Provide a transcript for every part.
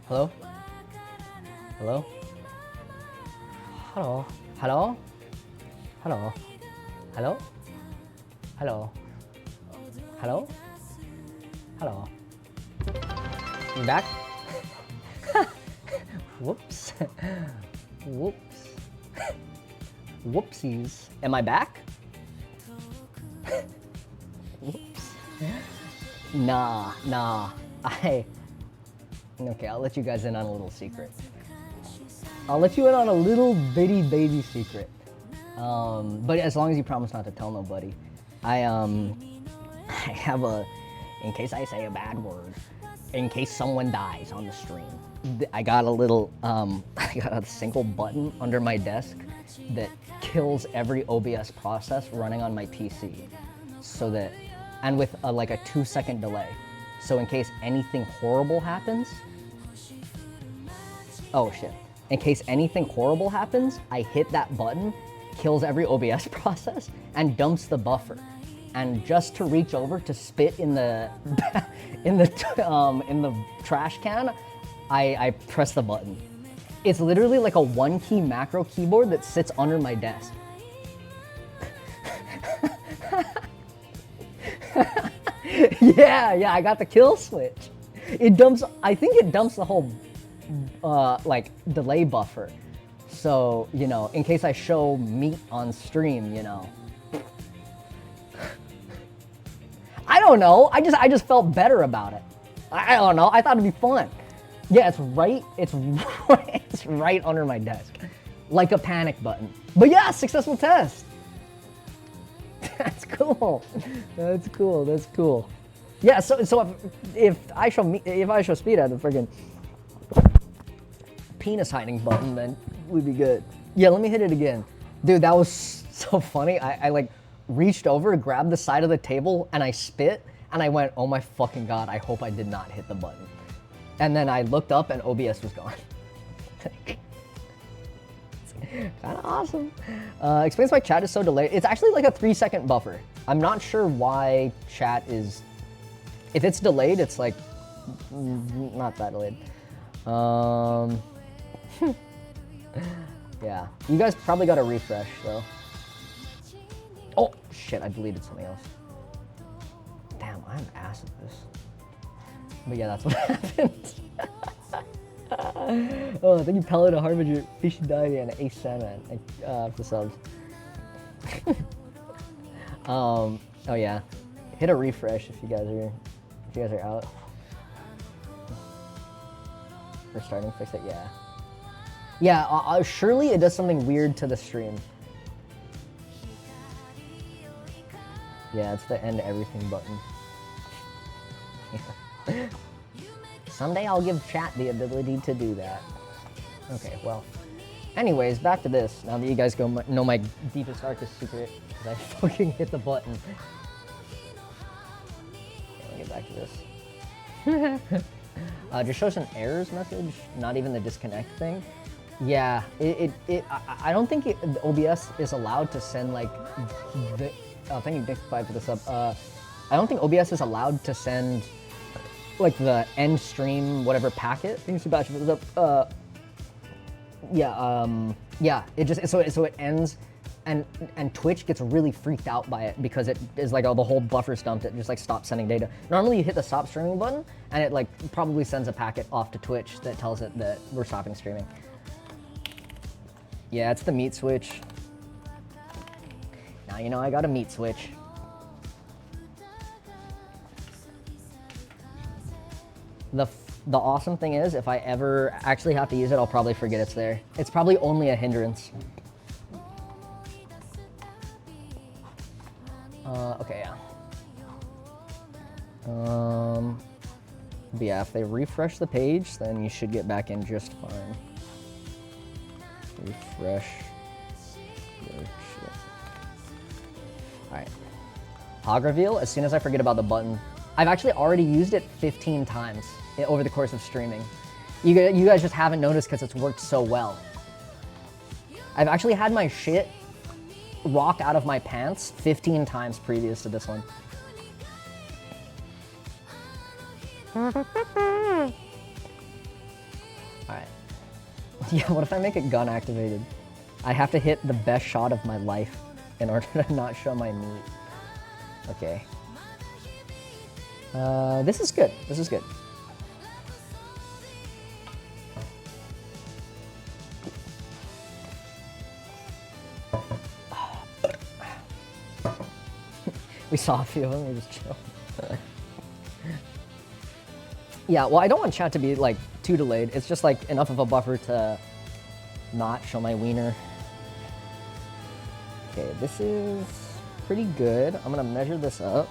Hello? Hello? Hello? Hello? Hello? Hello? Hello? Hello? Hello? You back? Whoops. Whoops. Whoopsies. Am I back? Whoops. Nah. Okay, I'll let you guys in on a little secret. I'll let you in on a little bitty baby secret. But as long as you promise not to tell nobody. I have a, in case I say a bad word, in case someone dies on the stream, I got a little, I got a single button under my desk that kills every OBS process running on my PC. So that, and with like a 2-second delay. So in case anything horrible happens, oh shit. In case anything horrible happens, I hit that button, kills every OBS process, and dumps the buffer. And just to reach over to spit in the in the trash can, I press the button. It's literally like a 1-key macro keyboard that sits under my desk. Yeah, I got the kill switch. It dumps, I think it dumps the whole like delay buffer. So, you know, in case I show meat on stream, you know. I don't know. I just felt better about it. I don't know. I thought it'd be fun. Yeah, it's right under my desk. Like a panic button. But yeah, successful test. That's cool. That's cool. Yeah, so if I show speed at the friggin' penis hiding button, then we'd be good. Yeah, let me hit it again. Dude, that was so funny. I like reached over, grabbed the side of the table, and I spit, and I went, oh my fucking god, I hope I did not hit the button. And then I looked up and OBS was gone. Kinda awesome. Explains why chat is so delayed. It's actually like a 3-second buffer. I'm not sure why chat is, if it's delayed, it's like, not that delayed. Yeah, you guys probably got a refresh though. Oh shit, I deleted something else. Damn, I'm ass at this. But yeah, that's what happened. Oh, thank you, Paladin, Harbinger, Fishy Diary, and Ace Sandman for subs. Oh yeah, hit a refresh if you guys are out. Restarting, fix it, yeah. Yeah, surely it does something weird to the stream. Yeah, it's the end everything button. Someday I'll give chat the ability to do that. Okay, well. Anyways, back to this. Now that you guys know my deepest, darkest secret, because I fucking hit the button. Okay, let me get back to this. Just shows an errors message, not even the disconnect thing. Yeah, I don't think OBS is allowed to send like the, thank you Dick5 for the sub. I don't think OBS is allowed to send like the end stream whatever packet. Thanks to Batch for the sub. Yeah, it just so it ends, and Twitch gets really freaked out by it because it is like, oh, the whole buffer's dumped, it just like stops sending data. Normally you hit the stop streaming button and it like probably sends a packet off to Twitch that tells it that we're stopping streaming. Yeah, it's the meat switch. Now you know I got a meat switch. The awesome thing is, if I ever actually have to use it, I'll probably forget it's there. It's probably only a hindrance. Okay, yeah. But yeah, if they refresh the page, then you should get back in just fine. Refresh. Alright. Hog reveal, as soon as I forget about the button. I've actually already used it 15 times over the course of streaming. You guys just haven't noticed because it's worked so well. I've actually had my shit rock out of my pants 15 times previous to this one. Yeah, what if I make it gun activated? I have to hit the best shot of my life in order to not show my meat. Okay. This is good. This is good. We saw a few of them, we just chilled. Yeah, well, I don't want chat to be like too delayed. It's just like enough of a buffer to not show my wiener. Okay, this is pretty good. I'm gonna measure this up.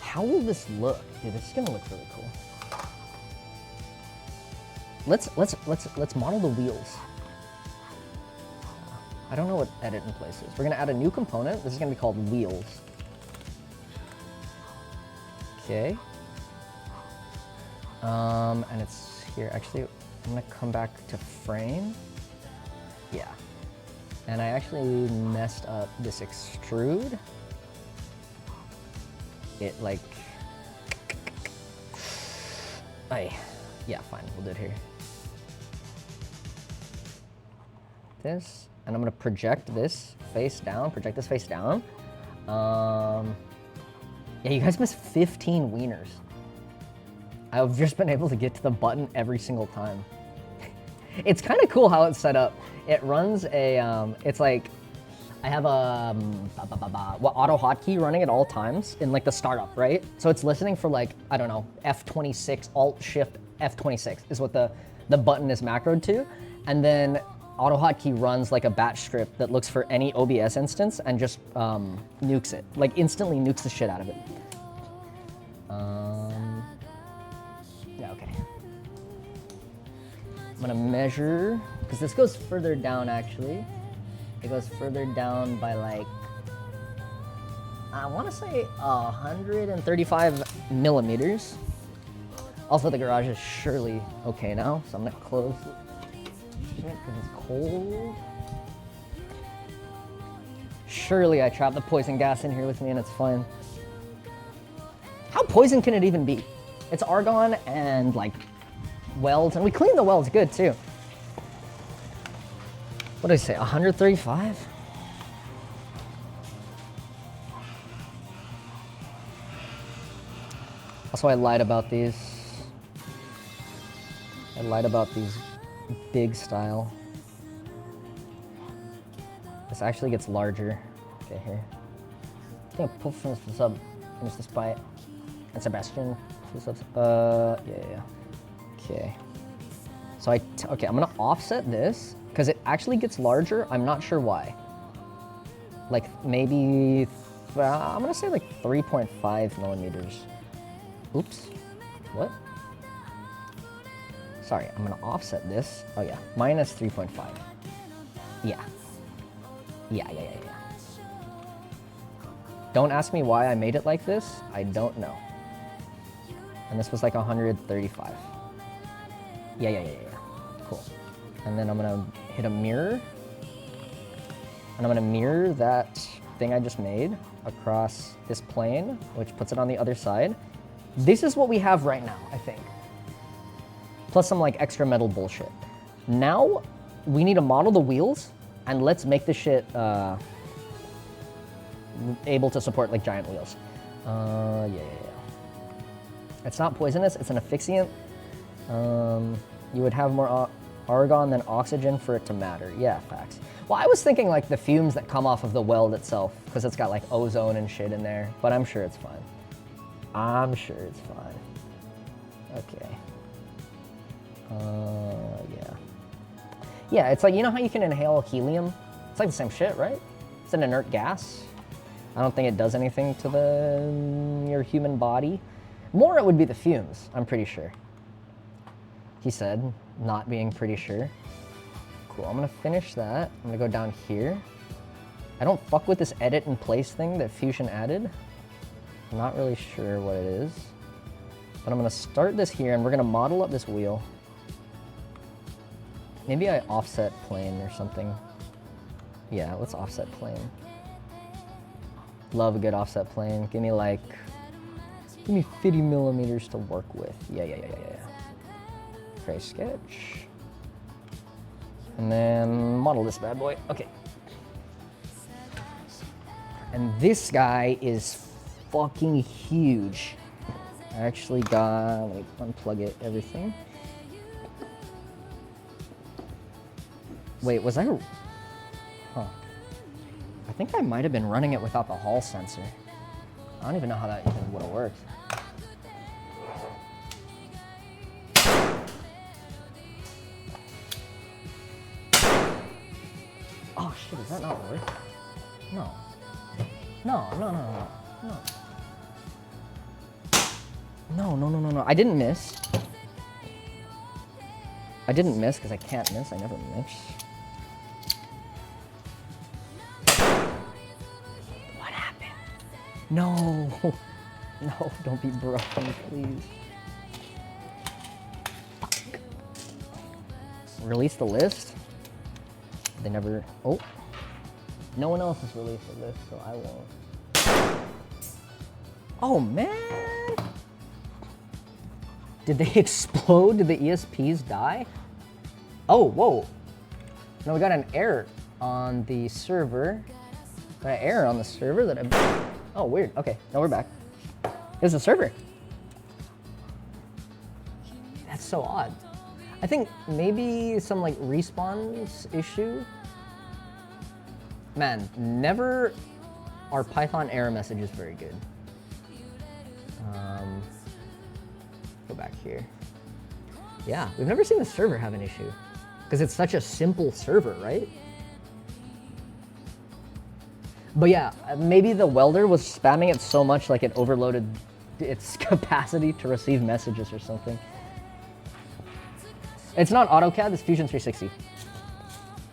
How will this look? Dude, this is gonna look really cool. Let's model the wheels. I don't know what edit in place is. We're gonna add a new component. This is gonna be called wheels. Okay. And it's here. Actually, I'm gonna come back to frame. Yeah. And I actually messed up this extrude. It like, yeah, fine, we'll do it here. This, and I'm gonna project this face down, Yeah, you guys missed 15 wieners. I've just been able to get to the button every single time. It's kind of cool how it's set up. It runs a, it's like, I have a auto hotkey running at all times in like the startup, right? So it's listening for like, I don't know, F26, Alt Shift F26 is what the button is macroed to. And then auto hotkey runs like a batch script that looks for any OBS instance and just nukes it, like instantly nukes the shit out of it. Yeah, okay. I'm gonna measure, because this goes further down actually. It goes further down by like, I wanna say 135 millimeters. Also the garage is surely okay now, so I'm gonna close it. Because it's cold. Surely I trapped the poison gas in here with me and it's fine. How poison can it even be? It's argon and like welds, and we cleaned the welds good too. What did I say, 135? Also, I lied about these. I lied about these big style. This actually gets larger. Okay, here. I think I pull from this sub. Finish this bite. And Sebastian. Yeah. Okay. So okay, I'm gonna offset this because it actually gets larger. I'm not sure why. Like maybe, I'm gonna say like 3.5 millimeters. Oops. What? Sorry, I'm gonna offset this. Oh yeah, minus 3.5. Yeah. Don't ask me why I made it like this. I don't know. And this was like 135. Yeah. Cool. And then I'm gonna hit a mirror. And I'm gonna mirror that thing I just made across this plane, which puts it on the other side. This is what we have right now, I think. Plus some like extra metal bullshit. Now we need to model the wheels and let's make this shit able to support like giant wheels. Yeah. It's not poisonous, it's an asphyxiant. You would have more argon than oxygen for it to matter. Yeah, facts. Well, I was thinking like the fumes that come off of the weld itself, because it's got like ozone and shit in there, but I'm sure it's fine. I'm sure it's fine. Okay. Yeah. Yeah, it's like, you know how you can inhale helium? It's like the same shit, right? It's an inert gas. I don't think it does anything to your human body. More it would be the fumes, I'm pretty sure. He said, not being pretty sure. Cool, I'm gonna finish that. I'm gonna go down here. I don't fuck with this edit in place thing that Fusion added. I'm not really sure what it is. But I'm gonna start this here and we're gonna model up this wheel. Maybe I offset plane or something. Yeah, let's offset plane. Love a good offset plane. Give me 50 millimeters to work with. Yeah. Okay, sketch. And then model this bad boy. Okay. And this guy is fucking huge. I actually got, let me unplug it, everything. Wait, was I? Huh. I think I might have been running it without the Hall sensor. I don't even know how that even would have worked. Oh shit, is that not work? No. No. I didn't miss. I didn't miss because I can't miss. I never miss. What happened? No. No, don't be broken, please. Fuck. Release the list. They never. Oh. No one else has released a list, so I won't. Oh man! Did they explode? Did the ESPs die? Oh, whoa. No, we got an error on the server. Got an error on the server that I... Oh, weird. Okay, now we're back. There's a server. That's so odd. I think maybe some like respawns issue. Man, never are Python error messages very good. Go back here. Yeah, we've never seen the server have an issue because it's such a simple server, right? But yeah, maybe the welder was spamming it so much like it overloaded its capacity to receive messages or something. It's not AutoCAD, it's Fusion 360.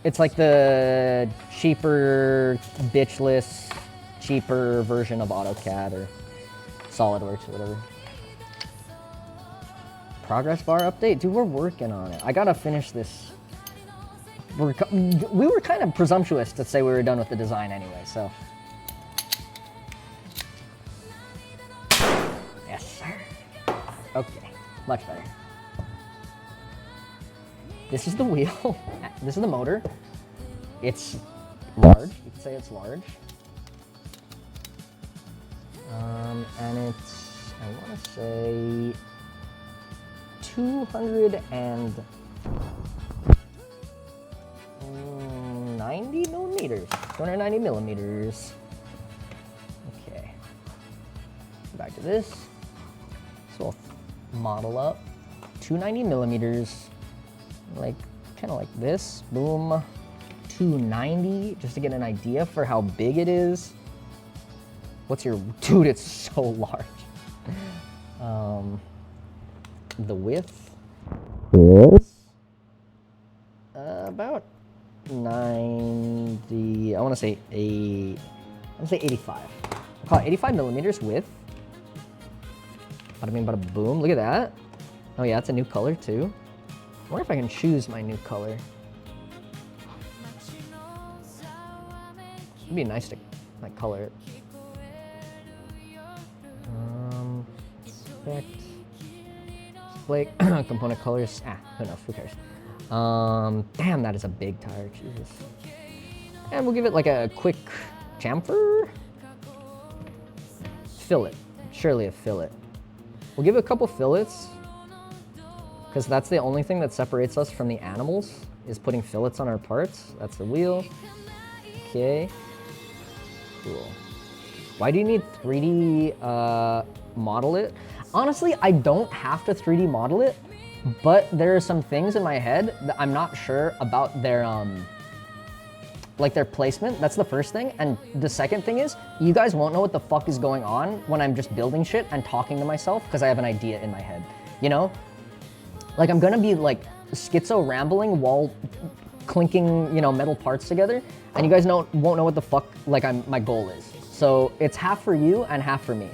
It's like the cheaper, bitchless, cheaper version of AutoCAD or SolidWorks or whatever. Progress bar update? Dude, we're working on it. I gotta finish this. We were kind of presumptuous to say we were done with the design anyway, so. Yes, sir. Okay, much better. This is the wheel. This is the motor. It's large. You could say it's large. And it's, I want to say, 290 millimeters. 290 millimeters. Okay. Back to this. So we'll model up 290 millimeters. Like, kind of like this. Boom. 290, just to get an idea for how big it is. What's your, dude, it's so large. The width is about 90, I want to say 85. I'll call it 85 millimeters width. Bada bing, bada boom, look at that. Oh yeah, it's a new color too. I wonder if I can choose my new color. It'd be nice to like color it. Select Blake component colors. Who knows? Who cares? Damn, that is a big tire. Jesus. And we'll give it like a quick chamfer. Fillet. Surely a fillet. We'll give it a couple fillets because that's the only thing that separates us from the animals is putting fillets on our parts. That's the wheel. Okay. Cool. Why do you need 3D model it? Honestly, I don't have to 3D model it, but there are some things in my head that I'm not sure about their like their placement. That's the first thing. And the second thing is, you guys won't know what the fuck is going on when I'm just building shit and talking to myself because I have an idea in my head, you know? Like I'm gonna be like schizo rambling while clinking, you know, metal parts together, and you guys won't know what the fuck like my goal is. So it's half for you and half for me.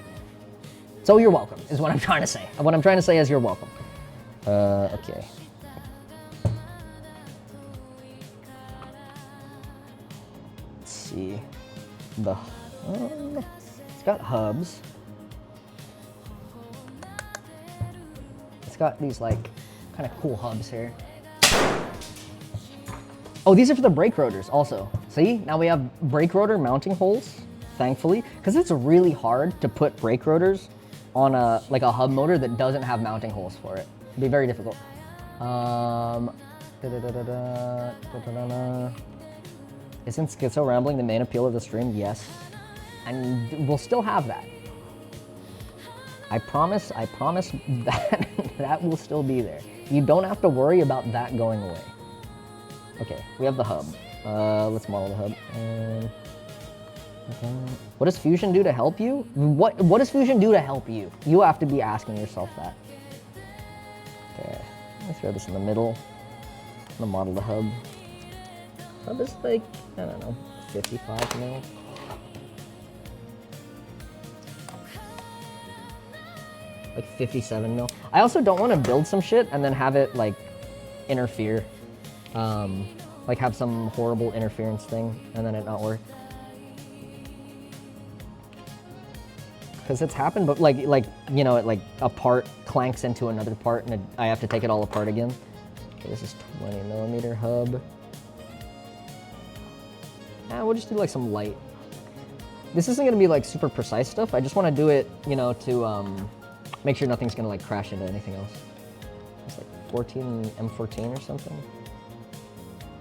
So you're welcome, is what I'm trying to say. What I'm trying to say is you're welcome. Okay. Let's see. It's got hubs. It's got these like Kind of cool hubs here. Oh, these are for the brake rotors also. See, now we have brake rotor mounting holes, thankfully, because it's really hard to put brake rotors on a hub motor that doesn't have mounting holes for it. It'd be very difficult. Isn't schizo rambling the main appeal of the stream? Yes. And we'll still have that. I promise that that will still be there. You don't have to worry about that going away. Okay, we have the hub. Let's model the hub. What does Fusion do to help you? What does Fusion do to help you? You have to be asking yourself that. Okay, let me throw this in the middle. I'm gonna model the hub. Hub is like, I don't know, 55 mil. Like 57 mil. I also don't want to build some shit and then have it like interfere. Like have some horrible interference thing and then it not work. Because it's happened, but like you know, like a part clanks into another part and I have to take it all apart again. Okay, this is 20 millimeter hub. We'll just do like some light. This isn't gonna be like super precise stuff. I just want to do it, you know, to make sure nothing's gonna like crash into anything else. It's like 14 M14 or something.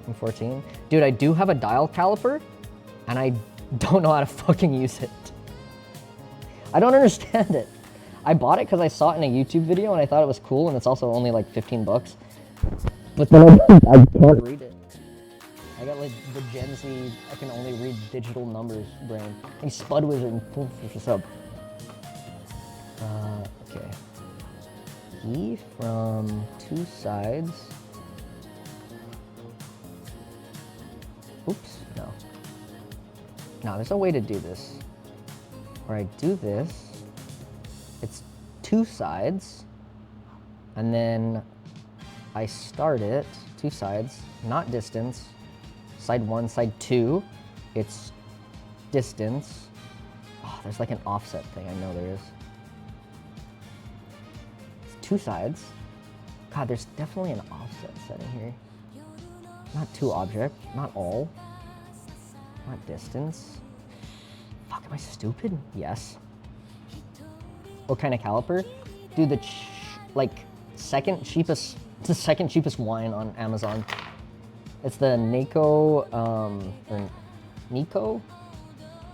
M14. Dude, I do have a dial caliper and I don't know how to fucking use it. I don't understand it. I bought it because I saw it in a YouTube video and I thought it was cool and it's also only like 15 bucks. But then I can't read it. I got like the Gen Z, I can only read digital numbers brain. Hey, Spud Wizard, what's up? Okay. E from two sides. Oops, no. No, there's a way to do this. Where I do this, it's two sides, and then I start it, two sides, not distance, side one, side two, it's distance. Oh, there's like an offset thing, I know there is. It's two sides. God, there's definitely an offset setting here. Not to object, not all, not distance. Fuck, am I stupid? Yes. What kind of caliper? Dude, the second cheapest wine on Amazon. It's the Nico, or Nico,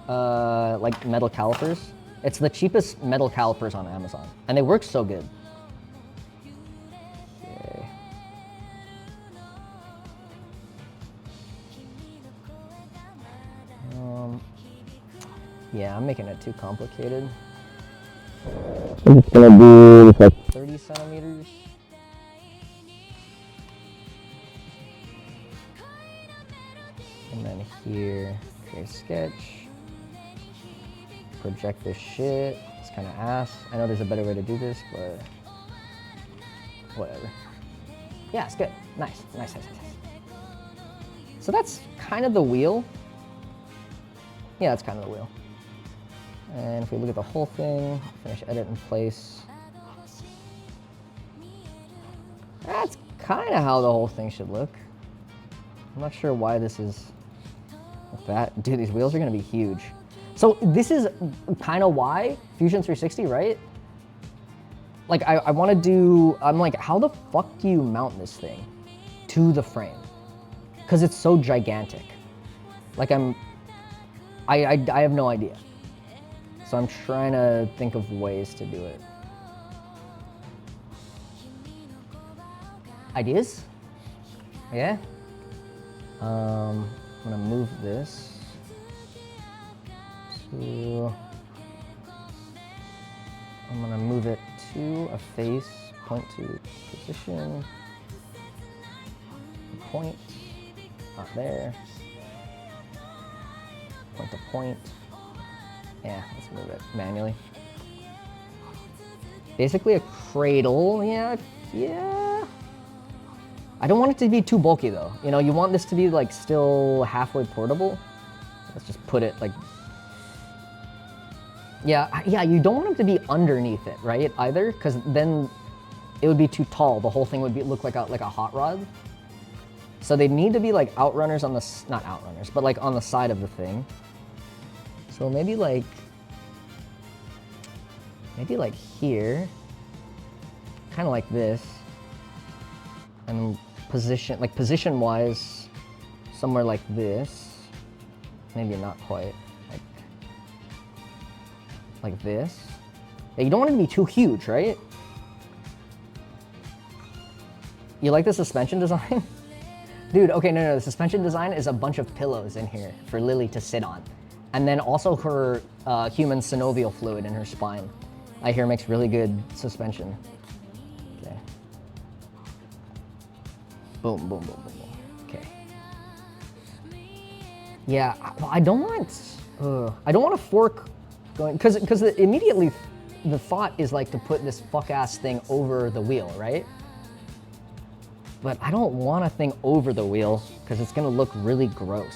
like metal calipers. It's the cheapest metal calipers on Amazon, and they work so good. Okay. Yeah, I'm making it too complicated. I'm just gonna do like 30 centimeters. And then here, create a sketch. Project this shit. It's kind of ass. I know there's a better way to do this, but whatever. Yeah, it's good. Nice, nice, nice, nice. So that's kind of the wheel. Yeah, that's kind of the wheel. And if we look at the whole thing, finish edit in place. That's kind of how the whole thing should look. I'm not sure why this is like that. Dude, these wheels are gonna be huge. So this is kind of why Fusion 360, right? Like I want to do, I'm like, how the fuck do you mount this thing to the frame? Because it's so gigantic. Like I have no idea. So I'm trying to think of ways to do it. Ideas? Yeah? I'm gonna move this to, I'm gonna move it to a face, point to position, point, not there, point to point. Yeah, let's move it manually. Basically a cradle, yeah. I don't want it to be too bulky though. You know, you want this to be like still halfway portable. Let's just put it like, yeah, you don't want it to be underneath it, right, either? Because then it would be too tall. The whole thing would look like a hot rod. So they need to be like outrunners on the, not outrunners, but like on the side of the thing. So maybe like here, kind of like this, and position wise, somewhere like this. Maybe not quite, like this. Yeah, you don't want it to be too huge, right? You like the suspension design? Dude, okay, no, the suspension design is a bunch of pillows in here for Lily to sit on. And then also her human synovial fluid in her spine. I hear makes really good suspension. Okay. Boom, boom, boom, boom, boom. Okay. Yeah, I don't want a fork going, because immediately the thought is like to put this fuck-ass thing over the wheel, right? But I don't want a thing over the wheel because it's gonna look really gross.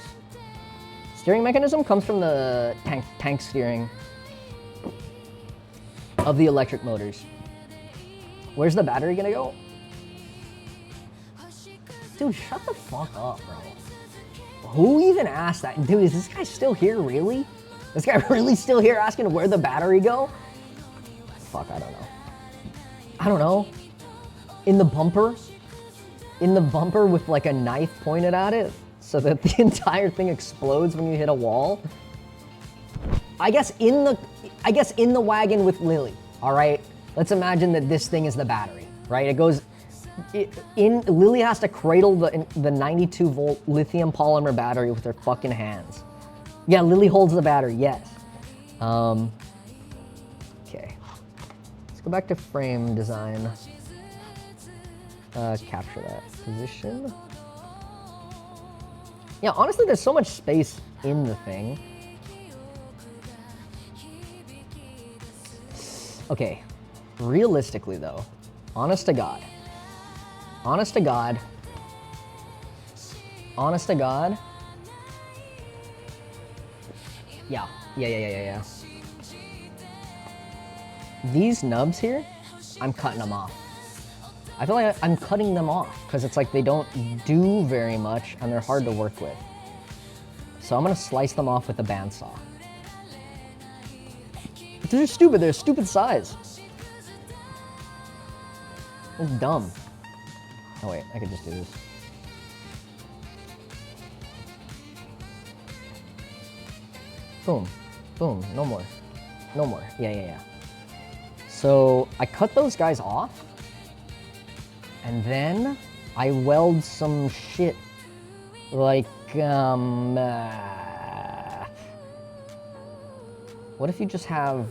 Steering mechanism comes from the tank steering of the electric motors. Where's the battery gonna go? Dude, shut the fuck up, bro. Who even asked that? Dude, is this guy still here, really? This guy really still here asking where the battery go? Fuck, I don't know. I don't know. In the bumper? In the bumper with like a knife pointed at it so that the entire thing explodes when you hit a wall? I guess in the wagon with Lily, all right? Let's imagine that this thing is the battery, right? Lily has to cradle the 92 volt lithium polymer battery with her fucking hands. Yeah, Lily holds the battery, yes. Okay. Let's go back to frame design. Capture that position. Yeah, honestly, there's so much space in the thing. Okay, realistically though, honest to God, yeah. These nubs here, I'm cutting them off. I feel like I'm cutting them off because it's like they don't do very much and they're hard to work with. So I'm gonna slice them off with a bandsaw. They're stupid, they're a stupid size. It's dumb. Oh wait, I could just do this. Boom, boom, no more. No more, yeah. So I cut those guys off. And then I weld some shit like, what if you just have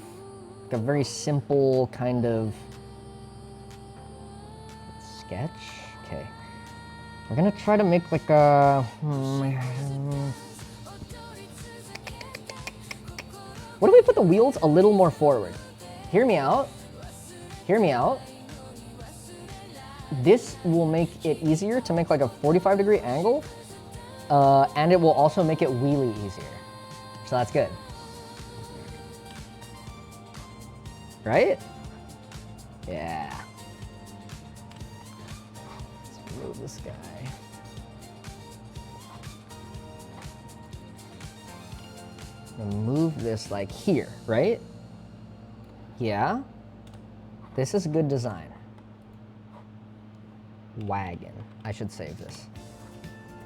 like a very simple kind of sketch? Okay. We're gonna try to make like a, what if we put the wheels a little more forward? Hear me out. This will make it easier to make like a 45-degree angle, and it will also make it wheelie easier. So that's good. Right? Yeah. Let's remove this guy. And move this like here, right? Yeah. This is good design. Wagon. I should save this.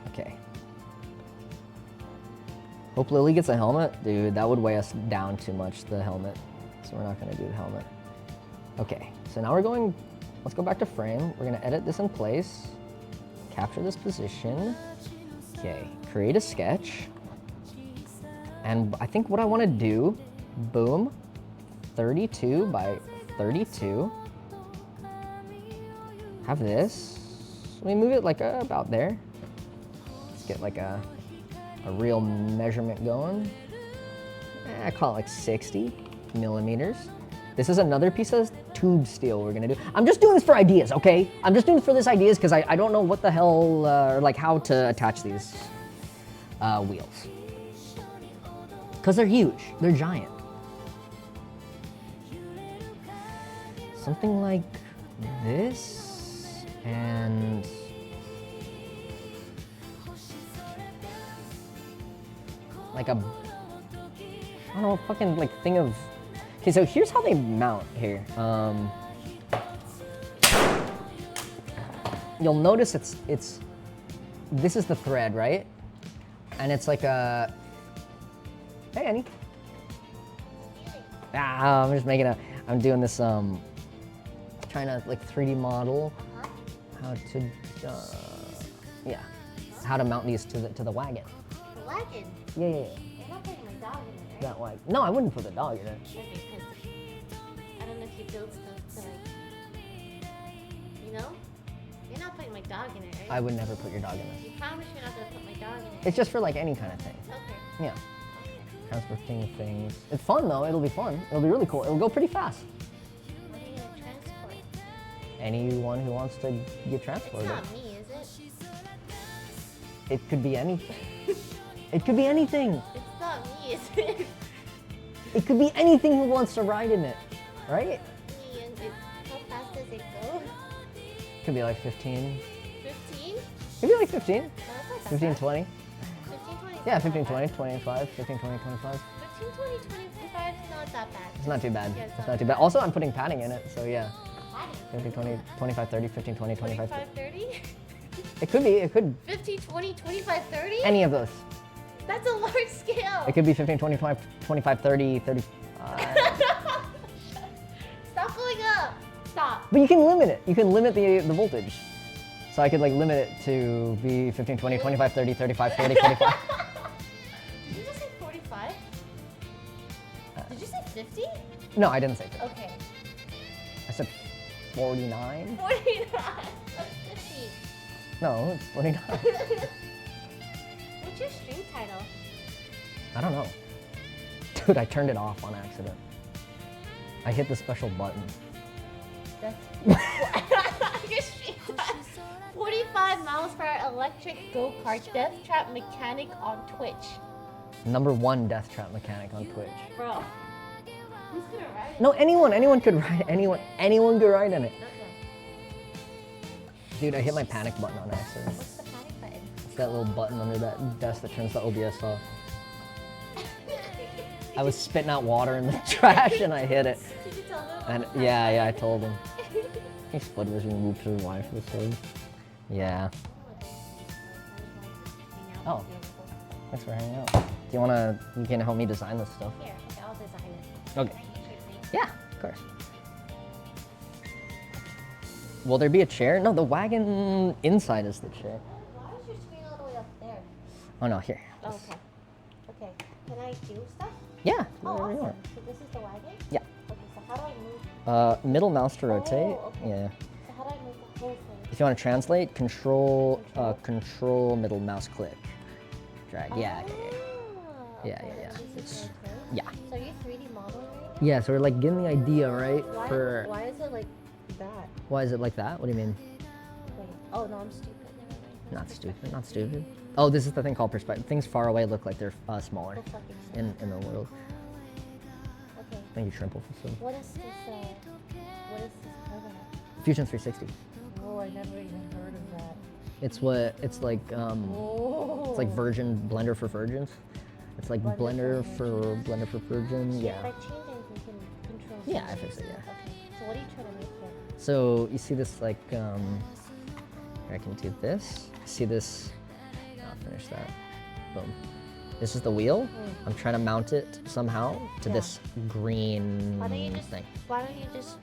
Okay. Hope Lily gets a helmet. Dude, that would weigh us down too much, the helmet. So we're not gonna do the helmet. Okay, so now let's go back to frame. We're gonna edit this in place. Capture this position. Okay, create a sketch. And I think what I wanna do, boom, 32 by 32. Have this. Let me move it like about there. Let's get like a real measurement going. I call it like 60 millimeters. This is another piece of tube steel we're gonna do. I'm just doing this for ideas, okay? I'm just doing this for this ideas because I don't know what the hell, or like how to attach these wheels. Because they're huge, they're giant. Something like this and like a, I don't know, fucking like thing of, okay, so here's how they mount here. You'll notice it's, this is the thread, right? And it's like a, hey Annie. I'm just making a, I'm doing this, trying to like 3D model how to, yeah, how to mount these to the wagon. The wagon? Yeah. You're not putting my dog in it, right? That wagon. No, I wouldn't put the dog in it. Okay, because I don't know if you build stuff to like, you know? You're not putting my dog in it, right? I would never put your dog in it. You promise you're not gonna put my dog in it? It's just for like any kind of thing. Okay. Yeah. Okay. Transporting things. It's fun though, it'll be fun. It'll be really cool. It'll go pretty fast. What are you gonna transport? Anyone who wants to get It's transported. not me, is it? It could be anything. It could be anything. It's not me, is it? It could be anything who wants to ride in it, right? Me, and how fast does it go? Could be like 15. 15? Could be like 15. No, that's not that 15, bad. 20. 15, 20. Yeah, 15, 20, 25, 15, 20, 25. 15, 20, 25 is not that bad. It's not too bad. Yeah, It's not too bad. Also, I'm putting padding in it, so yeah. Padding. 15, 20, 25, 30, 15, 20, 25, 30. 25, 30? It could be, it could, 15, 20, 25, 30? any of those. That's a large scale. It could be 15, 20, 25, 30, 30. Stop going up. Stop. But you can limit it. You can limit the voltage. So I could like limit it to be 15, 20, 25, 30, 35, 40, 45. Did you just say 45? Did you say 50? No, I didn't say 50. Okay. I said 49. 49. That's 50. No, it's 49. What's your stream title? I don't know. Dude, I turned it off on accident. I hit the special button. That's your stream title. 45 miles per hour electric go-kart death trap mechanic on Twitch. #1 death trap mechanic on Twitch. Bro. Who's gonna ride? No, anyone could ride, anyone could ride in it. Dude, I hit my panic button on accident. What's the panic button? It's that little button under that desk that turns the OBS off. I was spitting out water in the trash and I hit it. Did you tell them? And yeah, I told him. He split was removed to the wife was so. Yeah. Oh. Thanks for hanging out. Do you wanna? You can help me design this stuff. Here, I'll design it. Okay. Yeah, of course. Will there be a chair? No, the wagon inside is the chair. Why is your screen all the way up there? Oh no, here. Oh, okay. Okay. Can I do stuff? Yeah. Oh, whatever you awesome. want. So this is the wagon? Yeah. Okay, so how do I move? Middle mouse to rotate. Oh, okay. Yeah. So how do I move the whole thing? If you want to translate, control middle mouse click. Drag. Yeah. Ah, Yeah. okay, Yeah. then this is It's, okay. yeah. So you're 3D modeling right? Yeah. So we're like getting the idea right Why, for. why is it like that? Why is it like that? What do you mean? Wait. Oh no, I'm stupid. Never mind. Not stupid. Not stupid. Oh, this is the thing called perspective. Things far away look like they're smaller Looks like it's in the world. Okay. Thank you, Trimple, for so. What is this? What is this program? Fusion 360. Oh, I never even heard of that. It's what it's like. Oh. It's like Virgin Blender for virgins. It's like Blender for Blender for virgin. Yeah. If I change anything, you can control. Yeah, I something. fixed it, yeah. Okay. So what are you trying to make here? So you see this like I can do this. See this? I'll finish that. Boom. This is the wheel. I'm trying to mount it somehow to Yeah. this green Why don't you just thing.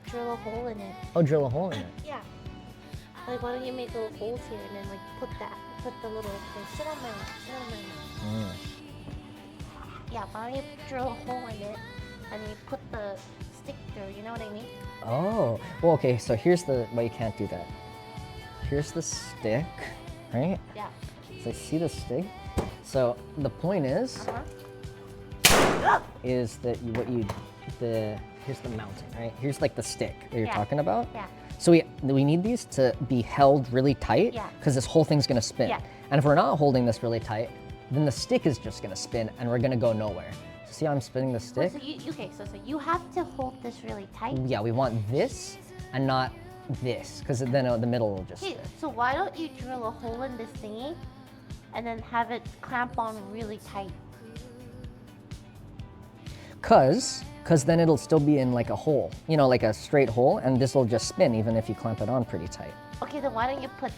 drill a hole in it? Oh, drill a hole in it. Yeah. Like why don't you make little holes here and then like put the little thing. Sit on my lap. Sit on my lap. Yeah. Why don't you drill a hole in it and you put the stick through? You know what I mean? Oh, well, okay. So here's the. Well, you can't do that. Here's the stick, right? Yeah. So see the stick. So the point is that here's the mounting, right? Here's like the stick that you're Yeah. talking about. Yeah. So we need these to be held really tight Yeah. because this whole thing's gonna spin. Yeah. And if we're not holding this really tight, then the stick is just gonna spin and we're gonna go nowhere. So see how I'm spinning the stick? So you have to hold this really tight. Yeah, we want this and not this, because then the middle will just. Okay, so why don't you drill a hole in this thingy, and then have it clamp on really tight? Cause then it'll still be in like a hole, you know, like a straight hole, and this will just spin even if you clamp it on pretty tight. Okay, then why don't you put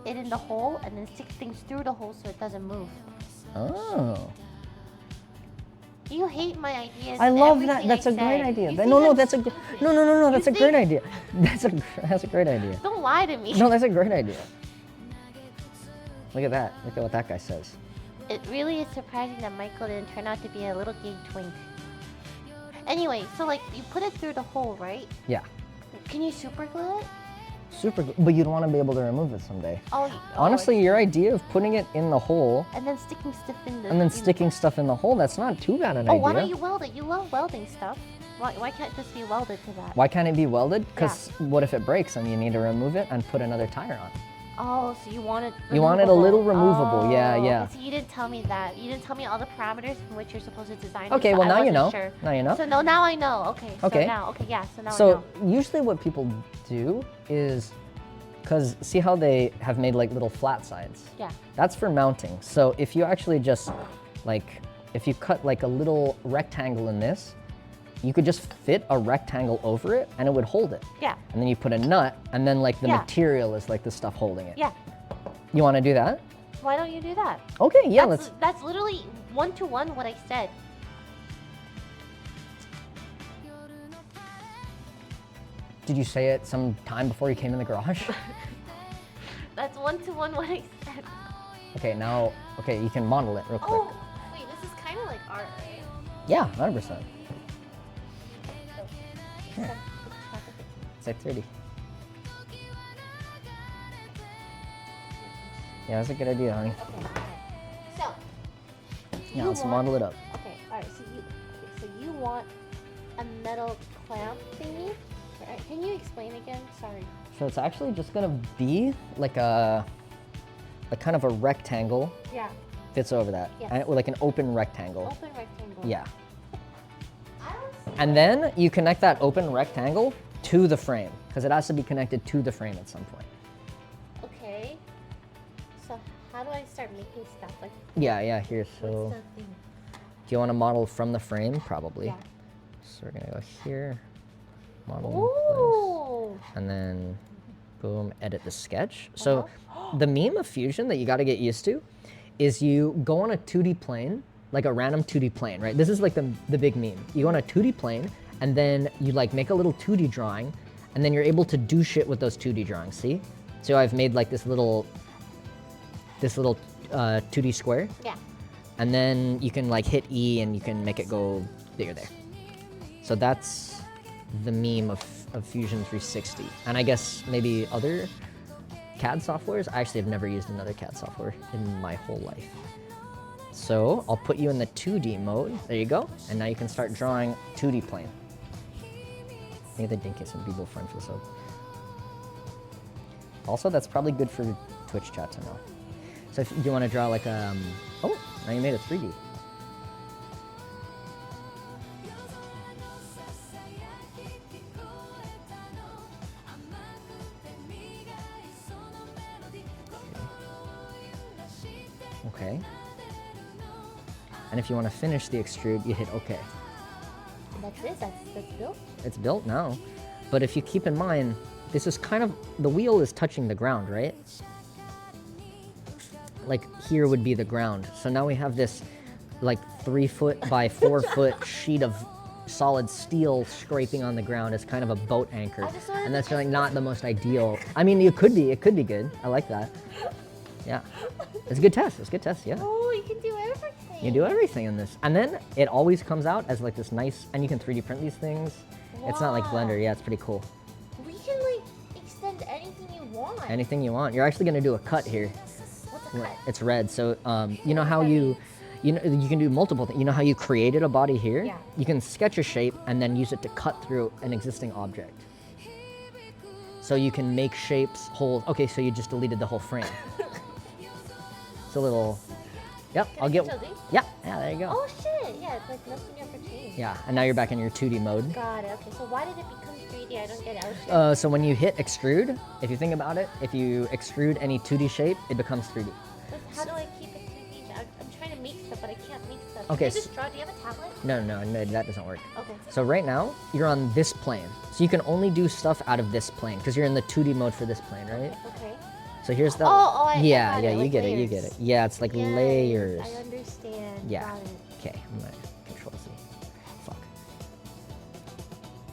it in the hole and then stick things through the hole so it doesn't move? Oh. You hate my ideas. I love that. everything That's I a great said. idea. You No, think no, I'm that's a stupid. no. That's a You great think- idea. That's a great idea. Don't lie to me. No, that's a great idea. Look at that. Look at what that guy says. It really is surprising that Michael didn't turn out to be a little gay twink. Anyway, so like you put it through the hole, right? Yeah. Can you super glue it? Super good. But you'd want to be able to remove it someday. Oh, Honestly, your idea of putting it in the hole and then sticking stuff in the. and then sticking stuff in the hole, that's not too bad an Oh, idea. why don't you weld it? You love welding stuff. Why can't this be welded to that? Why can't it be welded? Because what if it breaks and you need to remove it and put another tire on? Oh, so you want it removable. You want it a little removable, yeah, Oh, yeah. So you didn't tell me that. You didn't tell me all the parameters from which you're supposed to design it, Okay, so well I now you wasn't know. Sure. Now you know. So no, now I know. Okay. Okay. So now, okay, yeah. So now I So know. usually what people do is, because see how they have made like little flat sides? Yeah. That's for mounting. So if you actually just like, if you cut like a little rectangle in this, you could just fit a rectangle over it and it would hold it. Yeah. And then you put a nut and then like the Yeah. material is like the stuff holding it. Yeah. You want to do that? Why don't you do that? Okay, yeah, let's. That's literally 1-to-1 what I said. Did you say it some time before you came in the garage? That's 1-to-1 what I said. Okay, now, okay, you can model it real quick. Oh, wait, this is kind of like art, right? Yeah, 100%. It's like 30. Yeah, that's a good idea, honey. So, Yeah, you let's want- model it up. Okay, alright, so you want a metal clamp thingy? Right, can you explain again? Sorry. So it's actually just gonna be like a kind of a rectangle Yeah, fits over that. Yes. And, like an open rectangle. open rectangle. Yeah. I don't see. And then you connect that open rectangle to the frame, because it has to be connected to the frame at some point. Okay. So how do I start making stuff? Like, Yeah, here, so. what's the thing? Do you want to model from the frame? Probably. Yeah. So we're gonna go here, model in Ooh. place, and then boom, edit the sketch. So the meme of Fusion that you got to get used to is you go on a 2D plane, like a random 2D plane, right? This is like the big meme. You go on a 2D plane, and then you like make a little 2D drawing, and then you're able to do shit with those 2D drawings, see? So I've made like this little 2D square, Yeah. and then you can like hit E and you can make it go bigger there. So that's the meme of Fusion 360. And I guess maybe other CAD softwares. I actually have never used another CAD software in my whole life. So I'll put you in the 2D mode. There you go. And now you can start drawing 2D plane. Maybe the dink is a people friend for sub. Also, that's probably good for Twitch chat to know. So if you want to draw like oh, now you made a 3D. Okay. And if you want to finish the extrude, you hit OK. That's it? That's built? It's built now. But if you keep in mind, this is kind of, the wheel is touching the ground, right? Like here would be the ground. So now we have this like 3 foot by 4 foot sheet of solid steel scraping on the ground as kind of a boat anchor. And that's like not the most ideal. I mean, it could be good. I like that. Yeah. It's a good test. It's a good test, yeah. Oh, you can do everything. You do everything in this. And then it always comes out as like this nice, and you can 3D print these things. It's not like Wow. Blender. Yeah, it's pretty cool. We can like extend anything you want. Anything you want. You're actually gonna do a cut here. What's a cut? It's red. So you know how you can do multiple things. You know how you created a body here? Yeah. You can sketch a shape and then use it to cut through an existing object. So you can make shapes, holes. Okay, so you just deleted the whole frame. It's a little. Yep, Can I'll I get. show these? Yeah, there you go. Oh shit, yeah. it's like nothing ever changed. Yeah, and now you're back in your 2D mode. Got it. Okay, so why did it become 3D? I don't get it. So when you hit extrude, if you think about it, if you extrude any 2D shape, it becomes 3D. But how do I keep it 3D? I'm trying to make stuff, but I can't make stuff. Okay, Can I just draw? Do you have a tablet? No, that doesn't work. Okay. So right now, you're on this plane. So you can only do stuff out of this plane, because you're in the 2D mode for this plane, right? Okay. So here's the... I yeah, got yeah, it, you like get it, you layers. get it. Yeah, it's like Yes, layers. I understand. Yeah. Got it. Okay, I'm gonna control Z. Fuck.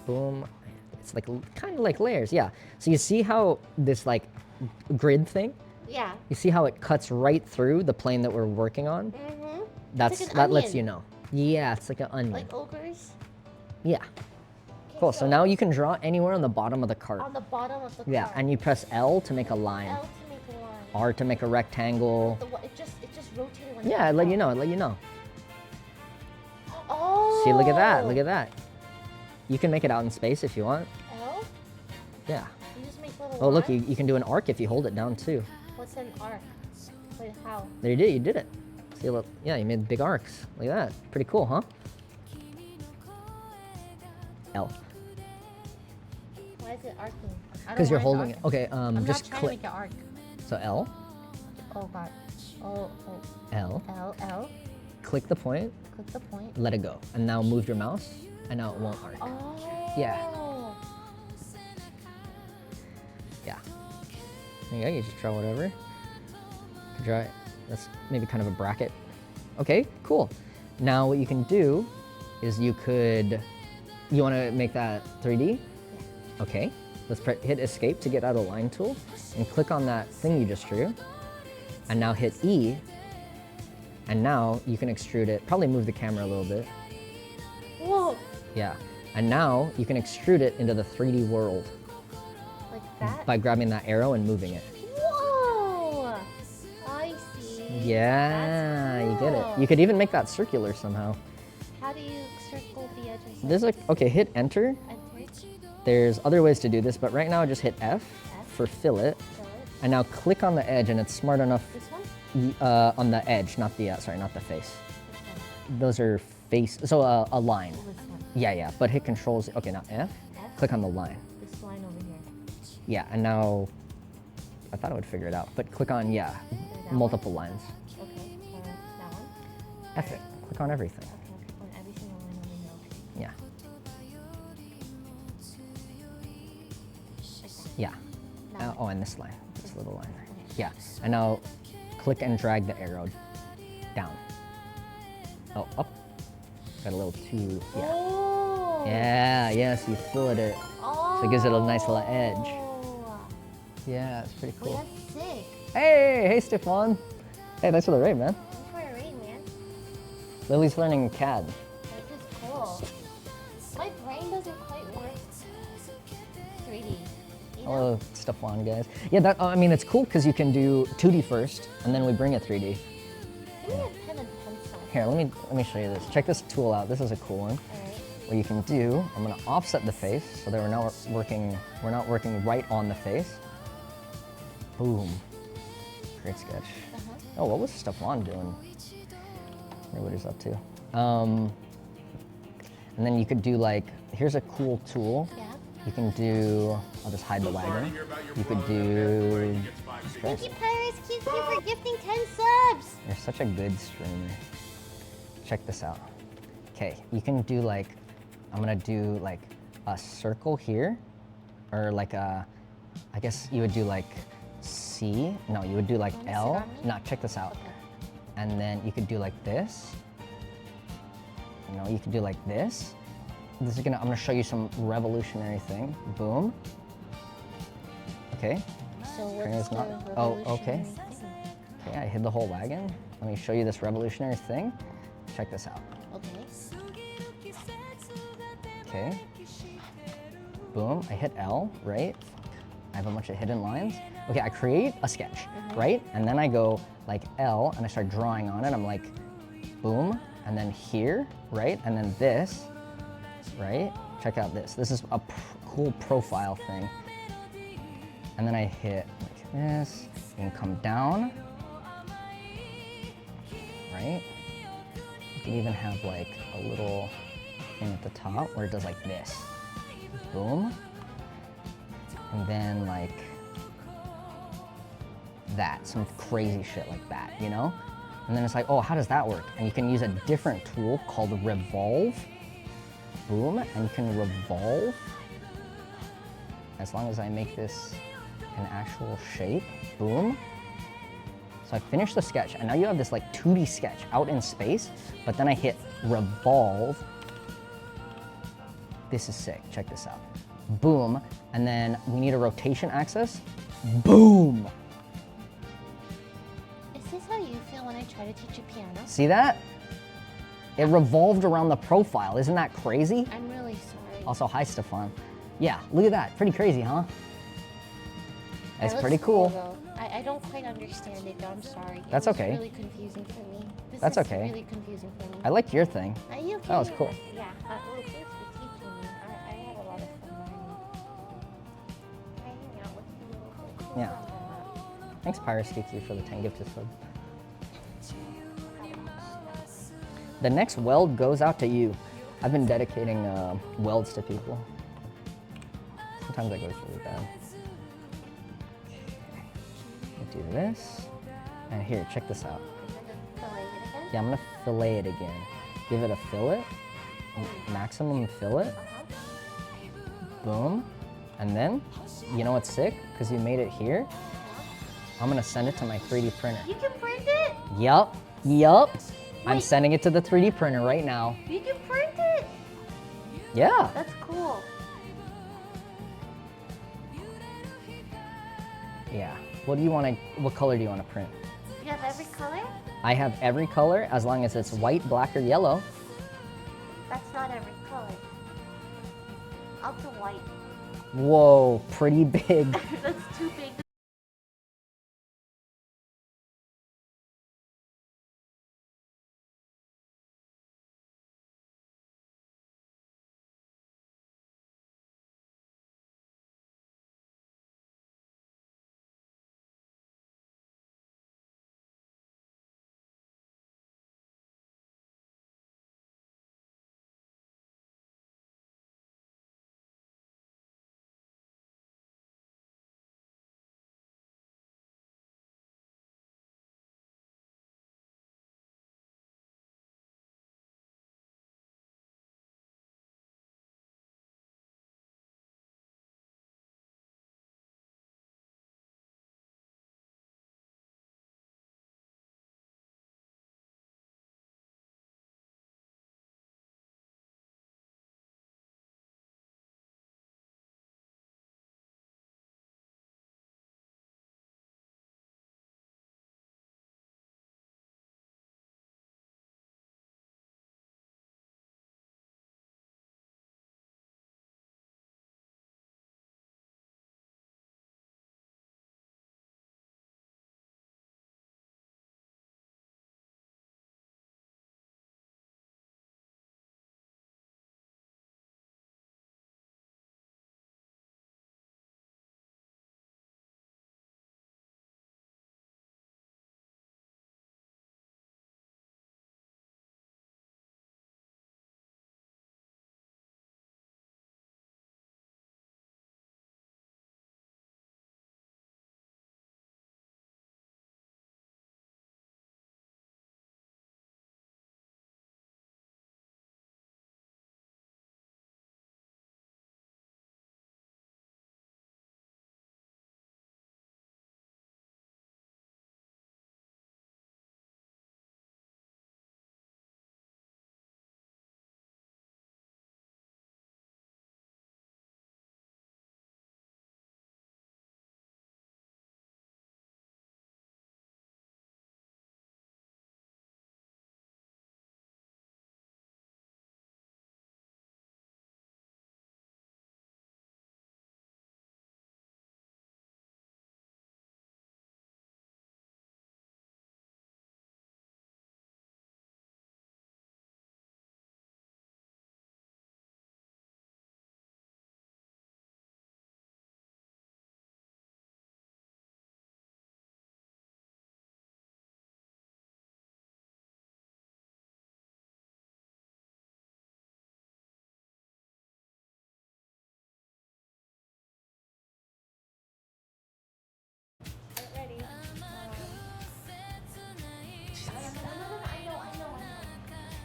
Boom. It's like kind of like layers, yeah. So you see how this like grid thing? Yeah. You see how it cuts right through the plane that we're working on? Mm-hmm. That lets you know. Yeah, it's like an onion. Like ogres? Yeah. Okay, Cool. So now you can draw anywhere on the bottom of the cart. on the bottom of the Yeah, card. and you press L to make a line, L to make a line. R to make a rectangle. It just rotated when Yeah, it it let you fell. know. It let you know. Oh. See, look at that. Look at that. You can make it out in space if you want. L? Yeah. You just make little Oh, look, lines? you can do an arc if you hold it down too. What's an arc? Wait, how? There you did it. See, look, yeah, you made big arcs. Look at that. Pretty cool, huh? L. Why is it arcing? Because you're holding it. Okay, I'm just not trying click. to make an arc. So L, Oh god. Oh. L, L. click the point, Click the point. let it go. And now move your mouse, and now it won't arc. Oh. Yeah. Yeah. There you go, you just draw whatever. You can draw it. That's maybe kind of a bracket. Okay, cool. Now what you can do is you want to make that 3D? Okay, let's hit escape to get out of the line tool and click on that thing you just drew. And now hit E, and now you can extrude it. Probably move the camera a little bit. Whoa. Yeah, and now you can extrude it into the 3D world Like that? by grabbing that arrow and moving it. Whoa. I see. Yeah, That's you get it. cool. You could even make that circular somehow. How do you circle the edges? There's like, okay, hit enter. Enter. There's other ways to do this, but right now just hit F F. for fillet. Fill it. And now click on the edge, and it's smart enough This one? on the edge, not the not the face. This one. Those are face. So a line. This one. Yeah. But hit Controls. Okay, now F. F. Click on the line. This line over here. Yeah, and now I thought I would figure it out, but click on that multiple lines. Okay. That one. F it. Click on everything. Okay. Click on every single line over here. Yeah. Like that. Yeah. Now. Oh, and this line. This little line there. Yeah. And now click and drag the arrow down. Oh, up. Got a little too. Yeah. Oh. Yeah. Yes, you fillet it. Oh. So it gives it a nice little edge. Yeah, it's pretty Wait, cool. that's sick. Hey, Stefan. Hey, thanks for the raid, man. Thanks for a raid, man. Lily's learning CAD. This is cool. My brain doesn't quite work 3D. You know? Hello, Stefan, guys. Yeah, that. I mean, it's cool because you can do 2D first, and then we bring it 3D. Give me a pen and pencil. Here, let me show you this. Check this tool out. This is a cool one. Alright. What you can do, I'm gonna offset the face so that we're not working right on the face. Boom. Great sketch. Uh-huh. Oh, what was Stefan doing? I wonder what he's up to. And then you could do like, here's a cool tool. Yeah. You can do, I'll just hide the wagon. You could do, Thank you, Pirates Cute for gifting 10 subs. you're such a good streamer. Check this out. Okay, you can do like, I'm gonna do like a circle here, or like a, I guess you would do like C. No, you would do like Wanna sit L. on me? No, check this out. Okay. And then you could do like this. You know, you could do like this. I'm gonna show you some revolutionary thing. Boom. Okay. So Turn what's is not- the oh, revolutionary okay. thing? Okay, I hid the whole wagon. Let me show you this revolutionary thing. Check this out. Okay. Okay. Boom, I hit L, right? I have a bunch of hidden lines. Okay, I create a sketch, right? And then I go like L and I start drawing on it. I'm like, boom, and then here, right? And then this, right? Check out this. This is a cool profile thing. And then I hit like this, and come down, right? Look can even have like a little thing at the top where it does like this. Boom. And then like that, some crazy shit like that, you know? And then it's like, oh, how does that work? And you can use a different tool called revolve. Boom, and you can revolve as long as I make this an actual shape. Boom. So I finished the sketch, and now you have this like 2D sketch out in space, but then I hit revolve. This is sick, check this out. Boom, and then we need a rotation axis. Boom. Is this how you feel when I try to teach you piano? See that? It revolved around the profile, isn't that crazy? I'm really sorry. Also, hi, Stefan. Yeah, look at that, pretty crazy, huh? That's That pretty looks cool. though. I don't quite understand it, though. I'm sorry. That's It was okay. really confusing for me. That's This okay. is really confusing for me. I liked your thing. Are you okay? That was cool. Yeah. Well, thanks for teaching me. I had a lot of fun learning. Hanging out with you a little bit. Yeah. Thanks, Pyroskeetzy, for the 10 gifted sub. The next weld goes out to you. I've been dedicating welds to people. Sometimes that goes really bad. Do this, and here, check this out. Fillet it again? Yeah, I'm gonna fillet it again. Give it a fillet, maximum fillet. Boom, and then, you know what's sick? Because you made it here, I'm gonna send it to my 3D printer. You can print it? Yup, yup. I'm Wait. sending it to the 3D printer right now. You can print it? Yeah. That's cool. Yeah. What color do you want to print? You have every color? I have every color as long as it's white, black, or yellow. That's not every color. I'll do white. Whoa, pretty big. That's too big.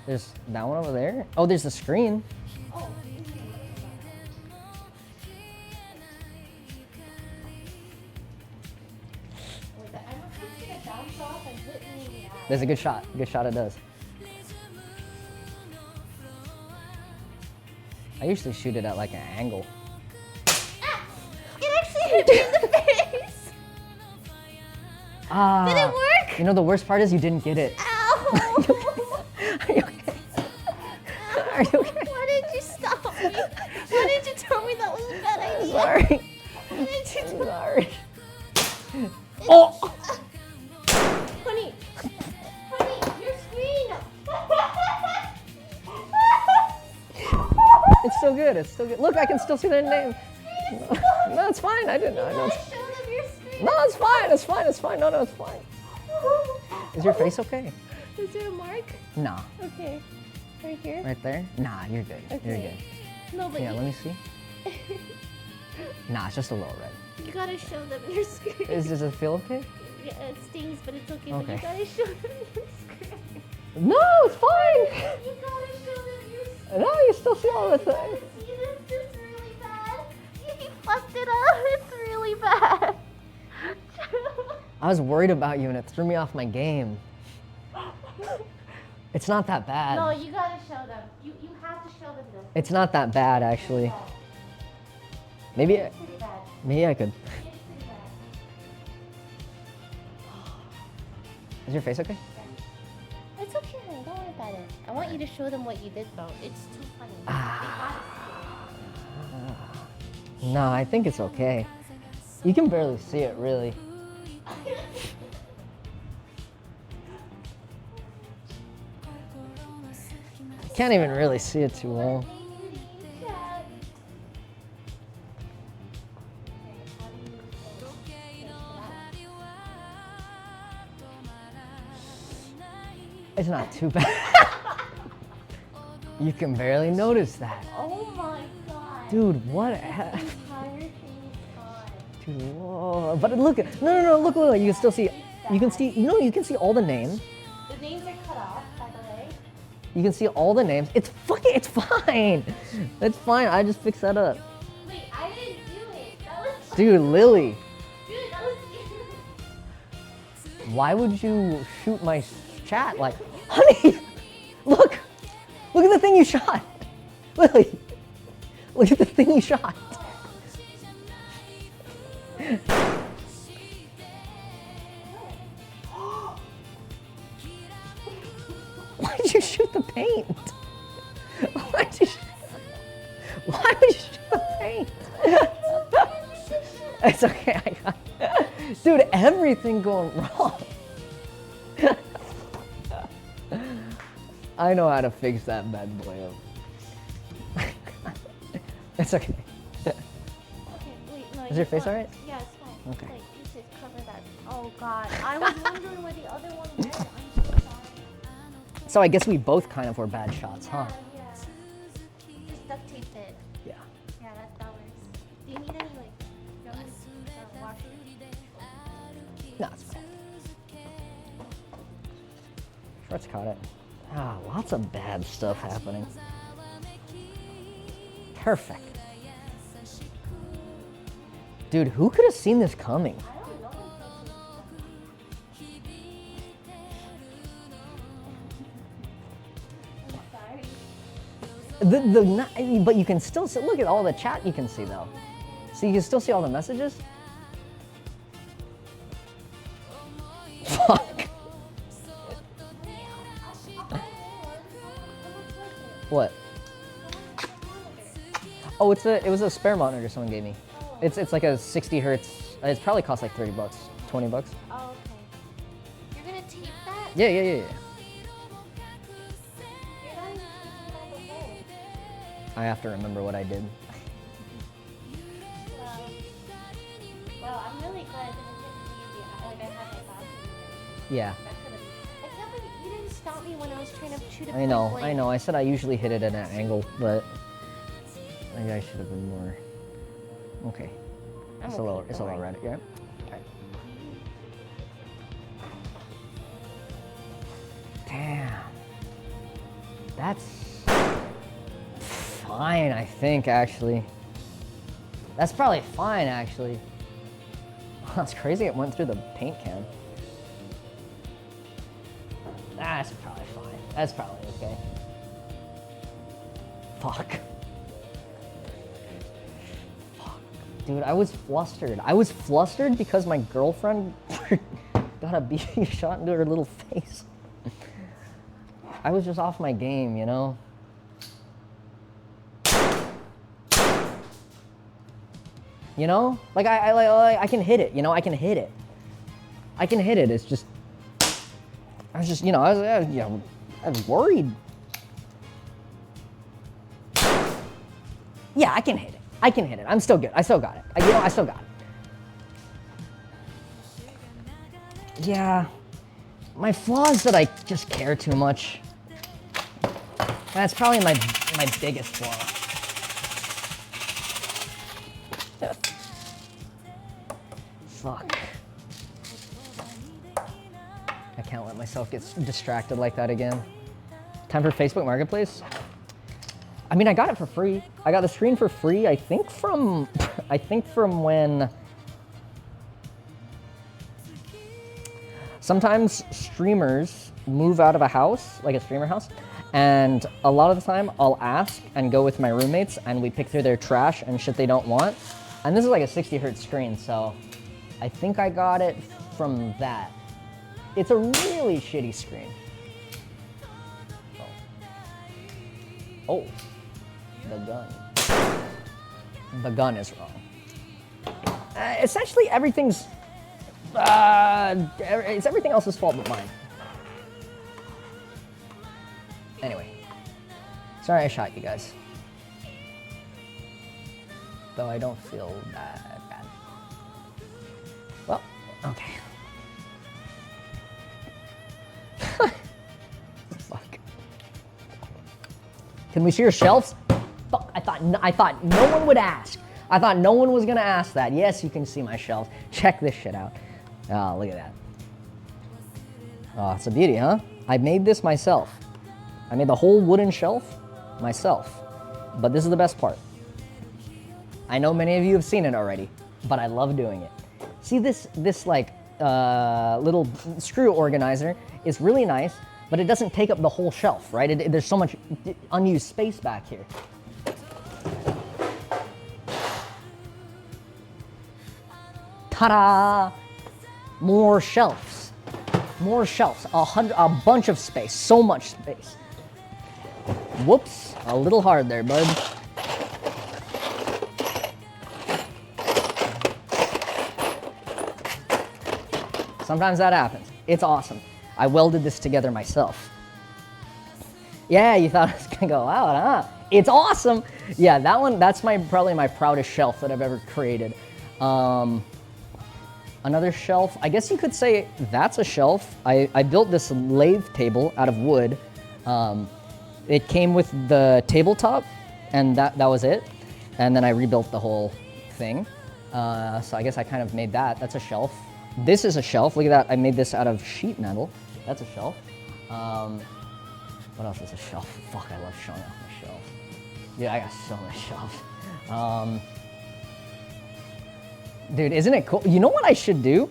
There's that one over there. Oh, there's the screen. Oh. There's a good shot. Good shot it does. I usually shoot it at like an angle. It actually hit me in the face! Ah. Did it work? You know the worst part is you didn't get it. Ow! Are you okay? Are you okay? Why did you stop me? Why did you tell me that was a bad idea? Sorry. Why did you tell Sorry. Oh! Honey, your screen! It's still good. It's still good. Look, I can still see their name. No, it's fine. I didn't know. Show them your screen. No, it's fine. It's fine. It's fine. No, it's fine. Is your face okay? Is there a mark? Nah. Okay. Right here? Right there? Nah, you're good. Okay. You're good. No, but Yeah, let me see. Nah, it's just a little red. you gotta show them your screen. Does it feel okay? Yeah, it stings, but it's okay. Okay. But you gotta show them your screen. No, it's fine. You gotta show them your screen. No, you still see all the things. See this? It's really bad. You fucked it up. It's really bad. I was worried about you and it threw me off my game. It's not that bad. No, you gotta show them. You have to show them this. It's not that bad, actually. Maybe, It's pretty bad. maybe I could. It's pretty bad. Is your face okay? It's okay, honey. Don't worry about it. I want you to show them what you did, though. It's too funny. No, I think it's okay. You can barely see it, really. Can't even really see it too well. It's not too bad. You can barely notice that. Oh my god. Dude, what? The entire thing is gone. Dude, whoa. But look, no, look, you can still see, you can see, you can see all the names. The names are cut off, by the way. You can see all the names. It's fine. It's fine, I just fixed that up. Wait, I didn't do it. That was... Dude, Lily, Dude, that was... why would you shoot my chat? Like, honey, look at the thing you shot. Lily, look at the thing you shot. Why'd you shoot the paint? Why would you shoot the paint? It's okay, I got it. Dude, everything going wrong. I know how to fix that bad boy up. It's okay. Okay, wait, no. Is your face alright? Yeah, it's fine. Okay. Wait, you should cover that. Oh god, I was wondering where the other one went. I'm so sorry. So I guess we both kind of were bad shots, huh? Yeah. Just duct tape it. Yeah. Yeah, that works. Do you need any, like, wash? No, it's fine. Shorts caught it. Ah, lots of bad stuff happening. Perfect. Dude, who could have seen this coming? I don't know. I'm sorry. But you can still see, look at all the chat you can see though. So you can still see all the messages? Fuck. What? Oh, it was a spare monitor someone gave me. It's like a 60 hertz. It's probably cost like 30 bucks, 20 bucks. Oh, okay. You're gonna tape that? Yeah. You're not even keeping all the holes. I have to remember what I did. Well, I'm really glad it didn't hit me. Like, I had my glasses. Yeah. That could've... I can't believe you didn't stop me when I was trying to shoot a I know. point blank. I said I usually hit it at an angle, but maybe I should have been more. Okay. I'm It's okay, a don't little worry. red. Yeah. Okay. Damn. That's fine, I think, actually. That's probably fine, actually. That's crazy, it went through the paint can. That's probably fine. That's probably okay. Fuck. Fuck. Dude, I was flustered. I was flustered because my girlfriend got a BB shot into her little face. I was just off my game, you know? You know? Like, I can hit it, you know? I can hit it. I can hit it, it's just... I was just, you know, I was worried. Yeah, I can hit it. I can hit it. I'm still good. I still got it. You know, I still got it. Yeah. My flaw is that I just care too much. That's probably my biggest flaw. Fuck. I can't let myself get distracted like that again. Time for Facebook Marketplace? I mean, I got it for free. I got the screen for free, I think from when... Sometimes streamers move out of a house, like a streamer house, and a lot of the time I'll ask and go with my roommates and we pick through their trash and shit they don't want. And this is like a 60 hertz screen, so I think I got it from that. It's a really shitty screen. Oh, the gun. The gun is wrong. Essentially everything's, it's everything else's fault but mine. Anyway, sorry I shot you guys. Though I don't feel that bad. Well, okay. Fuck. Can we see your shelves? Fuck, I thought no one would ask. I thought no one was gonna ask that. Yes, you can see my shelves. Check this shit out. Oh, look at that. Oh, it's a beauty, huh? I made this myself. I made the whole wooden shelf myself. But this is the best part. I know many of you have seen it already, but I love doing it. See this like little screw organizer is really nice, but it doesn't take up the whole shelf, right? There's so much unused space back here. Ta-da! More shelves. More shelves. A bunch of space. So much space. Whoops. A little hard there, bud. Sometimes that happens. It's awesome. I welded this together myself. Yeah, you thought I was gonna go out, huh? It's awesome. Yeah, that one, that's probably my proudest shelf that I've ever created. Another shelf, I guess you could say that's a shelf. I built this lathe table out of wood. It came with the tabletop, and that was it. And then I rebuilt the whole thing. So I guess I kind of made that. That's a shelf. This is a shelf. Look at that. I made this out of sheet metal. That's a shelf. What else is a shelf? Fuck, I love showing off my shelves. Yeah, I got so many shelves. Dude, isn't it cool? You know what I should do?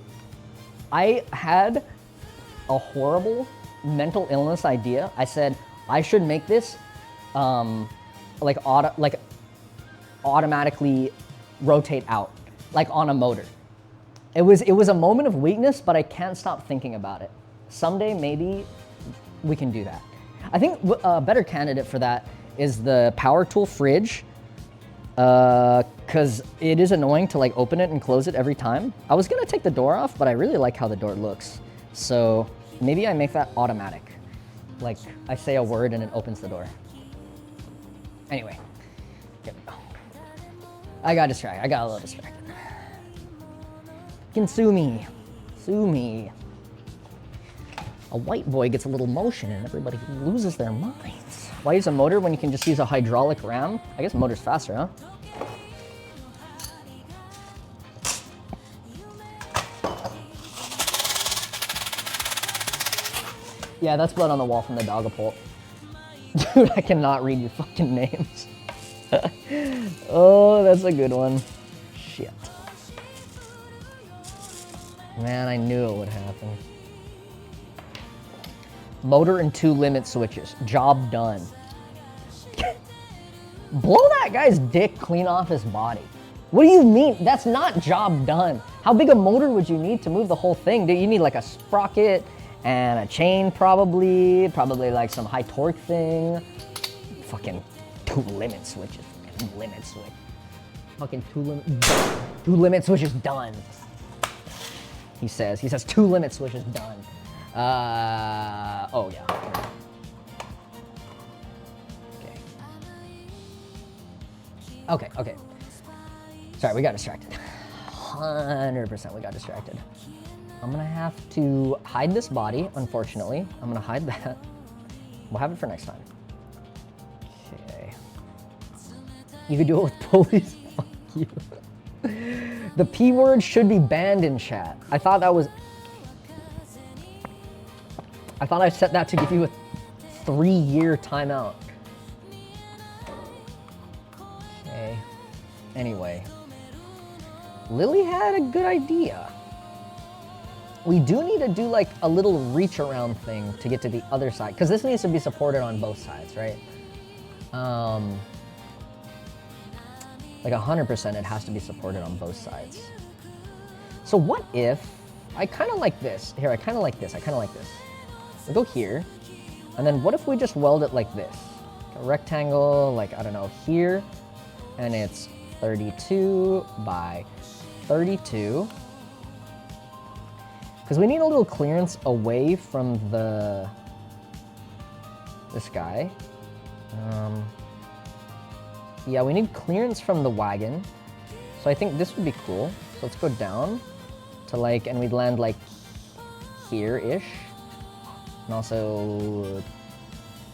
I had a horrible mental illness idea. I said, I should make this like automatically rotate out, like on a motor. It was a moment of weakness, but I can't stop thinking about it. Someday, maybe we can do that. I think a better candidate for that is the power tool fridge, because it is annoying to like open it and close it every time. I was gonna take the door off, but I really like how the door looks. So maybe I make that automatic. Like I say a word and it opens the door. Anyway, I got distracted. I got a little distracted. You can sue me. Sue me. A white boy gets a little motion and everybody loses their minds. Why use a motor when you can just use a hydraulic ram? I guess a motor's faster, huh? Yeah, that's blood on the wall from the dog pole. Dude, I cannot read your fucking names. Oh, that's a good one. Shit. Man, I knew it would happen. Motor and 2 limit switches. Job done. Blow that guy's dick clean off his body. What do you mean? That's not job done. How big a motor would you need to move the whole thing? Dude, you need like a sprocket and a chain probably like some high torque thing. Fucking 2 limit switches. Limit switch. Fucking 2 limit switches done. He says 2 limit switches done. Oh yeah. Okay. Sorry, we got distracted. 100% we got distracted. I'm gonna have to hide this body, unfortunately. I'm gonna hide that. We'll have it for next time. Okay. You could do it with pulleys. Fuck you. The P word should be banned in chat. I thought I set that to give you a 3-year timeout. Okay. Anyway. Lily had a good idea. We do need to do like a little reach around thing to get to the other side, because this needs to be supported on both sides, right? Like 100% it has to be supported on both sides. So what if, I kind of like this. Here, I kind of like this. We go here, and then what if we just weld it like this? A rectangle, like, I don't know, here, and it's 32 by 32. Because we need a little clearance away from this guy. Yeah, we need clearance from the wagon. So I think this would be cool. So let's go down to like, and we'd land like here-ish. And also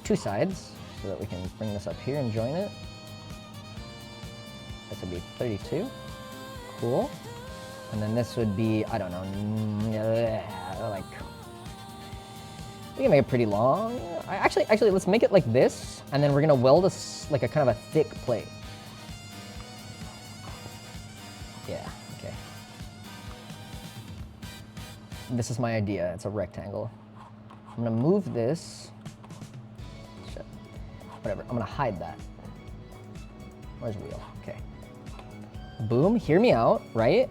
2 sides so that we can bring this up here and join it. This would be 32. Cool. And then this would be, I don't know, like, we can make it pretty long. Actually, let's make it like this, and then we're gonna weld like a kind of a thick plate. Yeah, okay. This is my idea, it's a rectangle. I'm gonna move this. Shit. Whatever, I'm gonna hide that. Where's wheel? Okay. Boom, hear me out, right?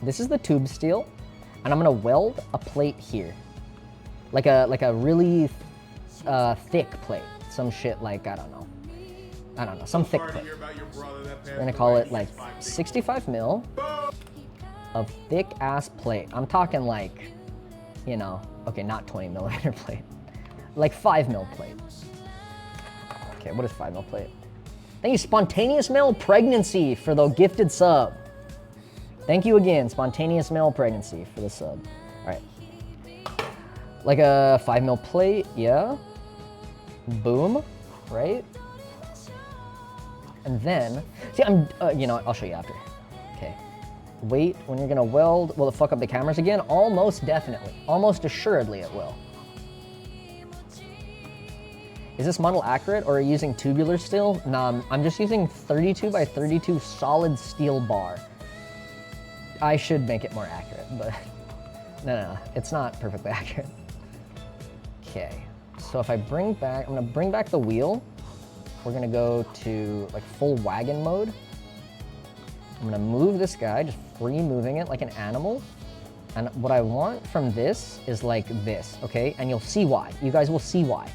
This is the tube steel, and I'm gonna weld a plate here. Like a really thick plate. Some shit like, I don't know, some thick plate. We're gonna call it like 65 mil of thick ass plate. I'm talking like, you know, okay, not 20 millimeter plate. Like 5 mil plate. Okay, what is 5 mil plate? Thank you, Spontaneous Male Pregnancy, for the gifted sub. Thank you again, Spontaneous Male Pregnancy, for the sub. All right. Like a 5 mil plate, yeah. Boom, right? And then, see, you know what, I'll show you after. Okay. Wait, when you're gonna weld, will it fuck up the cameras again? Almost definitely, almost assuredly it will. Is this model accurate, or are you using tubular steel? Nah, I'm just using 32 by 32 solid steel bar. I should make it more accurate, but no, it's not perfectly accurate. Okay, so if I bring back, I'm gonna bring back the wheel. We're gonna go to like full wagon mode. I'm gonna move this guy, just free moving it like an animal. And what I want from this is like this, okay? And you'll see why. You guys will see why.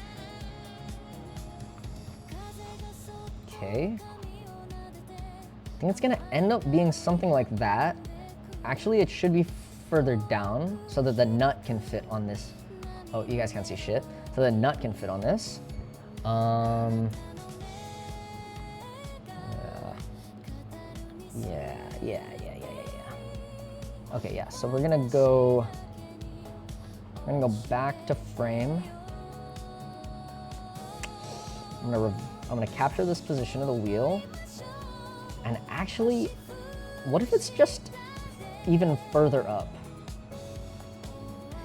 Okay. I think it's gonna end up being something like that. Actually, it should be further down so that the nut can fit on this. Oh, you guys can't see shit. So the nut can fit on this. Yeah. Okay, yeah, so we're gonna go back to frame. I'm gonna capture this position of the wheel. And actually, what if it's just even further up?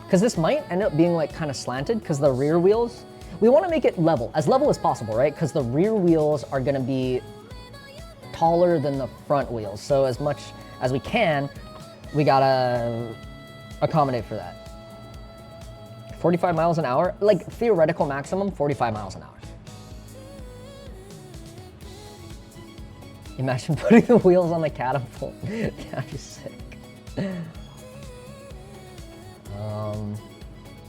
Because this might end up being like kind of slanted because the rear wheels, We want to make it level as possible, right? Because the rear wheels are going to be taller than the front wheels. So as much as we can, we gotta accommodate for that. 45 miles an hour, like theoretical maximum, 45 miles an hour. Imagine putting the wheels on the catapult. That'd be sick.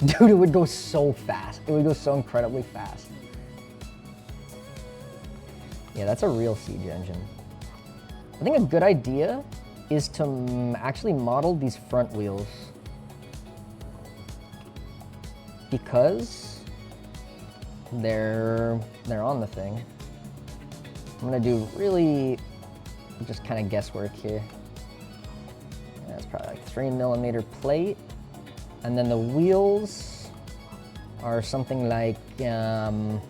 Dude, it would go so fast. It would go so incredibly fast. Yeah, that's a real siege engine. I think a good idea is to actually model these front wheels. Because they're on the thing. I'm gonna do really just kind of guesswork here. That's probably like 3mm plate. And then the wheels are something like, oh,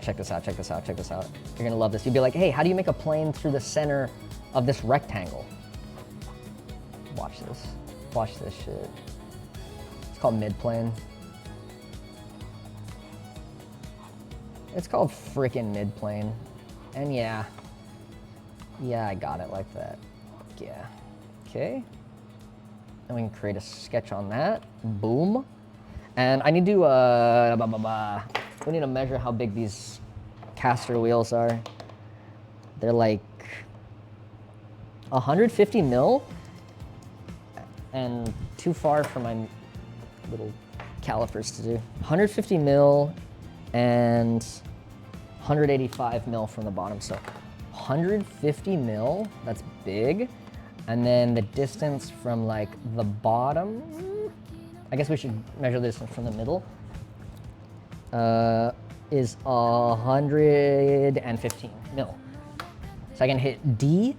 check this out, check this out, check this out. You're gonna love this. You'd be like, hey, how do you make a plane through the center of this rectangle? Watch this. Watch this shit. It's called mid-plane. It's called frickin' mid-plane. And yeah, I got it like that. Yeah. Okay. And we can create a sketch on that. Boom. And I need to, we need to measure how big these caster wheels are. They're like 150 mil and too far for my little calipers to do. 150 mil and 185 mil from the bottom. So 150 mil, that's big. And then the distance from like the bottom, I guess we should measure the distance from the middle, is 115 mil. So I can hit D.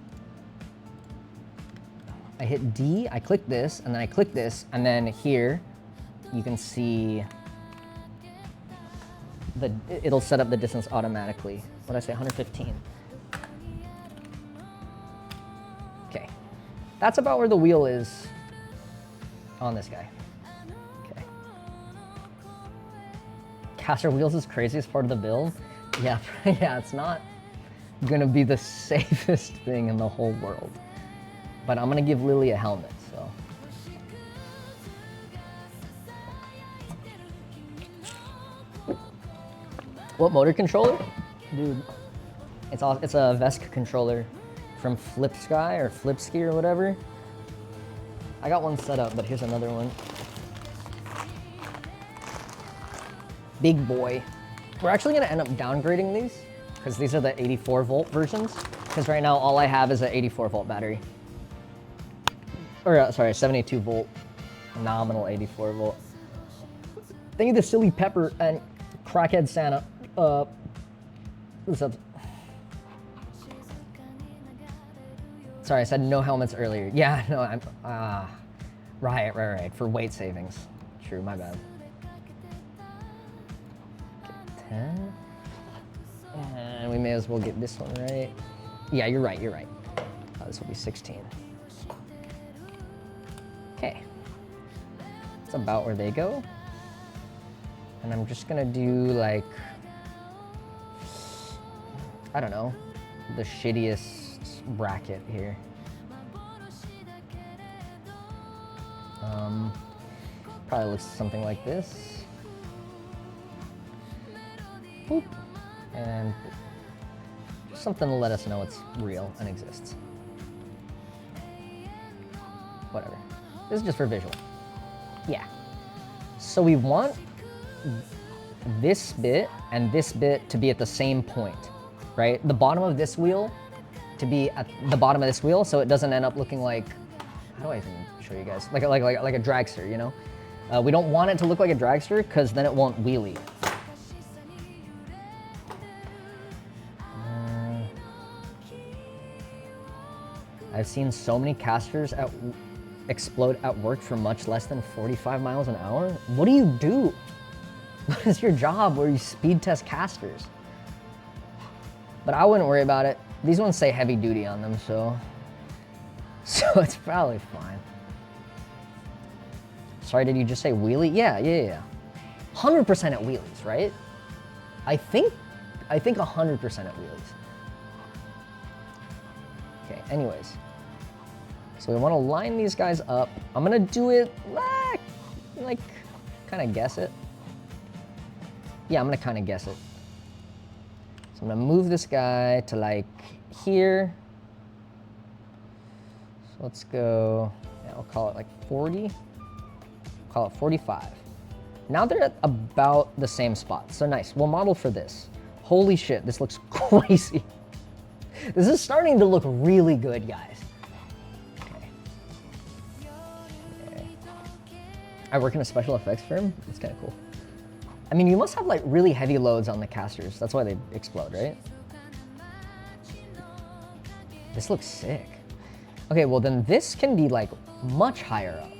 I hit D, I click this, and then I click this, and then here you can see it'll set up the distance automatically. What did I say, 115? Okay, that's about where the wheel is on this guy. Okay. Caster wheels is craziest part of the build. Yeah, yeah, it's not gonna be the safest thing in the whole world. But I'm gonna give Lily a helmet, so. What motor controller? Dude, it's a Vesk controller from Flipsky or Flipski or whatever. I got one set up, but here's another one. Big boy. We're actually gonna end up downgrading these because these are the 84 volt versions. Because right now all I have is an 84 volt battery. Or sorry, 72 volt, nominal 84 volt. Thank you to Silly Pepper and Crackhead Santa. What's up? Sorry, I said no helmets earlier. Yeah, no, I'm, right, for weight savings. True, my bad. Okay, 10. And we may as well get this one right. Yeah, you're right. This will be 16. Okay. That's about where they go. And I'm just gonna do like, I don't know, the shittiest bracket here. Probably looks something like this. Boop. And just something to let us know it's real and exists. Whatever. This is just for visual. Yeah. So we want this bit and this bit to be at the same point, right? The bottom of this wheel to be at the bottom of this wheel, so it doesn't end up looking like, how do I even show you guys? Like a dragster, you know? We don't want it to look like a dragster because then it won't wheelie. I've seen so many casters explode at work for much less than 45 miles an hour. What do you do? What is your job where you speed test casters? But I wouldn't worry about it. These ones say heavy duty on them, so it's probably fine. Sorry, did you just say wheelie? Yeah. 100% at wheelies, right? I think 100% at wheelies. Okay, anyways. So we want to line these guys up. I'm gonna do it like kind of guess it. Yeah, I'm gonna kind of guess it. So I'm gonna move this guy to like here. So let's go, yeah, I'll call it like 40. Call it 45. Now they're at about the same spot. So nice, we'll model for this. Holy shit, this looks crazy. This is starting to look really good, guys. Okay. I work in a special effects firm. It's kind of cool. I mean, you must have like really heavy loads on the casters. That's why they explode, right? This looks sick. Okay, well then this can be like much higher up.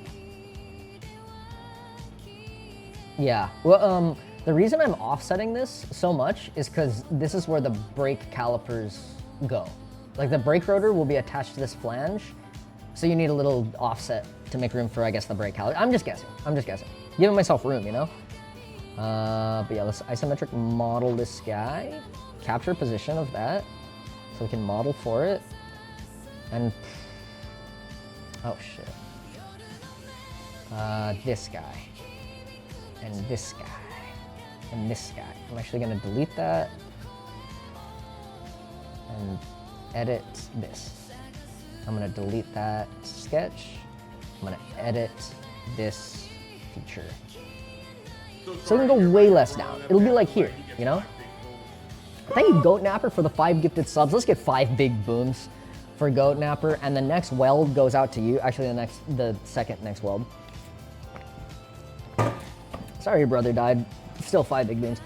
Yeah, well, the reason I'm offsetting this so much is because this is where the brake calipers go. Like the brake rotor will be attached to this flange, so you need a little offset to make room for, I guess, the brake caliper. I'm just guessing, Giving myself room, you know? But yeah, let's isometric model this guy, capture position of that, so we can model for it, and, oh shit. This guy, and this guy, and this guy. I'm actually gonna delete that, and edit this. I'm gonna delete that sketch. I'm gonna edit this feature. So we can go way less down. It'll be like here, you know? Thank you, Goat Napper, for the 5 gifted subs. Let's get 5 big booms for Goat Napper, and the next weld goes out to you. Actually, the second next weld. Sorry your brother died. Still 5 big booms.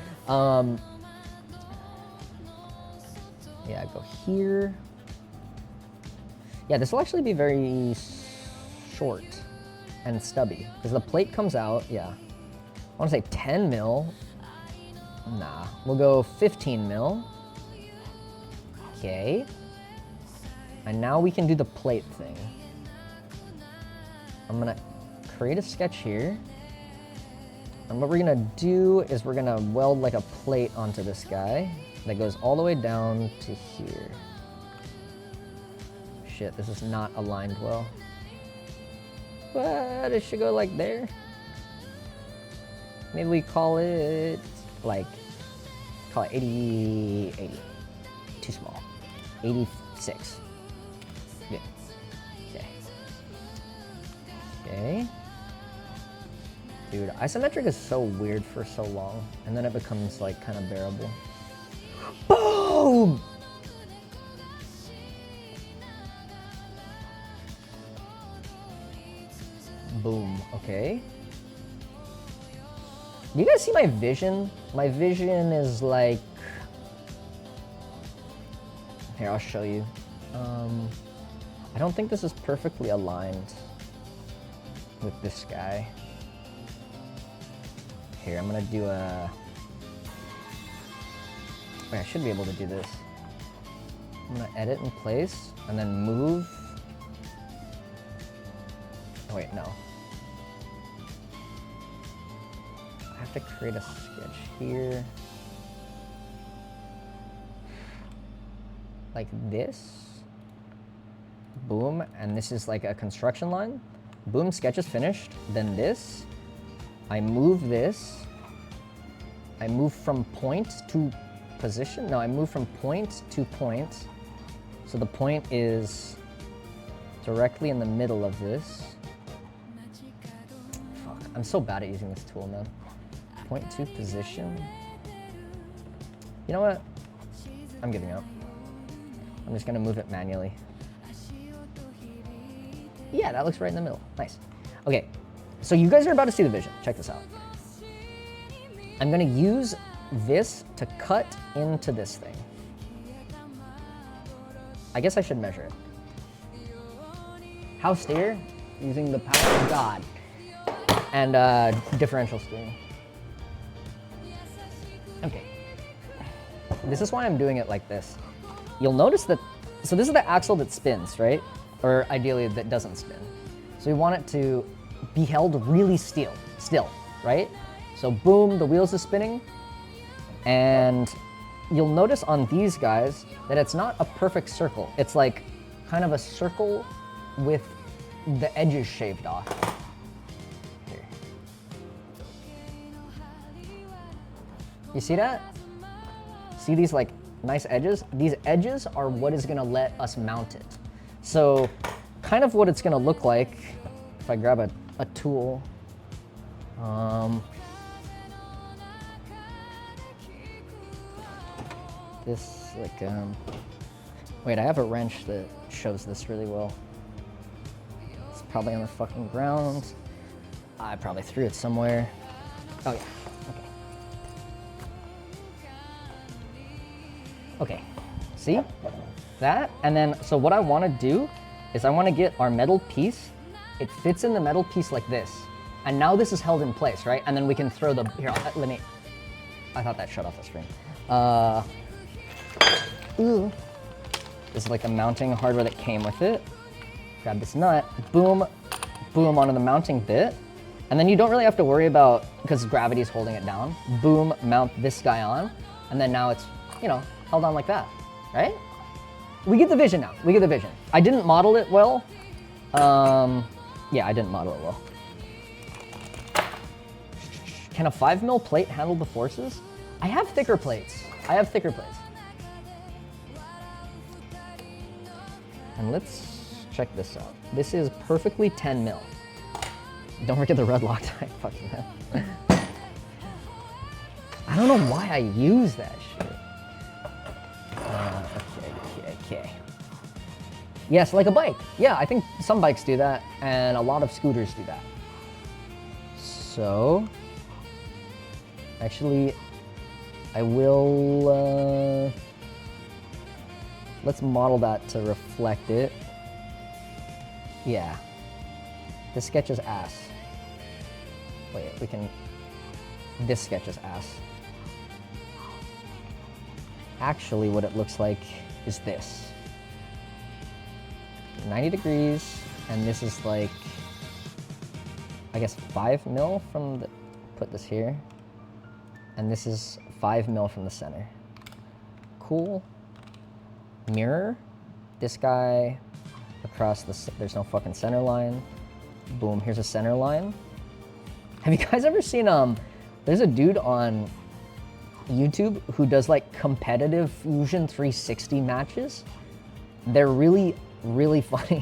Yeah, go here. Yeah, this will actually be very short and stubby because the plate comes out, yeah. I want to say 10 mil. Nah, we'll go 15 mil. Okay. And now we can do the plate thing. I'm gonna create a sketch here. And what we're gonna do is we're gonna weld like a plate onto this guy that goes all the way down to here. Shit, this is not aligned well. But it should go like there. Maybe we call it like, call it 80. Too small. 86. Good. Okay. Okay. Dude, isometric is so weird for so long, and then it becomes like kind of bearable. Boom! Boom, okay. Do you guys see my vision? My vision is like, here, I'll show you. I don't think this is perfectly aligned with this guy. Here, I'm gonna do a, wait, I should be able to do this. I'm gonna edit in place and then move. Oh wait, no. I have to create a sketch here. Like this. Boom, and this is like a construction line. Boom, sketch is finished. Then this. I move this. I move from point to position. No, I move from point to point. So the point is directly in the middle of this. Fuck, I'm so bad at using this tool, man. Point to position. You know what? I'm giving up. I'm just gonna move it manually. Yeah, that looks right in the middle. Nice. Okay, so you guys are about to see the vision. Check this out. I'm gonna use this to cut into this thing. I guess I should measure it. House steer, using the power of God. And differential steering. Okay. This is why I'm doing it like this. You'll notice that, so this is the axle that spins, right? Or ideally that doesn't spin. So we want it to be held really still, right? So boom, the wheels is spinning. And you'll notice on these guys that it's not a perfect circle. It's like kind of a circle with the edges shaved off. Here. You see that? See these like nice edges? These edges are what is gonna let us mount it. So kind of what it's gonna look like if I grab a tool. This like, wait, I have a wrench that shows this really well. It's probably on the fucking ground. I probably threw it somewhere. Oh yeah, okay. Okay, see? That, and then, so what I wanna do is I wanna get our metal piece, it fits in the metal piece like this. And now this is held in place, right? And then we can throw the, here, let me, I thought that shut off the screen. Ooh. This is like the mounting hardware that came with it. Grab this nut, boom, boom onto the mounting bit. And then you don't really have to worry about, because gravity is holding it down, boom, mount this guy on. And then now it's, you know, held on like that, right? We get the vision now, we get the vision. I didn't model it well. Yeah, I didn't model it well. Can a 5mm plate handle the forces? I have thicker plates. I have thicker plates. And let's check this out. This is perfectly 10mm. Don't forget the red Loctite, fucking hell. I don't know why I use that shit. Okay. Yes, like a bike. Yeah, I think some bikes do that, and a lot of scooters do that. So, actually, I will, let's model that to reflect it. Yeah. This sketch is ass. Wait, we can, this sketch is ass. Actually, what it looks like is this. 90 degrees, and this is like, I guess 5mm from the, put this here. And this is 5mm from the center. Cool. Mirror, this guy across the, there's no fucking center line. Boom, here's a center line. Have you guys ever seen, there's a dude on YouTube who does like competitive Fusion 360 matches. They're really, really funny.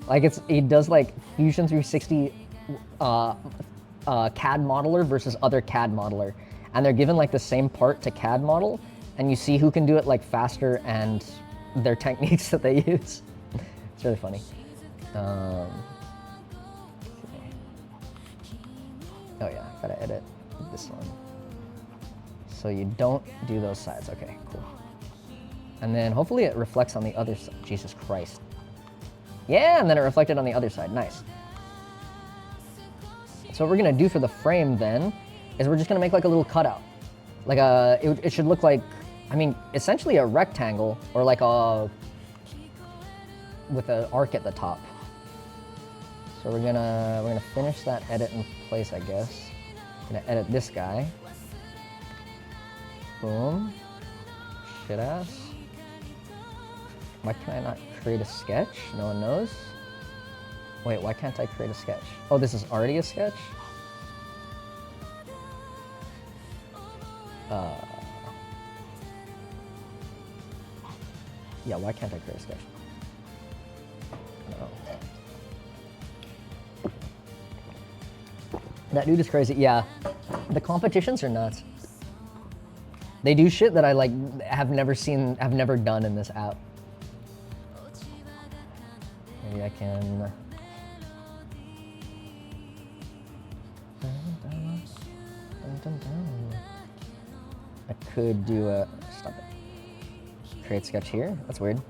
Like he does like Fusion 360 CAD modeler versus other CAD modeler. And they're given like the same part to CAD model, and you see who can do it like faster and their techniques that they use. It's really funny. Oh yeah, gotta edit this one. So you don't do those sides, okay, cool. And then hopefully it reflects on the other side, Jesus Christ. Yeah, and then it reflected on the other side, nice. So what we're gonna do for the frame then, is we're just gonna make like a little cutout. Like it should look like, I mean, essentially a rectangle, or like a, with an arc at the top. So we're gonna finish that edit in place, I guess. Gonna edit this guy. Boom. Shit ass. Why can I not create a sketch? No one knows. Wait, why can't I create a sketch? Oh, this is already a sketch? Yeah, why can't I create a sketch? I don't know. That dude is crazy. Yeah, the competitions are nuts. They do shit that I like have never seen, have never done in this app. Maybe I can. I could do a, stop it. Create sketch here, that's weird.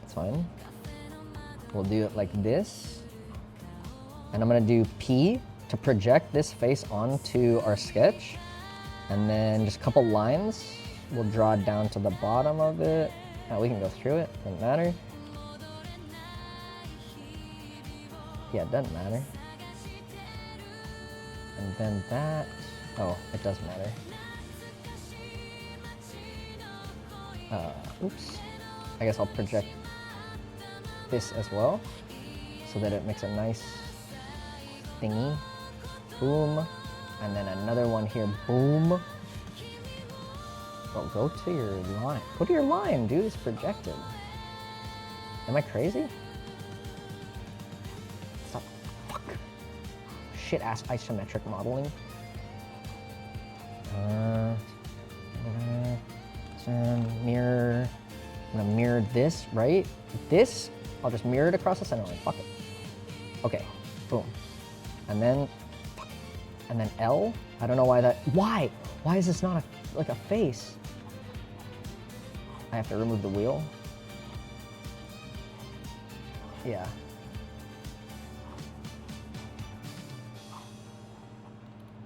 That's fine. We'll do it like this. And I'm gonna do P to project this face onto our sketch. And then just a couple lines. We'll draw down to the bottom of it. Now we can go through it, doesn't matter. Yeah, it doesn't matter. And then that, oh, it does matter. Oops. I guess I'll project this as well, so that it makes a nice thingy. Boom. And then another one here, boom. Oh, go to your line. Go to your line, dude, it's projected. Am I crazy? Stop. Fuck. Shit-ass isometric modeling. Mirror. I'm gonna mirror this, right? This, I'll just mirror it across the center line. Fuck it. Okay, boom. And then L. I don't know why that, why? Why is this not like a face? I have to remove the wheel. Yeah.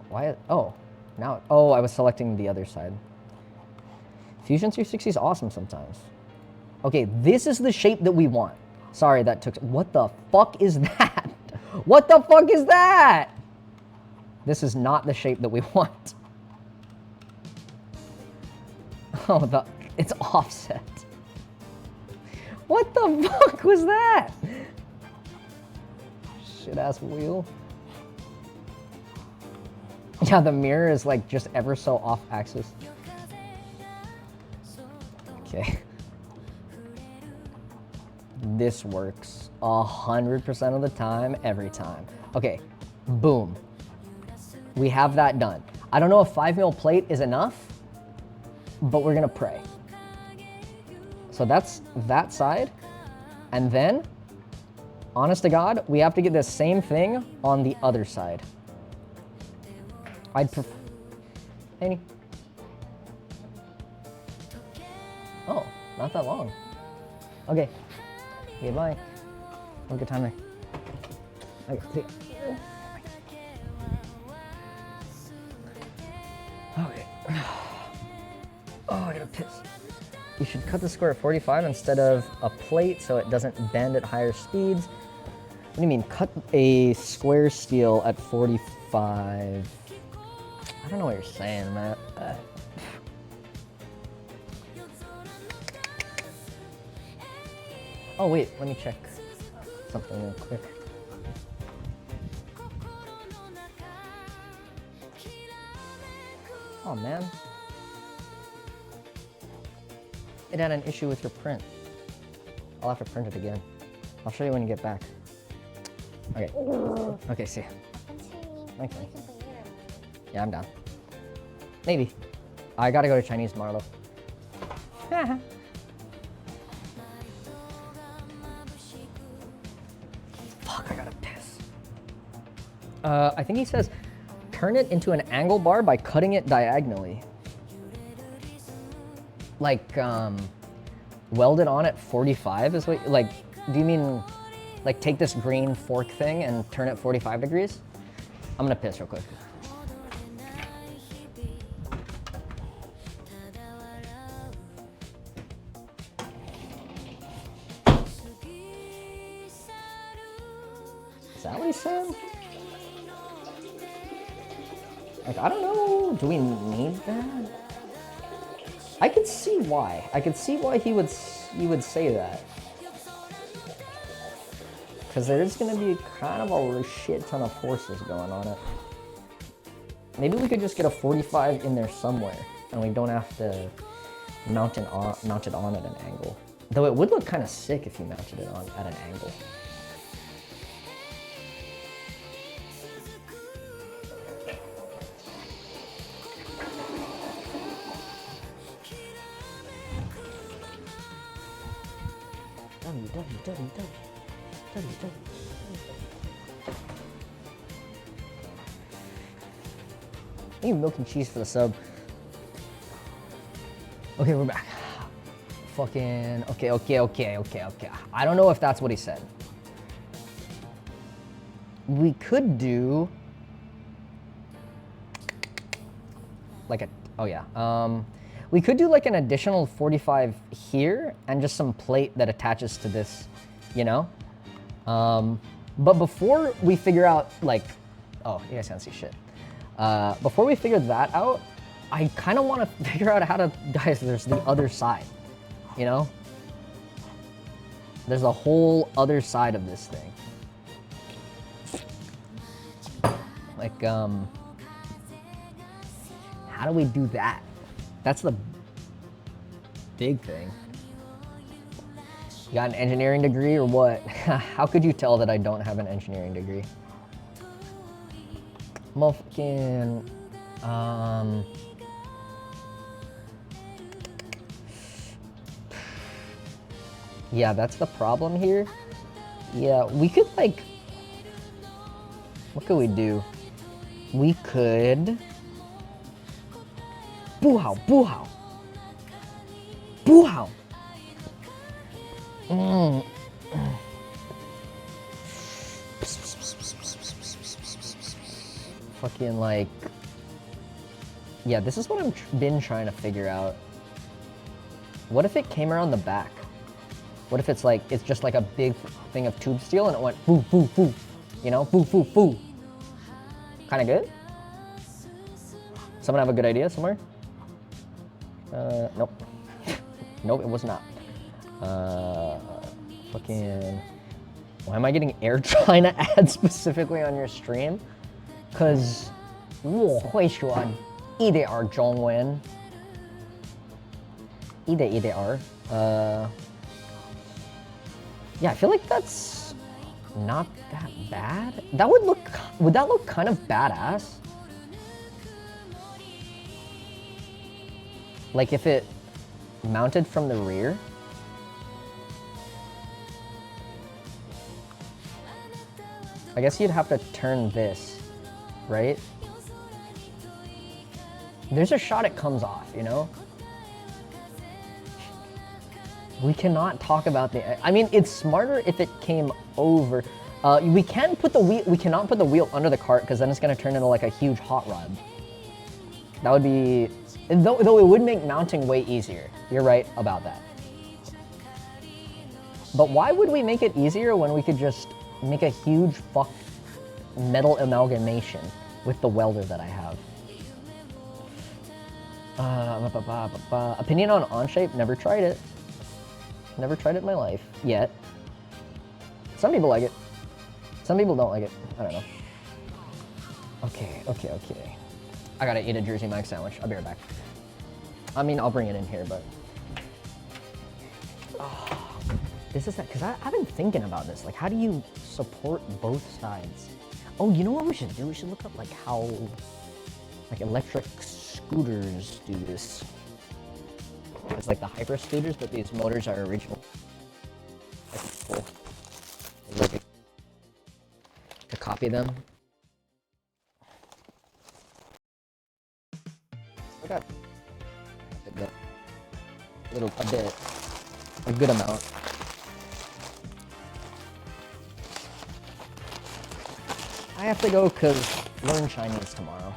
Why, oh, now, oh, I was selecting the other side. Fusion 360 is awesome sometimes. Okay, this is the shape that we want. Sorry, that took, what the fuck is that? What the fuck is that? This is not the shape that we want. Oh, it's offset. What the fuck was that? Shit-ass wheel. Yeah, the mirror is like just ever so off axis. Okay. This works 100% of the time, every time. Okay, boom. We have that done. I don't know if 5mm plate is enough, but we're gonna pray. So that's that side. And then, honest to God, we have to get the same thing on the other side. I'd prefer, any? Oh, not that long. Okay, okay, bye. Have a good time there. Okay, see ya. Okay. Oh, I gotta piss. You should cut the square at 45 instead of a plate so it doesn't bend at higher speeds. What do you mean, cut a square steel at 45? I don't know what you're saying, Matt. Oh wait, let me check something real quick. Oh man. It had an issue with your print. I'll have to print it again. I'll show you when you get back. Okay. Okay, see ya. Okay. Yeah, I'm down. Maybe. I gotta go to Chinese tomorrow though. Fuck, I gotta piss. I think he says, turn it into an angle bar by cutting it diagonally. Like, weld it on at 45 is what, like, do you mean, like, take this green fork thing and turn it 45 degrees? I'm gonna piss real quick. Is that what he said? Like, I don't know, do we need that? I could see why. I could see why he would say that. Because there's gonna be kind of a shit ton of forces going on it. Maybe we could just get a 45 in there somewhere, and we don't have to mount it on at an angle. Though it would look kind of sick if you mounted it on at an angle. I need milk and cheese for the sub. Okay, we're back. Fucking, okay. I don't know if that's what he said. We could do like a, oh yeah. We could do like an additional 45 here and just some plate that attaches to this, you know? But before we figure out like, oh, you guys can't see shit. Before we figure that out, I kind of want to figure out how to, guys, there's the other side, you know? There's a whole other side of this thing. Like, how do we do that? That's the big thing. You got an engineering degree or what? How could you tell that I don't have an engineering degree? Motherfucking, yeah, that's the problem here. Yeah, we could like, what could we do? We could, boo-how, boo-how, boo-how. Fucking like, yeah, this is what I've been trying to figure out. What if it came around the back? What if it's like, it's just like a big thing of tube steel and it went boo, boo, boo, you know, boo, boo, boo. Kind of good? Someone have a good idea somewhere? Nope. Nope, it was not. Fucking, why am I getting air trying to add specifically on your stream? Cause 我会说一点儿中文。一点儿。Yeah, I feel like that's not that bad. That would that look kind of badass? Like if it mounted from the rear? I guess you'd have to turn this, right? There's a shot it comes off, you know? We cannot talk about the, I mean, it's smarter if it came over. We cannot put the wheel under the cart because then it's gonna turn into like a huge hot rod. That would be, though it would make mounting way easier. You're right about that. But why would we make it easier when we could just make a huge metal amalgamation with the welder that I have? Opinion on on-shape, never tried it. Never tried it in my life, yet. Some people like it. Some people don't like it. I don't know. Okay. I gotta eat a Jersey Mike sandwich. I'll be right back. I mean, I'll bring it in here, but... Oh, this is that, because I've been thinking about this. Like, how do you support both sides? Oh, you know what we should do? We should look up, like, how, like, electric scooters do this. It's like the hyper scooters, but these motors are original. Cool. Like to copy them. I got a good amount. I have to go because learn Chinese tomorrow.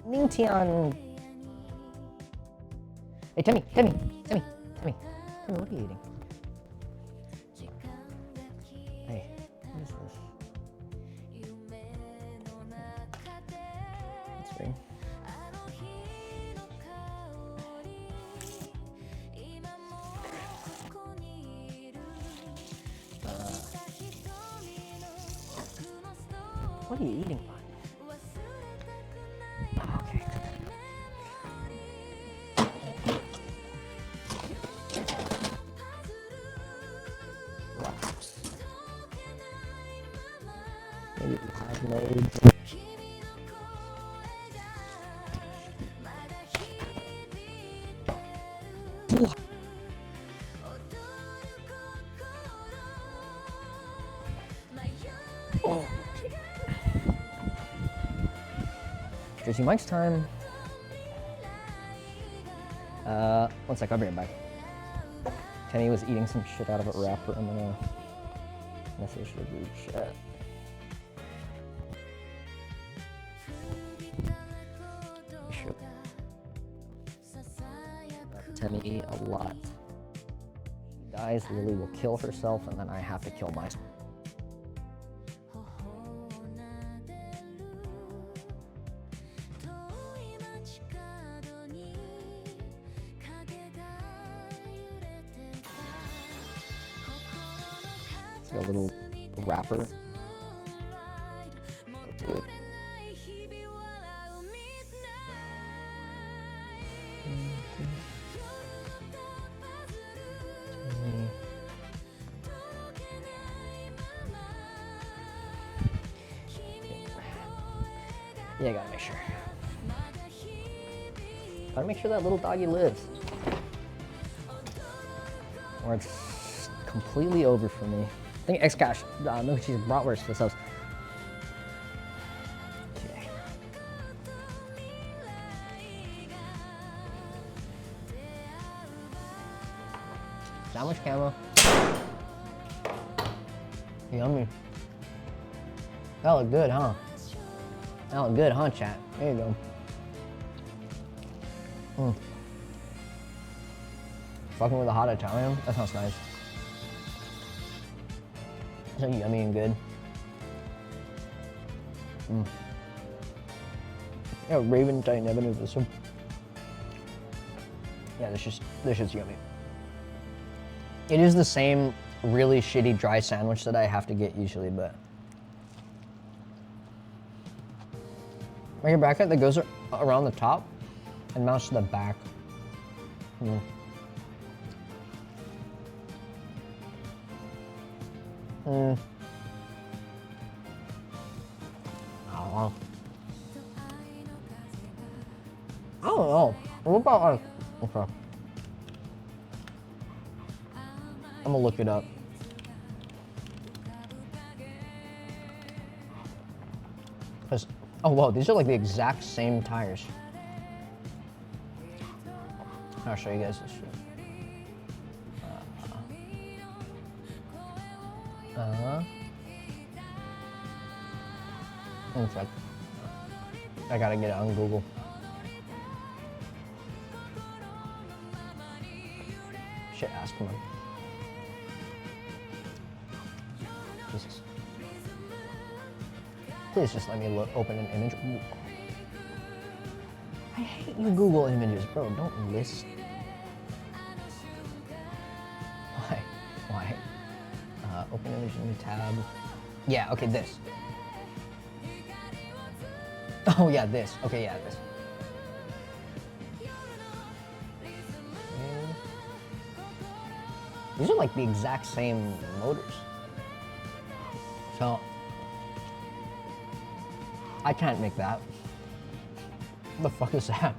Mingtian. Hey, Timmy, what are you eating? Hey, what is this? That's weird. What are you eating, bud? Okay. Maybe live mode. Oh. Jersey Mike's time. One sec, I'll bring it back. Kenny was eating some shit out of a wrapper. I'm gonna message the group chat. Should Kenny a lot. She dies, Lily will kill herself, and then I have to kill myself. Like a little wrapper. Yeah, I gotta make sure. Gotta make sure that little doggy lives. Or it's completely over for me. I think X-Cash, no cheese bratwurst for this house. Okay. Sandwich camo. Yummy. That looked good, huh? That looked good, huh, chat? There you go. Fucking with a hot Italian? That sounds nice. So yummy and good. Yeah, Raven Titan Avenue for some. Yeah, this shit's yummy. It is the same really shitty dry sandwich that I have to get usually, but. Like a bracket that goes around the top and mounts to the back. I don't know. What about like, okay. I'm gonna look it up. Oh wow, these are like the exact same tires. I'll show you guys this shit. One sec. I gotta get it on Google. Shit ass, come on. Jesus. Please just let me open an image. Ooh. I hate you Google images, bro. Don't list. Why? Open image, new tab. Yeah, okay, this. Oh yeah, this. Okay, yeah, this. These are like the exact same motors. So, I can't make that. What the fuck is that?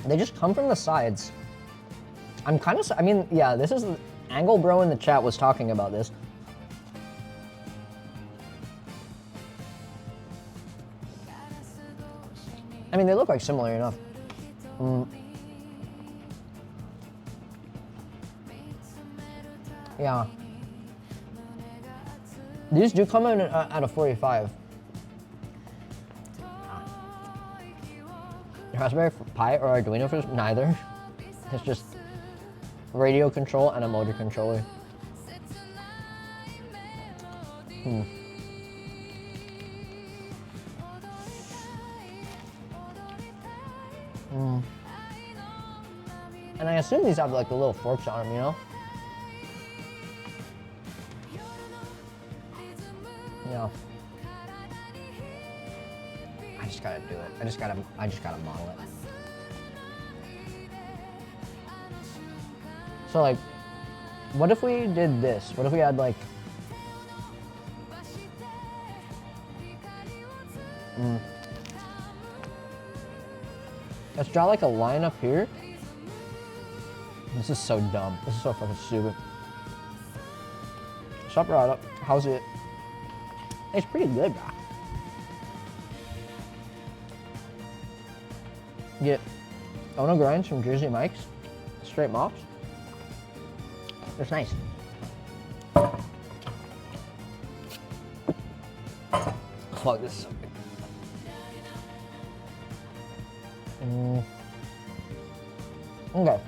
They just come from the sides. I'm kind of, I mean, yeah, this is, Angle Bro in the chat was talking about this. I mean, they look like similar enough. Yeah. These do come in at a 45. Raspberry Pi or Arduino for neither. It's just radio control and a motor controller. And I assume these have like the little forks on them, you know? Yeah. I just gotta do it. I just gotta model it. So like, what if we did this? What if we had like, let's draw like a line up here. This is so dumb. This is so fucking stupid. Stop right up. How's it? It's pretty good, bro. Get Ono grinds from Jersey Mike's. Straight mops. It's nice. Fuck, this is so good. Okay.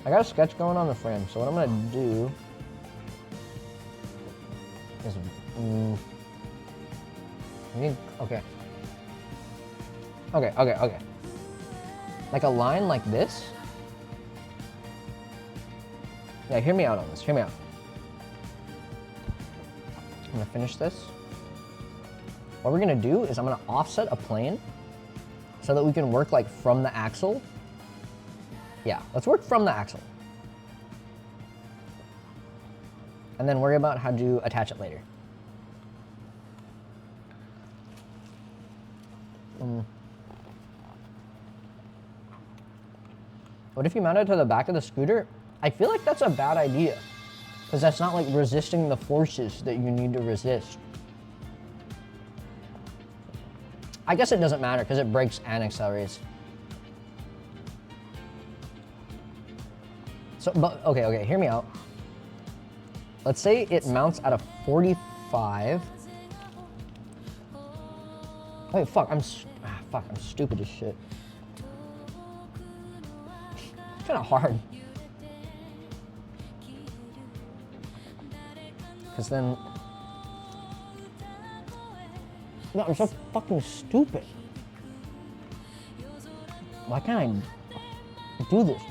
I got a sketch going on the frame, so what I'm gonna do is okay. Like a line like this. Yeah, hear me out on this. Hear me out. I'm gonna finish this. What we're gonna do is I'm gonna offset a plane so that we can work like from the axle. Yeah, let's work from the axle. And then worry about how to attach it later. What if you mount it to the back of the scooter? I feel like that's a bad idea, because that's not like resisting the forces that you need to resist. I guess it doesn't matter because it brakes and accelerates. So, but okay, hear me out. Let's say it mounts at a 45. Wait, fuck, I'm stupid as shit. It's kind of hard. Because then... No, I'm so fucking stupid. Why can't I do this?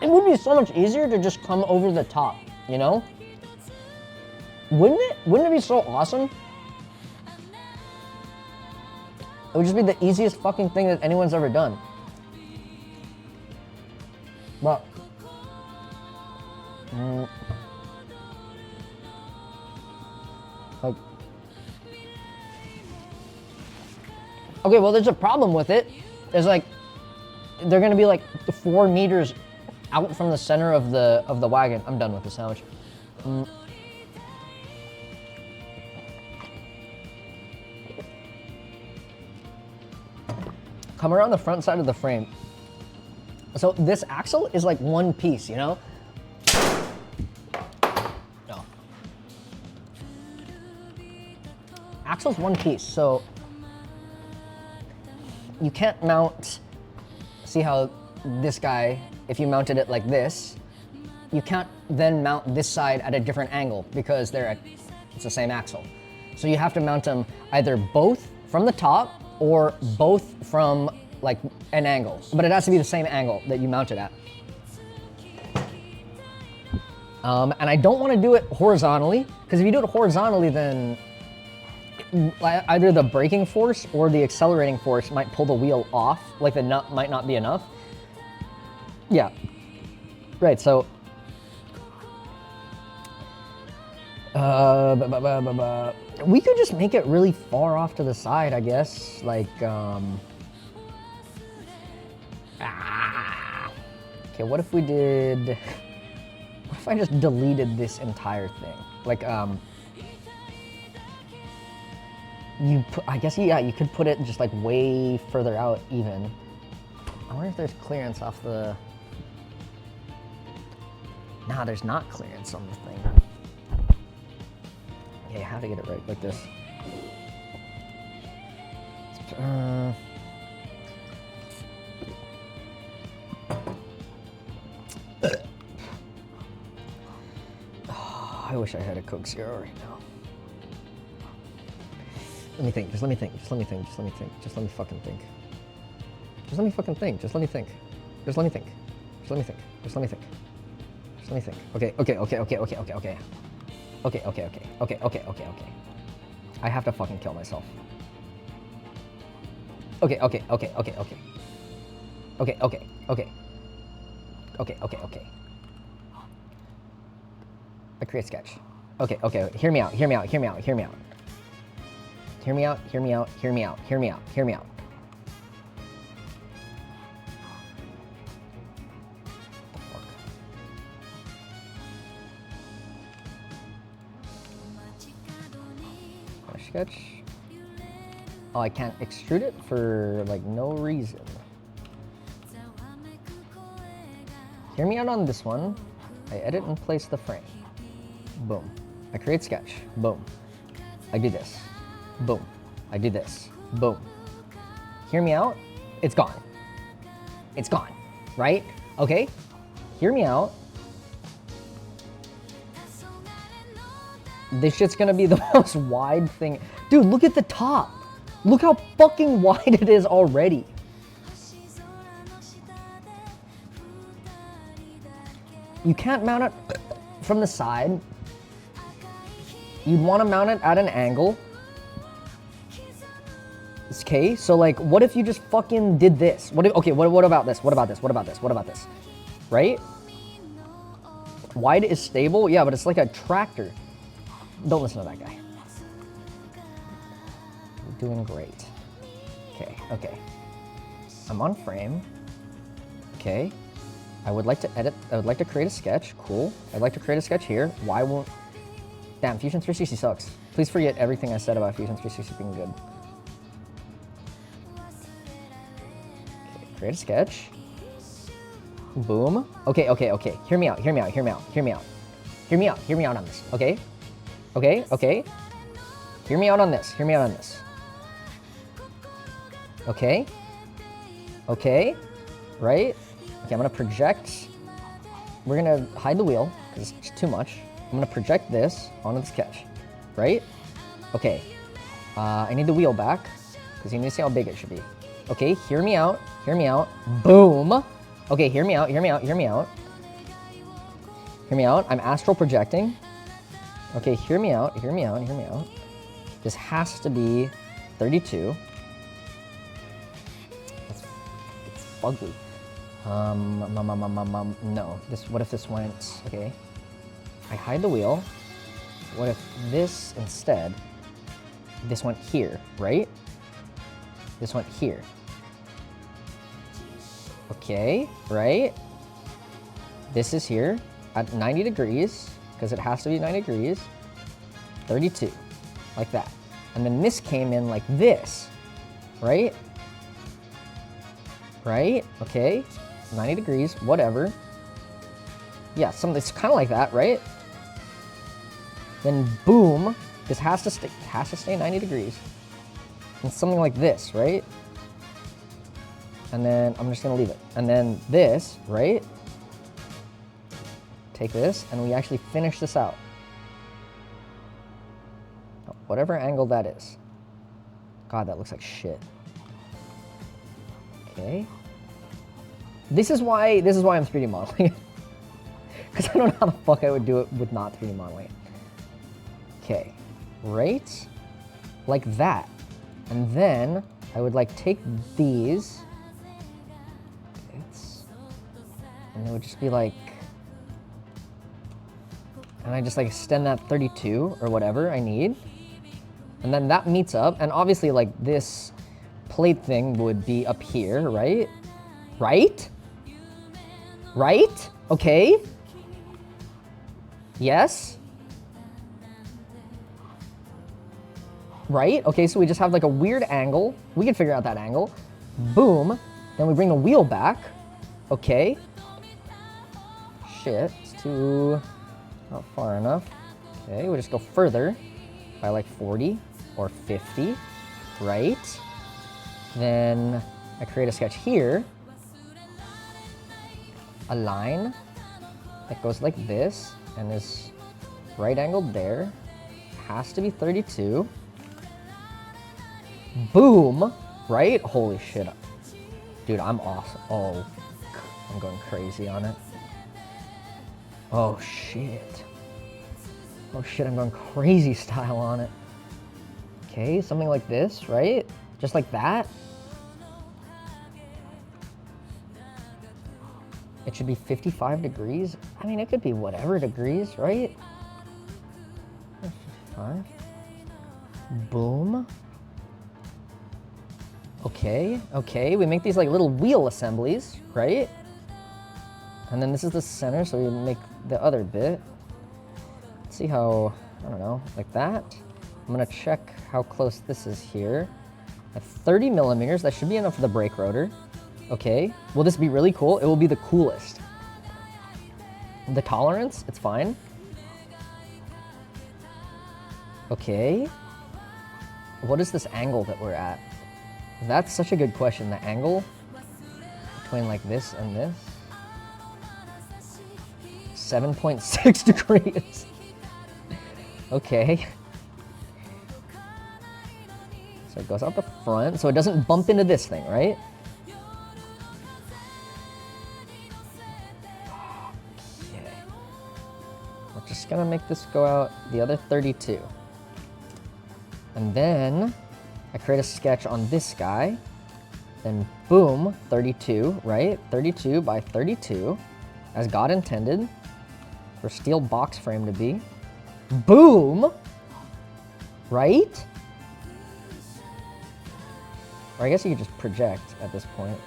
It would be so much easier to just come over the top, you know? Wouldn't it? Wouldn't it be so awesome? It would just be the easiest fucking thing that anyone's ever done. But... like... Okay, well, there's a problem with it. There's like... They're gonna be like 4 meters out from the center of the wagon. I'm done with the sandwich. Come around the front side of the frame. So this axle is like one piece, you know? No. Axle's one piece, so you can't mount, see how this guy, if you mounted it like this, you can't then mount this side at a different angle because it's the same axle. So you have to mount them either both from the top or both from like an angle, but it has to be the same angle that you mount it at. And I don't want to do it horizontally, because if you do it horizontally, then either the braking force or the accelerating force might pull the wheel off, like the nut might not be enough. Yeah, right, so we could just make it really far off to the side, I guess, like okay, what if we did, what if I just deleted this entire thing? Like, I guess, yeah, you could put it just like way further out even. I wonder if there's clearance off the, nah, there's not clearance on the thing. Okay, how to get it right, like this. I wish I had a Coke Zero right now. Let me think, just let me think, just let me think, just let me think, just let me fucking think. Just let me fucking think, just let me think. Just let me think, just let me think, just let me think. Just let me think. Okay. Okay. I have to fucking kill myself. Okay. I create sketch. Okay, hear me out. Hear me out. Sketch. Oh, I can't extrude it for like no reason. Hear me out on this one. I edit and place the frame. Boom. I create sketch. Boom. I do this. Boom. I do this. Boom. Hear me out. It's gone. It's gone. Right? Okay? Hear me out. This shit's gonna be the most wide thing. Dude, look at the top. Look how fucking wide it is already. You can't mount it from the side. you'd want to mount it at an angle. Okay, so like, what if you just fucking did this? What about this? What about this? What about this? What about this? Right? Wide is stable? Yeah, but it's like a tractor. Don't listen to that guy. You're doing great. Okay, okay. I'm on frame. Okay. I would like to edit, I would like to create a sketch. Cool. I'd like to create a sketch here. Why won't... Damn, Fusion 360 sucks. Please forget everything I said about Fusion 360 being good. Okay, create a sketch. Boom. Okay, okay, okay. Hear me out, hear me out, hear me out, hear me out. Hear me out, hear me out on this, okay? Okay, okay. Hear me out on this, hear me out on this. Okay. Okay. Right? Okay, I'm gonna project. We're gonna hide the wheel, because it's too much. I'm gonna project this onto the sketch, right? Okay, I need the wheel back, because you need to see how big it should be. Okay, hear me out, hear me out. Boom! Okay, hear me out, hear me out, hear me out. Hear me out, I'm astral projecting. Okay, hear me out, hear me out, hear me out. This has to be 32. It's fugly. No. What if this went, okay. I hide the wheel. What if this instead, this went here, right? This went here. Okay, right? This is here at 90 degrees, because it has to be 90 degrees. 32, like that. And then this came in like this, right? Right, okay. 90 degrees, whatever. Yeah, something it's kind of like that, right? Then boom, this has to stay 90 degrees. And something like this, right? And then I'm just gonna leave it. And then this, right? Take this, and we actually finish this out. Whatever angle that is. God, that looks like shit. Okay. This is why I'm 3D modeling. Because I don't know how the fuck I would do it with not 3D modeling. Okay, right? Like that. And then I would like take these. And it would just be like, and I just like extend that 32 or whatever I need. And then that meets up. And obviously like this plate thing would be up here, right? Right? Right? Okay. Yes. Right? Okay, so we just have like a weird angle. We can figure out that angle. Boom. Then we bring the wheel back. Okay. Shit, it's not far enough. Okay, we just go further by like 40 or 50. Right? Then I create a sketch here. A line that goes like this and is right angled there. Has to be 32. Boom, right? Holy shit. Dude, I'm awesome. Oh, I'm going crazy on it. Oh shit. Oh shit, I'm going crazy style on it. Okay, something like this, right? Just like that. It should be 55 degrees. I mean, it could be whatever degrees, right? 55. Boom. Okay, okay. We make these like little wheel assemblies, right? And then this is the center, so we make the other bit. Let's see how, I don't know, like that. I'm gonna check how close this is here. At 30 millimeters, that should be enough for the brake rotor. Okay, will this be really cool? It will be the coolest. The tolerance, it's fine. Okay. What is this angle that we're at? That's such a good question. The angle between like this and this. 7.6 degrees. Okay. So it goes out the front, so it doesn't bump into this thing, right? Okay. We're just gonna make this go out the other 32. And then I create a sketch on this guy. Then boom, 32, right? 32 by 32, as God intended for steel box frame to be. Boom, right? Or I guess you could just project at this point.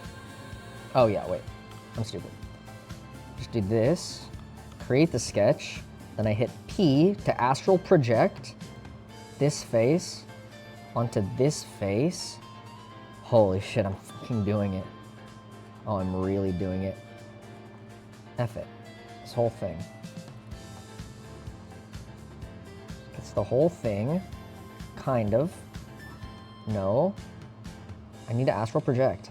Oh yeah, wait, I'm stupid. Just do this, create the sketch, then I hit P to astral project this face onto this face. Holy shit, I'm fucking doing it. Oh, I'm really doing it. F it. This whole thing. It's the whole thing. Kind of. No. I need to astral project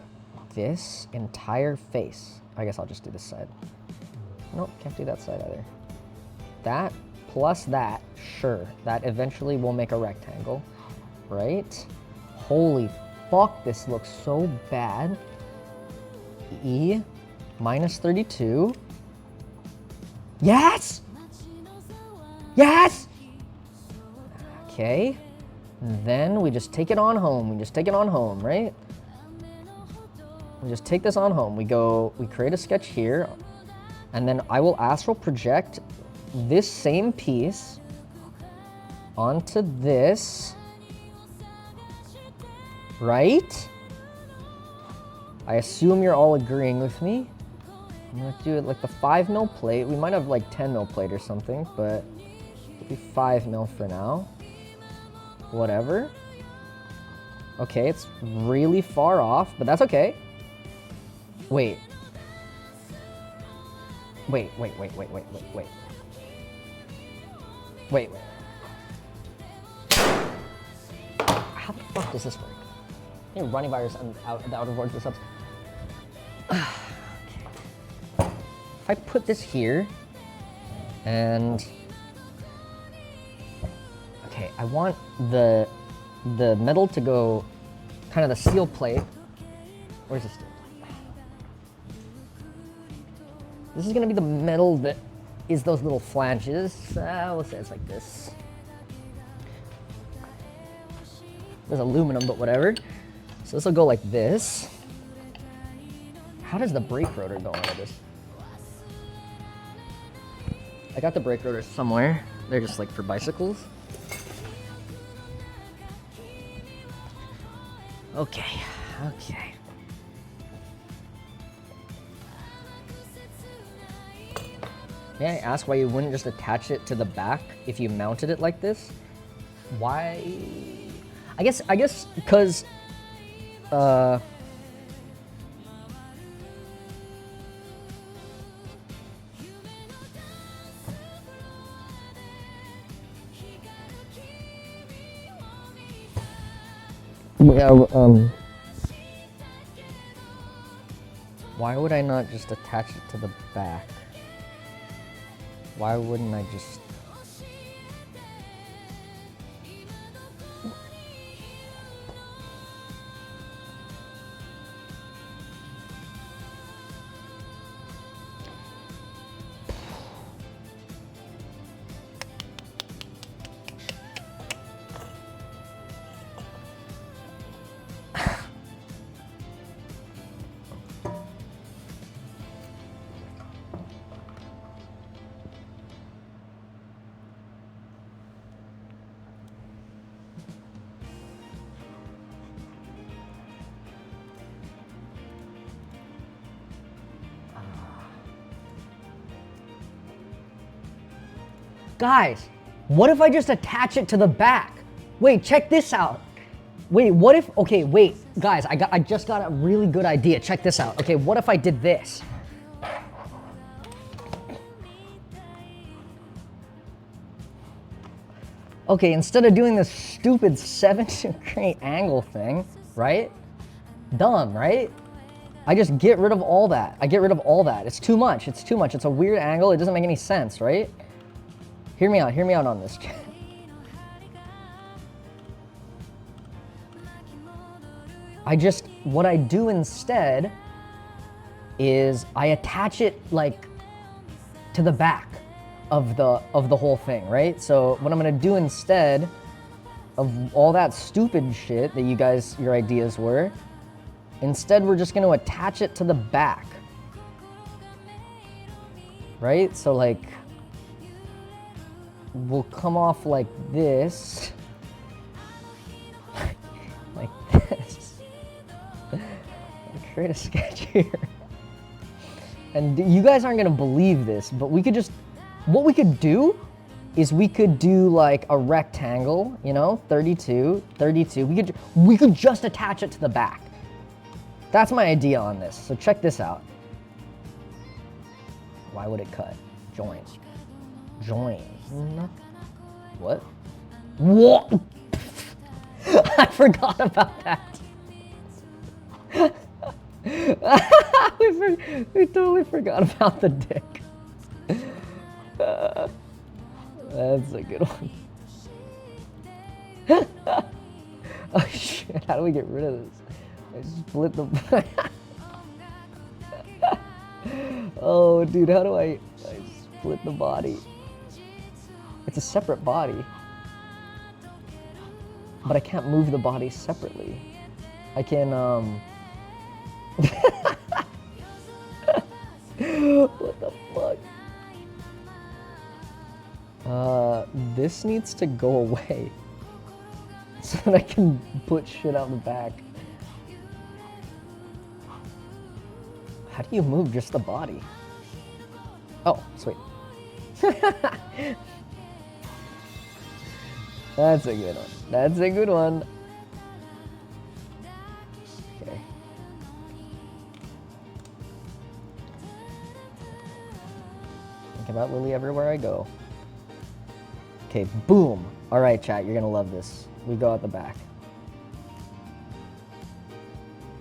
this entire face. I guess I'll just do this side. Nope, can't do that side either. That plus that, sure. That eventually will make a rectangle, right? Holy fuck, this looks so bad. E minus 32. Yes! Yes! Okay. Then we just take it on home. We just take it on home, right? We just take this on home. We create a sketch here, and then I will astral project this same piece onto this, right? I assume you're all agreeing with me. I'm gonna do it like the 5 mil plate. We might have like 10 mil plate or something, but it'll be 5 mil for now. Whatever. Okay, it's really far off, but that's okay. Wait. Wait. How the fuck does this work? I think running virus out the outer board subs. Okay. If I put this here, and okay, I want the metal to go kind of the steel plate. Where's the steel plate? This is gonna be the metal that is those little flanges. We'll say it's like this. There's aluminum, but whatever. So this will go like this. How does the brake rotor go into this? I got the brake rotors somewhere. They're just like for bicycles. Okay. May I ask why you wouldn't just attach it to the back if you mounted it like this? Why? I guess because why would I not just attach it to the back? Why wouldn't I just... Guys, what if I just attach it to the back? Wait, check this out. Wait, what if, okay, wait, guys, I just got a really good idea. Check this out. Okay, what if I did this? Okay, instead of doing this stupid 7-degree angle thing, right? Dumb, right? I just get rid of all that. I get rid of all that. It's too much. It's too much. It's a weird angle. It doesn't make any sense, right? Hear me out on this. What I do instead is I attach it like to the back of the whole thing, right? So what I'm gonna do instead of all that stupid shit that you guys, your ideas were. Instead, we're just gonna attach it to the back. Right? So like, we'll come off like this. Like this. Create a sketch here. And you guys aren't gonna believe this, but we could just, what we could do is we could do like a rectangle, you know, 32, 32. We could just attach it to the back. That's my idea on this. So check this out. Why would it cut? Join. Join. What? What? I forgot about that. we totally forgot about the dick. That's a good one. Oh shit, how do we get rid of this? I split the... Oh dude, how do I split the body? It's a separate body. But I can't move the body separately. I can, what the fuck? This needs to go away so that I can put shit out the back. How do you move just the body? Oh, sweet. That's a good one. That's a good one. Okay. Think about Lily everywhere I go. Okay, boom. All right, chat, you're gonna love this. We go out the back.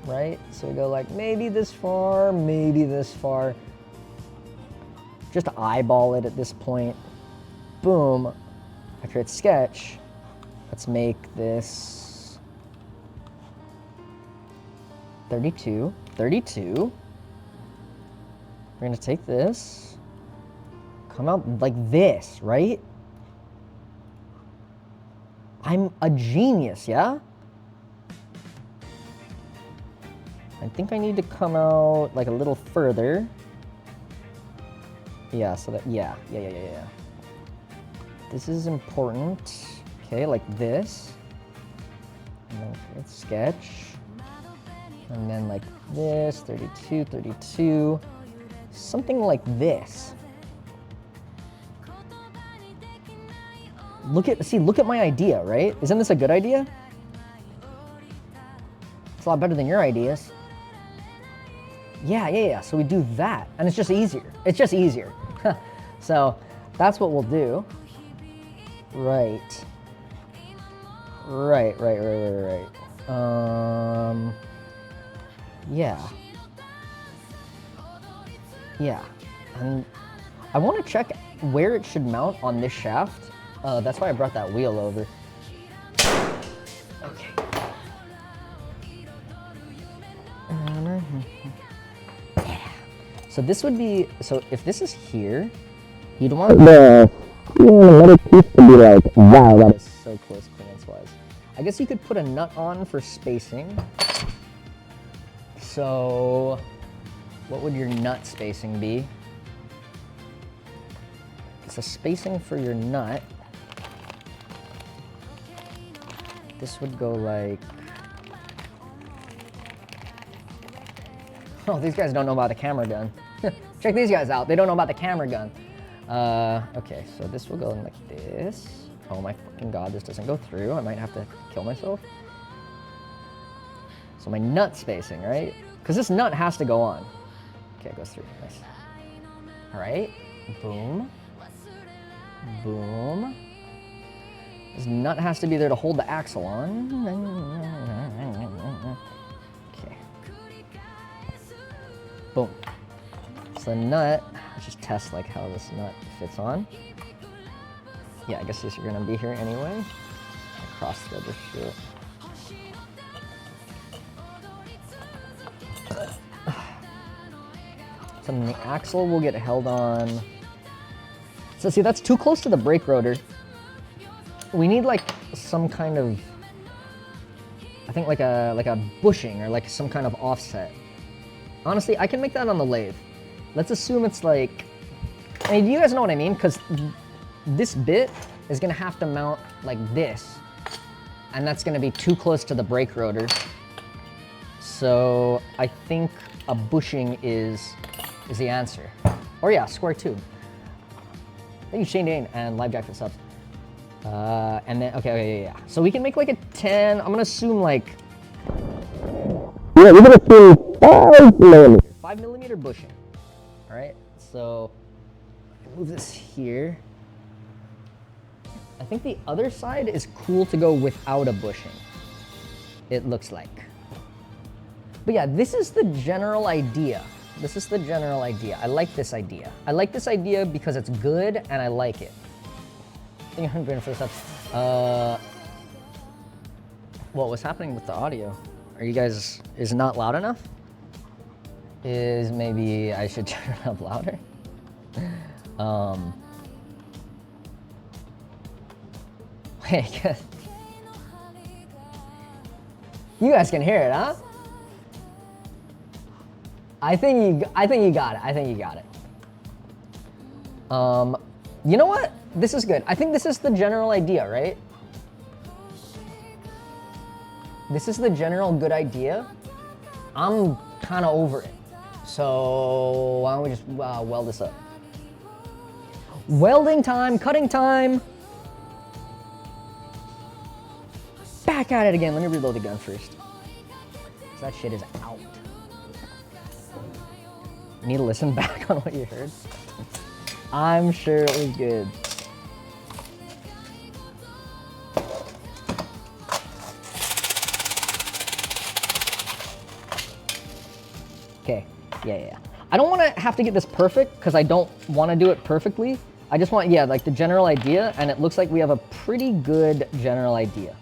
Right? So we go like maybe this far, maybe this far. Just eyeball it at this point. Boom. I create sketch. Let's make this 32. 32. We're gonna take this. Come out like this, right? I'm a genius, yeah? I think I need to come out like a little further. Yeah, so that, yeah. This is important. Okay, like this. And then create sketch. And then like this, 32, 32. Something like this. Look at my idea, right? Isn't this a good idea? It's a lot better than your ideas. Yeah. So we do that, and it's just easier. It's just easier. So that's what we'll do. Right. Yeah. And I want to check where it should mount on this shaft. That's why I brought that wheel over. Okay. So this would be, so if this is here, you'd want the little piece to be like, wow, that is so close clearance-wise. I guess you could put a nut on for spacing. So what would your nut spacing be? So spacing for your nut, this would go like, oh, these guys don't know about the camera gun. Check these guys out, they don't know about the camera gun. Okay, so this will go in like this. Oh my fucking god, this doesn't go through. I might have to kill myself. So my nut spacing, right? Because this nut has to go on. Okay, it goes through, nice. All right, boom. Boom. This nut has to be there to hold the axle on. Okay. Boom. So the nut, let's just test like how this nut fits on. Yeah, I guess you're gonna be here anyway. Cross thread this shit. So then the axle will get held on. So see, that's too close to the brake rotor. we need like some kind of, I think like a bushing or like some kind of offset. Honestly, I can make that on the lathe. Let's assume it's like, I mean, do you guys know what I mean? Because this bit is gonna have to mount like this, and that's gonna be too close to the brake rotor. So I think a bushing is the answer. Or yeah, square tube. Thank you, Shane Dane and Live Jack for subs. And then, okay, yeah. So we can make like a 10, I'm gonna assume like, yeah, we're gonna assume 5mm. 5mm bushing. All right, so move this here. I think the other side is cool to go without a bushing, it looks like. But yeah, this is the general idea. This is the general idea. I like this idea. I like this idea because it's good and I like it. Thank you for the subs. What's happening with the audio? Are you guys, is it not loud enough? Is maybe I should turn it up louder? Wait, you guys can hear it, huh? I think you got it. I think you got it. You know what? This is good. I think this is the general idea, right? This is the general good idea. I'm kind of over it. So why don't we just weld this up? Welding time, cutting time. Back at it again. Let me reload the gun first. So that shit is out. You need to listen back on what you heard. I'm sure it was good. Okay, yeah. I don't want to have to get this perfect because I don't want to do it perfectly. I just want, yeah, like the general idea, and it looks like we have a pretty good general idea.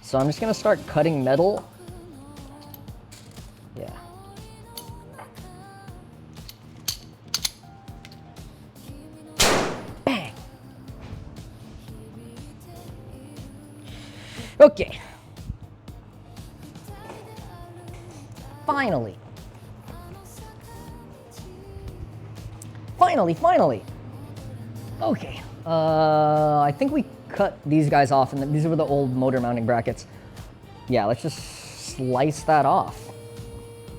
So I'm just gonna start cutting metal. Yeah. Bang. Okay. Finally. Finally. Okay. I think we cut these guys off, and these were the old motor mounting brackets. Yeah, let's just slice that off.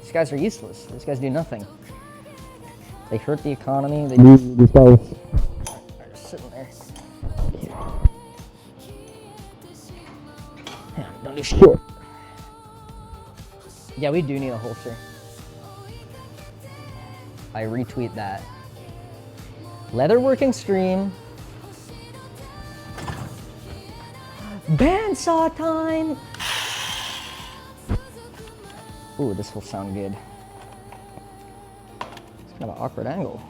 These guys are useless. These guys do nothing. They hurt the economy. They do these guys are just sitting there. Yeah, don't do shit. Yeah, we do need a holster. I retweet that. Leatherworking stream. Bandsaw time! Ooh, this will sound good. It's kind of an awkward angle.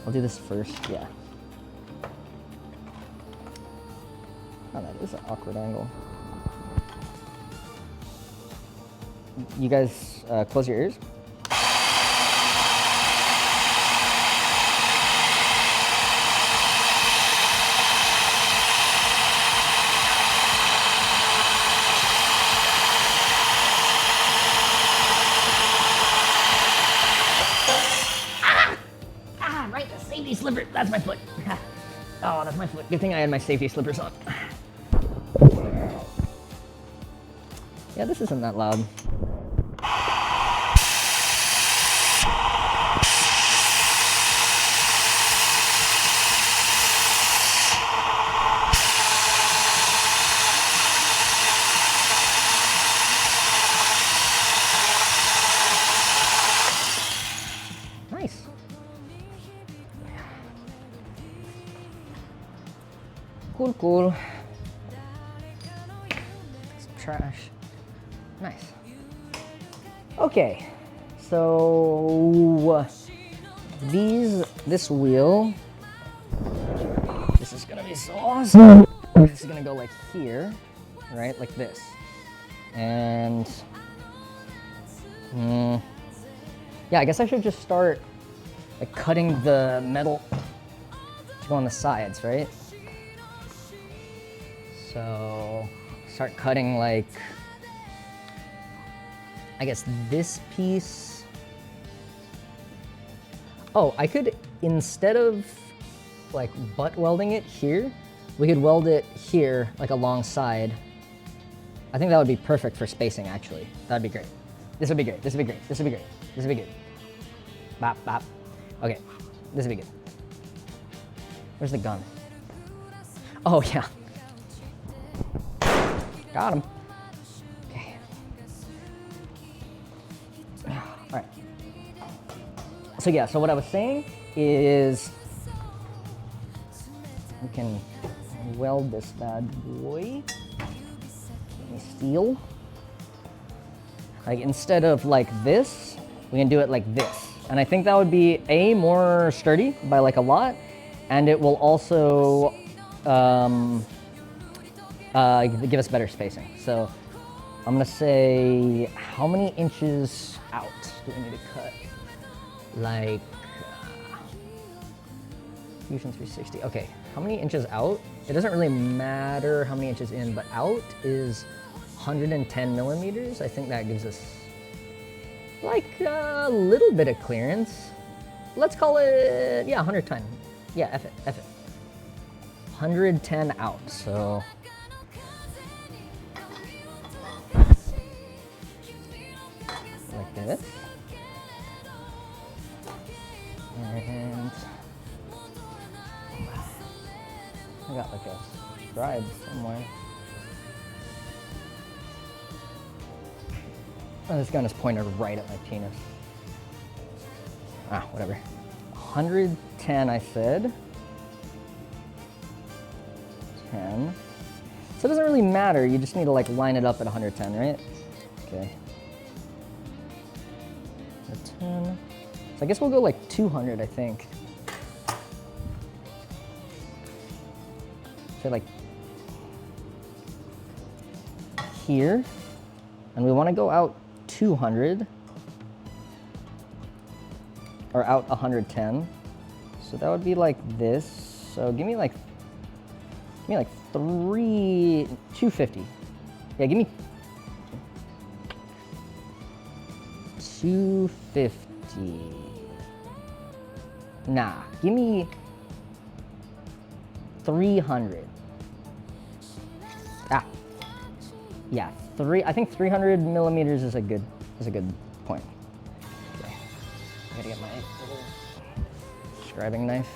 I'll do this first, yeah. Oh, that is an awkward angle. You guys close your ears. Slipper, that's my foot. Oh, that's my foot. Good thing I had my safety slippers on. Yeah, this isn't that loud. Nice. Cool. Some trash. Nice. Okay, so this wheel, this is gonna be so awesome. This is gonna go like here, right, like this, and yeah, I guess I should just start like cutting the metal to go on the sides, right? So start cutting like, I guess this piece. Oh, I could, instead of like butt welding it here, we could weld it here, like alongside. I think that would be perfect for spacing, actually. That'd be great. This would be great, this would be great, this would be great, this would be good. Bop, bop. Okay, this would be good. Where's the gun? Oh, yeah. Got him. Okay. All right. So yeah, so what I was saying is we can weld this bad boy. Let me steel. Like instead of like this, we can do it like this. And I think that would be A, more sturdy by like a lot, and it will also give us better spacing. So I'm gonna say, how many inches out do we need to cut? Like, Fusion 360, okay. How many inches out? It doesn't really matter how many inches in, but out is 110 millimeters. I think that gives us like a little bit of clearance. Let's call it, yeah, 110. Yeah, F it, F it. 110 out, so. Like this. And I got like a scribe somewhere. Oh, this gun is pointed right at my penis. Ah, whatever. 110, I said. 10. So it doesn't really matter. You just need to like line it up at 110, right? Okay. 10. So I guess we'll go like 200, I think. So like here, and we want to go out 200 or out 110. So that would be like this. So give me like 250. Yeah, give me 250. Nah, give me 300. Ah, yeah, I think 300 millimeters is a good point. Okay. I gotta get my little scribing knife.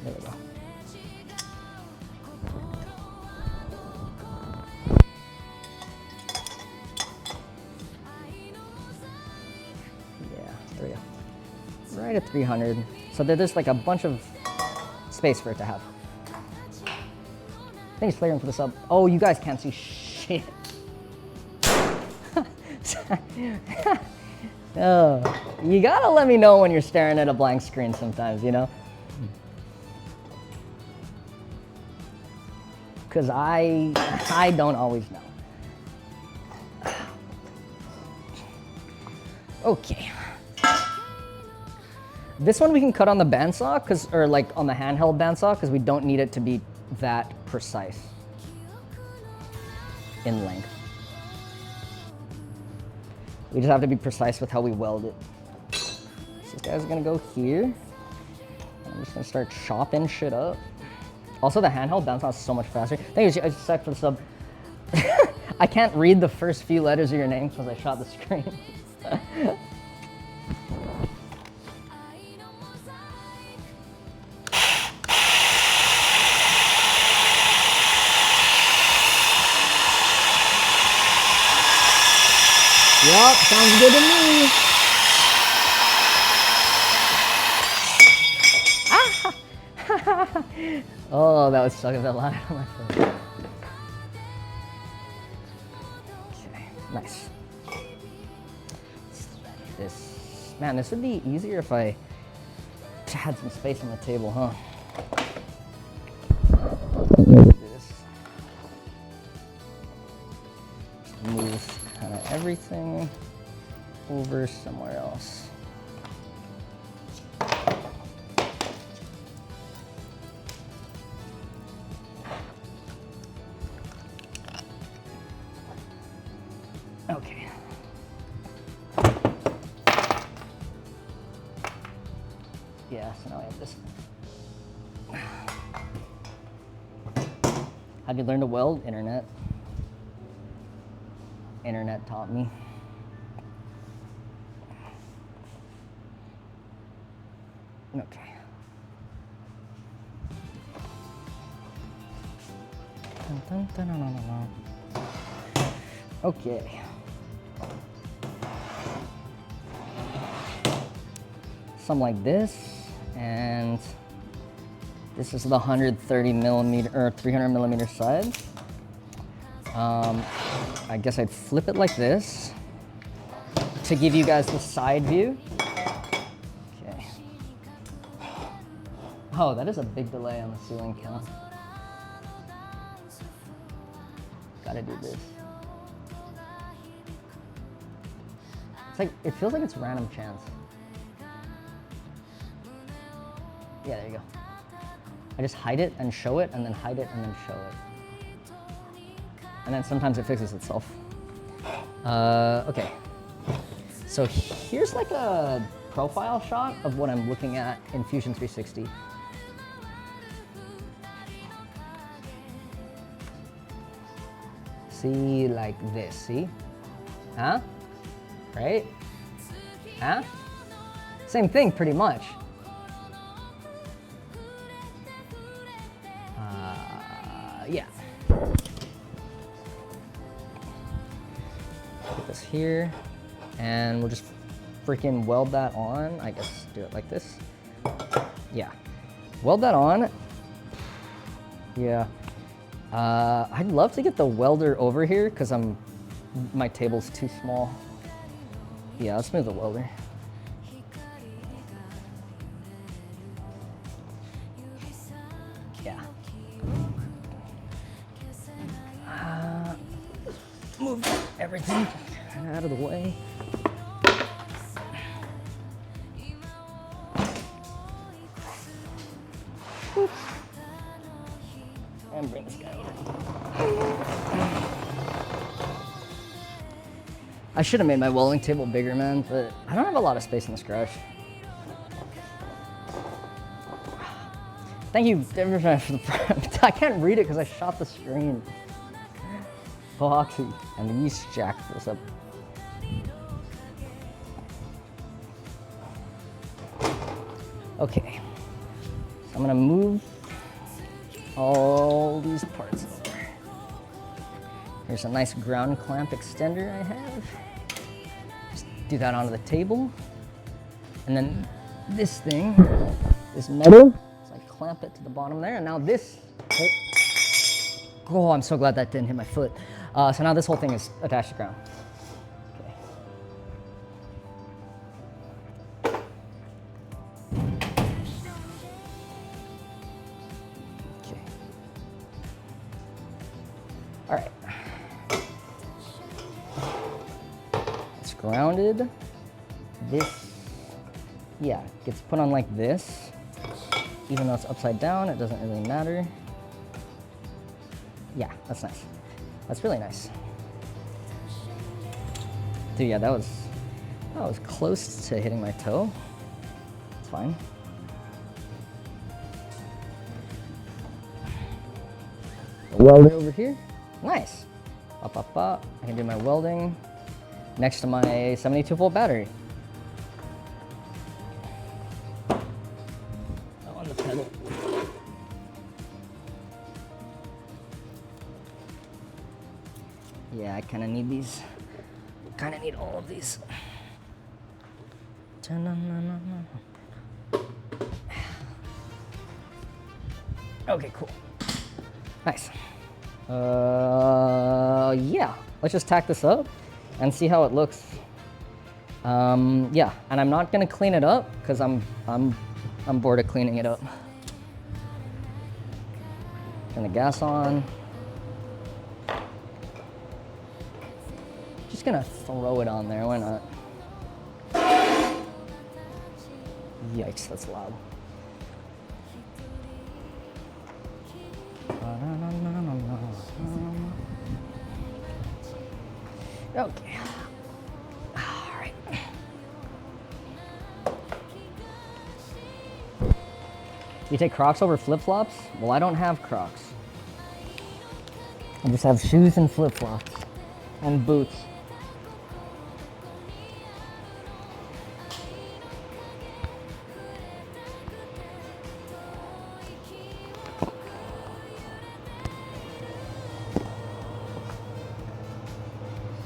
There we go. Yeah, there we go. Right at 300. So there's like a bunch of space for it to have. Thanks, Flaring, for the sub. Oh, you guys can't see shit. Oh, you gotta let me know when you're staring at a blank screen sometimes, you know? Because I don't always know. Okay. This one we can cut on the bandsaw, or like on the handheld bandsaw, because we don't need it to be that precise in length. We just have to be precise with how we weld it. So this guy's gonna go here. I'm just gonna start chopping shit up. Also, the handheld bandsaw is so much faster. Thank you, Zach, for the sub. I can't read the first few letters of your name because I shot the screen. Yup, sounds good to me. Oh, that was stuck a bit loud on my phone. Okay, nice. This Man, this would be easier if I had some space on the table, huh? This. Just move kind of everything over somewhere else. Okay. Yeah, so now I have this. How'd you learn to weld? Internet. Internet taught me. Okay. Dun, dun, dun, dun, dun, dun. Okay. Something like this, and this is the 130 millimeter or 300 millimeter side. I guess I'd flip it like this to give you guys the side view. Okay. Oh, that is a big delay on the ceiling count. Gotta do this. It's like, it feels like it's random chance. Yeah, there you go. I just hide it and show it, and then hide it and then show it. And then sometimes it fixes itself. Okay. So here's like a profile shot of what I'm looking at in Fusion 360. See, like this, see? Huh? Right? Huh? Same thing, pretty much. Yeah. Put this here, and we'll just freaking weld that on. I guess do it like this. Yeah. Weld that on. Yeah. I'd love to get the welder over here because my table's too small. Yeah, let's move the welder. Yeah. Move everything out of the way. Oops. And bring this guy over. I should have made my welding table bigger, man, but I don't have a lot of space in this garage. Thank you, everyone, for the prompt. I can't read it because I shot the screen. Boxy and the yeast jack this up. Okay, so I'm gonna move all these parts over. Here's a nice ground clamp extender I have. Just do that onto the table. And then this thing, this metal, so I clamp it to the bottom there. And now this, oh, I'm so glad that didn't hit my foot. So now this whole thing is attached to ground. Okay. All right. It's grounded. This, yeah, gets put on like this. Even though it's upside down, it doesn't really matter. Yeah, that's nice. That's really nice. Dude, yeah, that was close to hitting my toe. It's fine. Welder over here. Nice. Up, up, up. I can do my welding next to my 72-volt battery. On the pedal. Yeah, I kind of need these. Kind of need all of these. Okay, cool. Nice. Yeah, let's just tack this up and see how it looks. Yeah, and I'm not gonna clean it up because I'm bored of cleaning it up. Turn the gas on. Just gonna throw it on there, why not? Yikes, that's loud. Okay. All right. You take Crocs over flip-flops? Well, I don't have Crocs. I just have shoes and flip-flops and boots.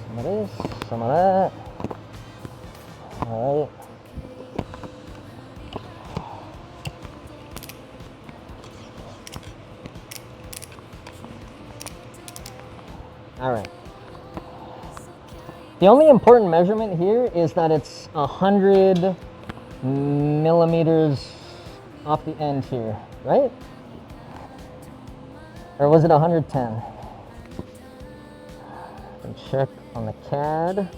Some of this, some of that. All right. All right. The only important measurement here is that it's 100 millimeters off the end here, right? Or was it 110? And check on the CAD.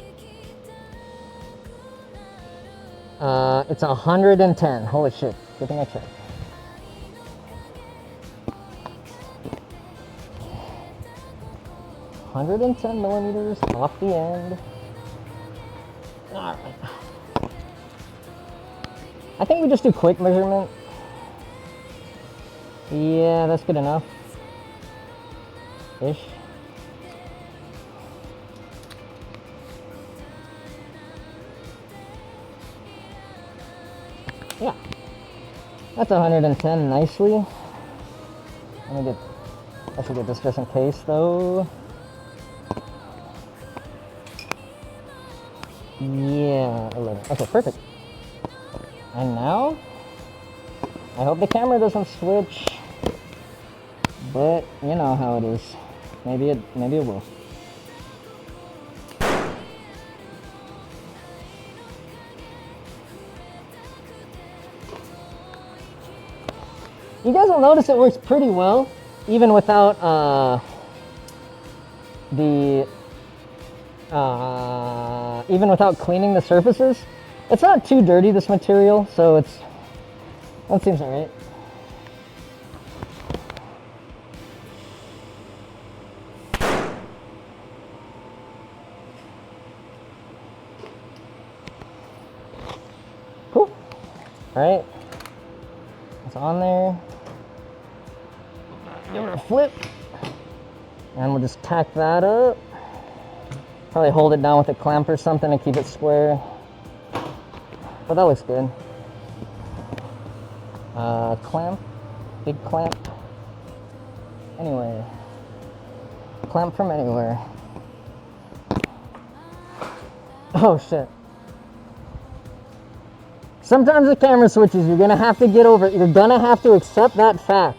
It's 110. Holy shit. Good thing I checked. $110 millimeters off the end. All right. I think we just do quick measurement. Yeah, that's good enough. Ish. Yeah. That's 110 nicely. Let me get, I should get this just in case though. Yeah, 11. Okay, perfect. And now, I hope the camera doesn't switch, but you know how it is. Maybe it will. You guys will notice it works pretty well, even without even without cleaning the surfaces. It's not too dirty, this material, so that seems alright. Cool. Alright. It's on there. Give it a flip. And we'll just tack that up. Probably hold it down with a clamp or something to keep it square. But that looks good. Clamp. Big clamp. Anywhere. Clamp from anywhere. Oh shit. Sometimes the camera switches, you're gonna have to get over it. You're gonna have to accept that fact.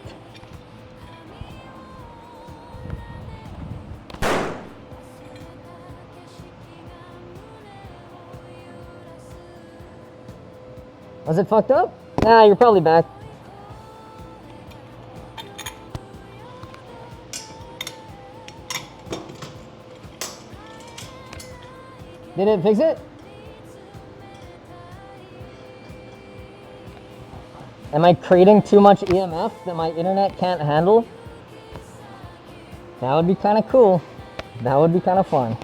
Was it fucked up? Nah, you're probably back. Did it fix it? Am I creating too much EMF that my internet can't handle? That would be kind of cool. That would be kind of fun.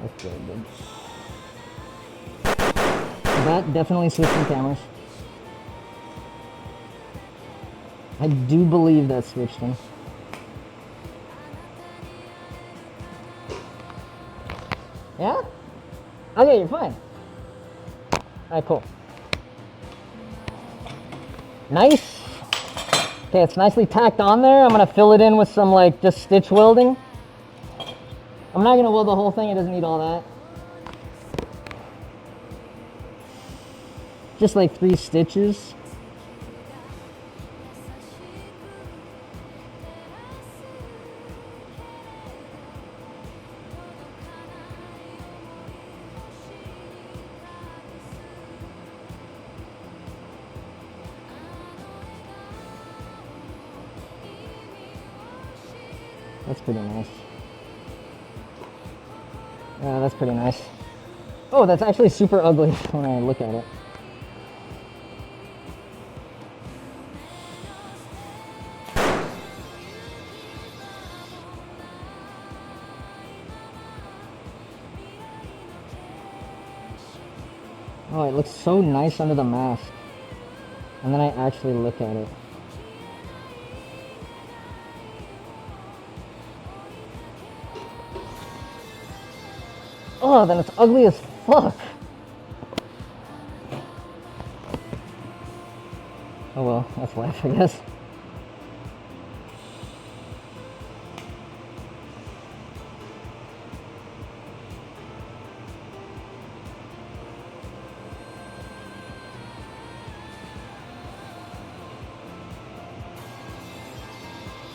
That's really good. That definitely switched the cameras. I do believe that switched them. Yeah? Okay, you're fine. Alright, cool. Nice. Okay, it's nicely tacked on there. I'm gonna fill it in with some like just stitch welding. I'm not gonna weld the whole thing, it doesn't need all that. Just like 3 stitches. That's pretty nice. Yeah, that's pretty nice. Oh, that's actually super ugly when I look at it. Oh, it looks so nice under the mask. And then I actually look at it. Oh, then it's ugly as fuck. Oh well, that's life, I guess.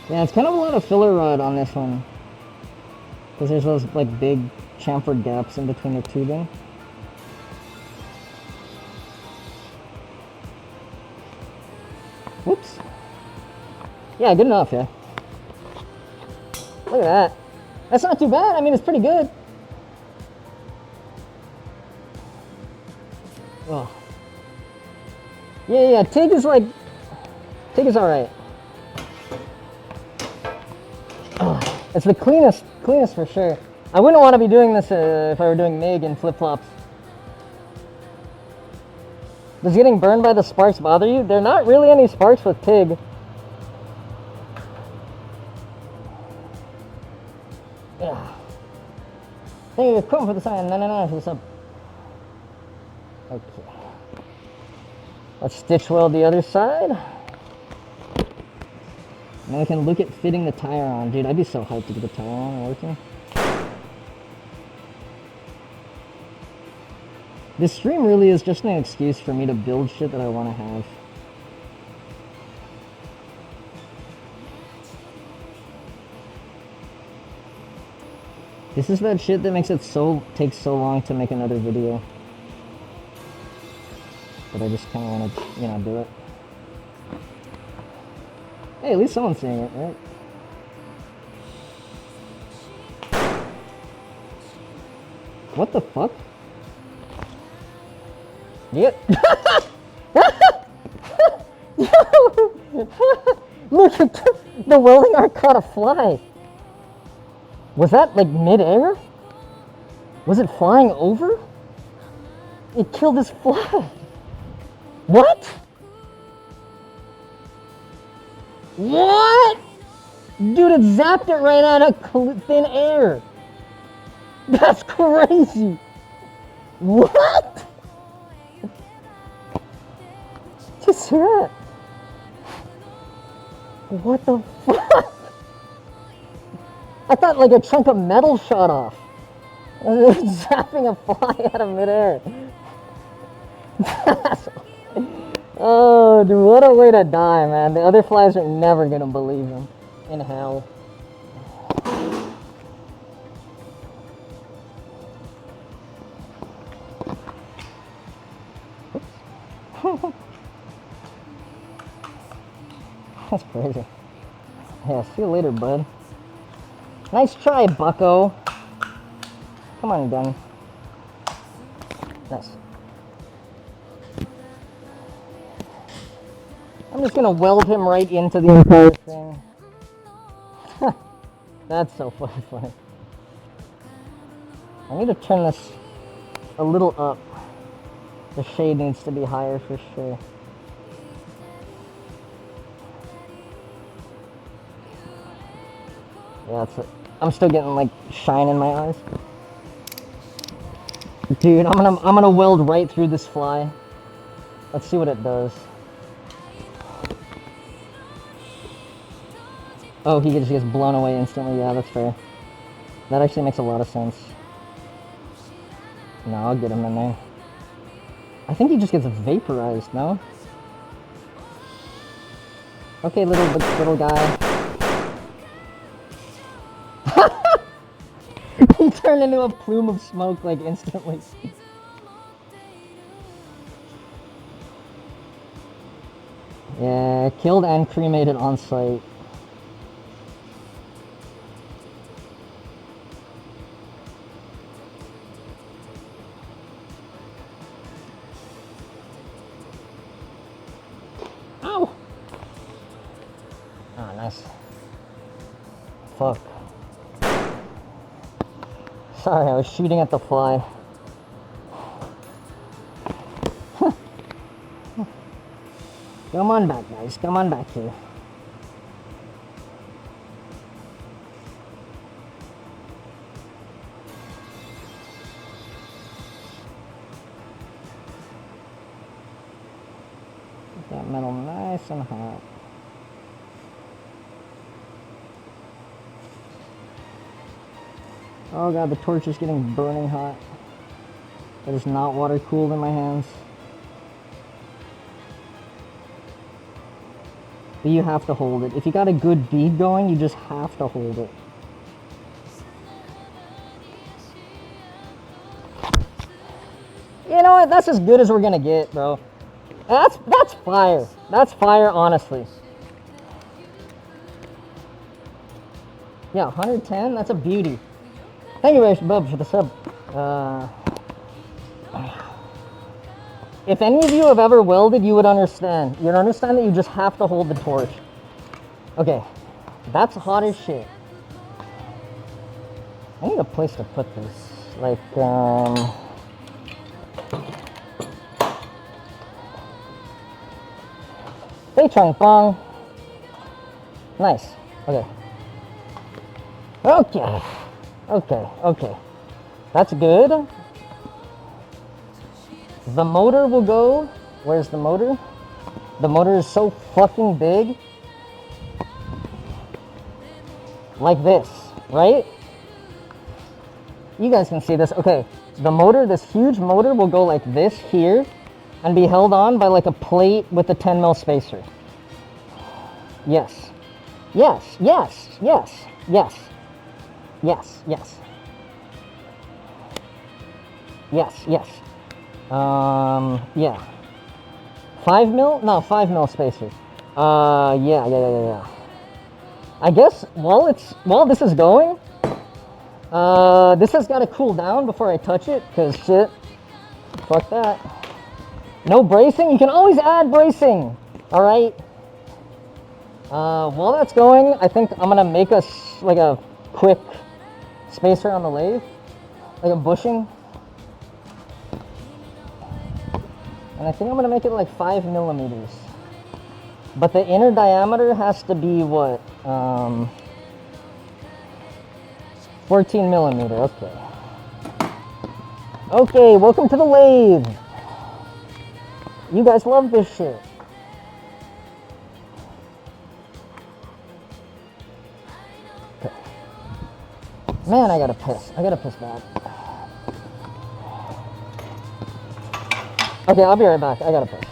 Yeah, it's kind of a lot of filler rod on this one. Because there's those like big chamfered gaps in between the tubing. Whoops. Yeah, good enough, yeah. Look at that. That's not too bad. I mean, it's pretty good. Oh. Yeah, TIG is like... TIG is alright. Oh, it's the cleanest for sure. I wouldn't want to be doing this if I were doing MIG and flip-flops. Does getting burned by the sparks bother you? There are not really any sparks with TIG. Yeah. Thank you, Chrome, for the sign. 99 for the sub. Okay. Let's stitch weld the other side. Now we can look at fitting the tire on. Dude, I'd be so hyped to get the tire on and working. This stream really is just an excuse for me to build shit that I want to have. This is that shit that makes it takes so long to make another video. But I just kind of want to, you know, do it. Hey, at least someone's saying it, right? What the fuck? Yep. Look at the welding arc caught a fly. Was that like mid-air? Was it flying over? It killed this fly. What? What? Dude, it zapped it right out of thin air. That's crazy. What? Just hear that? What the fuck? I thought like a chunk of metal shot off. And it was zapping a fly out of midair. Oh, dude, what a way to die, man. The other flies are never gonna believe him. In hell. That's crazy. Yeah, see you later, bud. Nice try, bucko. Come on, Gunny. Nice. I'm just gonna weld him right into the entire thing. That's so fucking funny. I need to turn this a little up. The shade needs to be higher for sure. Yeah, that's it. I'm still getting like shine in my eyes. Dude, I'm gonna weld right through this fly. Let's see what it does. Oh, he just gets blown away instantly. Yeah, that's fair. That actually makes a lot of sense. No, I'll get him in there. I think he just gets vaporized, no? Okay, little guy. He turned into a plume of smoke like instantly. Yeah, killed and cremated on site. fuck. Sorry, I was shooting at the fly. Come on back, guys. Come on back here. Get that metal nice and hot. Oh god, the torch is getting burning hot. It is not water cooled in my hands. But you have to hold it. If you got a good bead going, you just have to hold it. You know what? That's as good as we're gonna get, bro. That's fire. That's fire, honestly. Yeah, 110. That's a beauty. Thank you, Rich Bub, for the sub. If any of you have ever welded, you would understand. You'd understand that you just have to hold the torch. Okay, that's hot as shit. I need a place to put this. Like, Hey, Chung Fong. Nice. Okay. Okay. Okay. Okay. That's good. The motor will go. Where's the motor? The motor is so fucking big. Like this, right? You guys can see this. Okay. The motor, this huge motor, will go like this here and be held on by like a plate with a 10 mil spacer. Yes. Yes. Yes. Yes. Yes. Yes. Yes. Yes. Yes. Yeah. 5 mil? No, 5 mil spacer. Yeah. I guess while this is going, this has got to cool down before I touch it, because shit, fuck that. No bracing? You can always add bracing, all right? While that's going, I think I'm gonna make us like a quick spacer on the lathe, like a bushing. And I think I'm gonna make it like 5 millimeters. But the inner diameter has to be what? 14 millimeter, okay. Okay, welcome to the lathe. You guys love this shit. Okay. Man, I gotta piss. I gotta piss bad. Okay, I'll be right back. I gotta piss.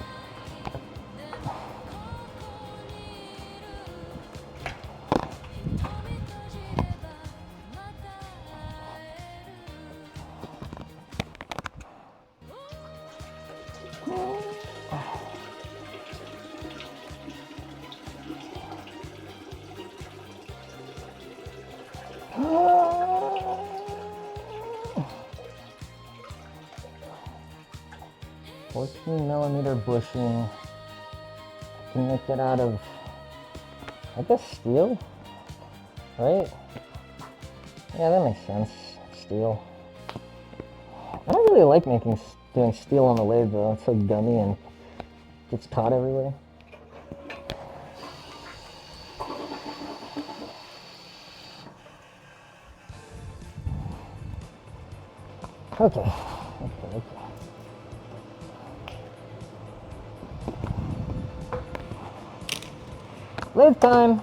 Bushing. I can make it out of, I guess, steel, right? Yeah, that makes sense. Steel. I don't really like doing steel on the lathe though. It's so gummy and gets caught everywhere. Okay. Lathe time.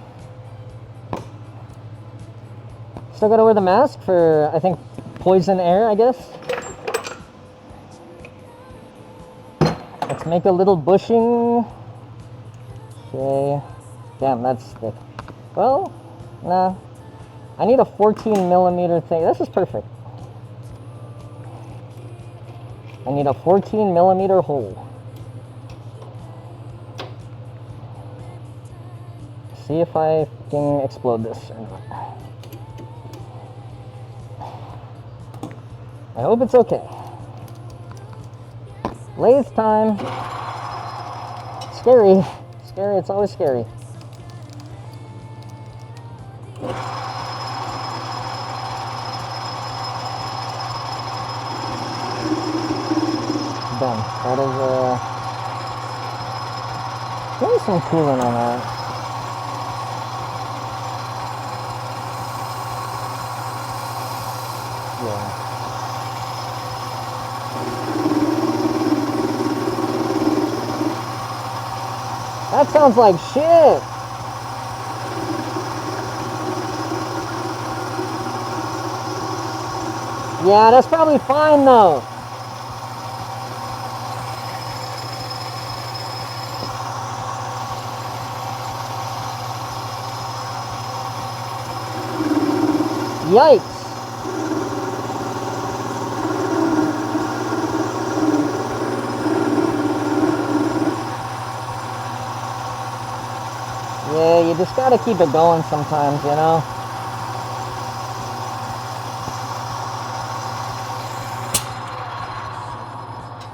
Still gotta wear the mask for, I think, poison air, I guess. Let's make a little bushing. Okay. Damn, that's thick. Well, nah. I need a 14 millimeter thing. This is perfect. I need a 14 millimeter hole. See if I can explode this or not. I hope it's okay. Lathe time. Scary. Scary, it's always scary. done. That is, give me some coolant on that. Yeah. That sounds like shit. Yeah, that's probably fine though. Yikes. Yeah, you just gotta keep it going sometimes, you know?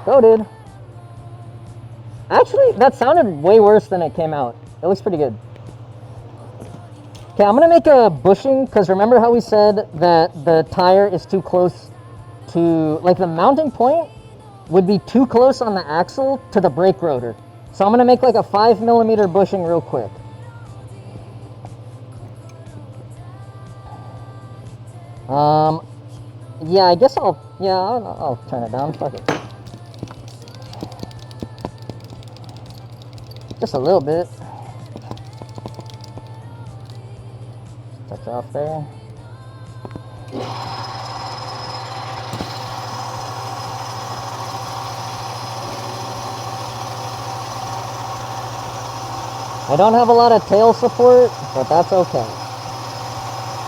Go, dude. Actually, that sounded way worse than it came out. It looks pretty good. Okay, I'm gonna make a bushing, because remember how we said that the tire is too close to, like the mounting point would be too close on the axle to the brake rotor. So I'm gonna make like a 5mm bushing real quick. Yeah, I guess I'll turn it down, fuck it. Just a little bit. Touch off there. I don't have a lot of tail support, but that's okay.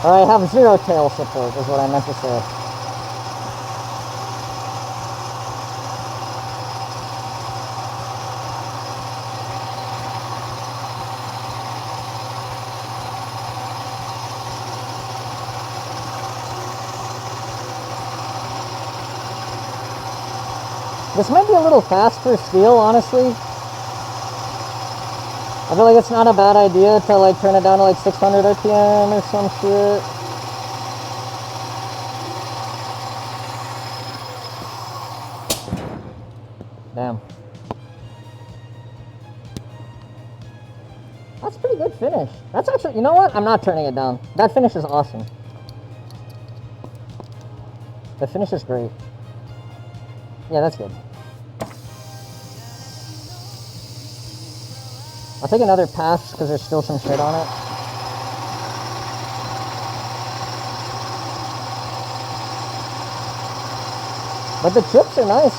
Or I have zero tail support is what I meant to say. This might be a little fast for steel, honestly. I feel like it's not a bad idea to like turn it down to like 600 RPM or some shit. Damn. That's a pretty good finish. That's actually, you know what? I'm not turning it down. That finish is awesome. The finish is great. Yeah, that's good. I'll take another pass because there's still some shit on it. But the chips are nice.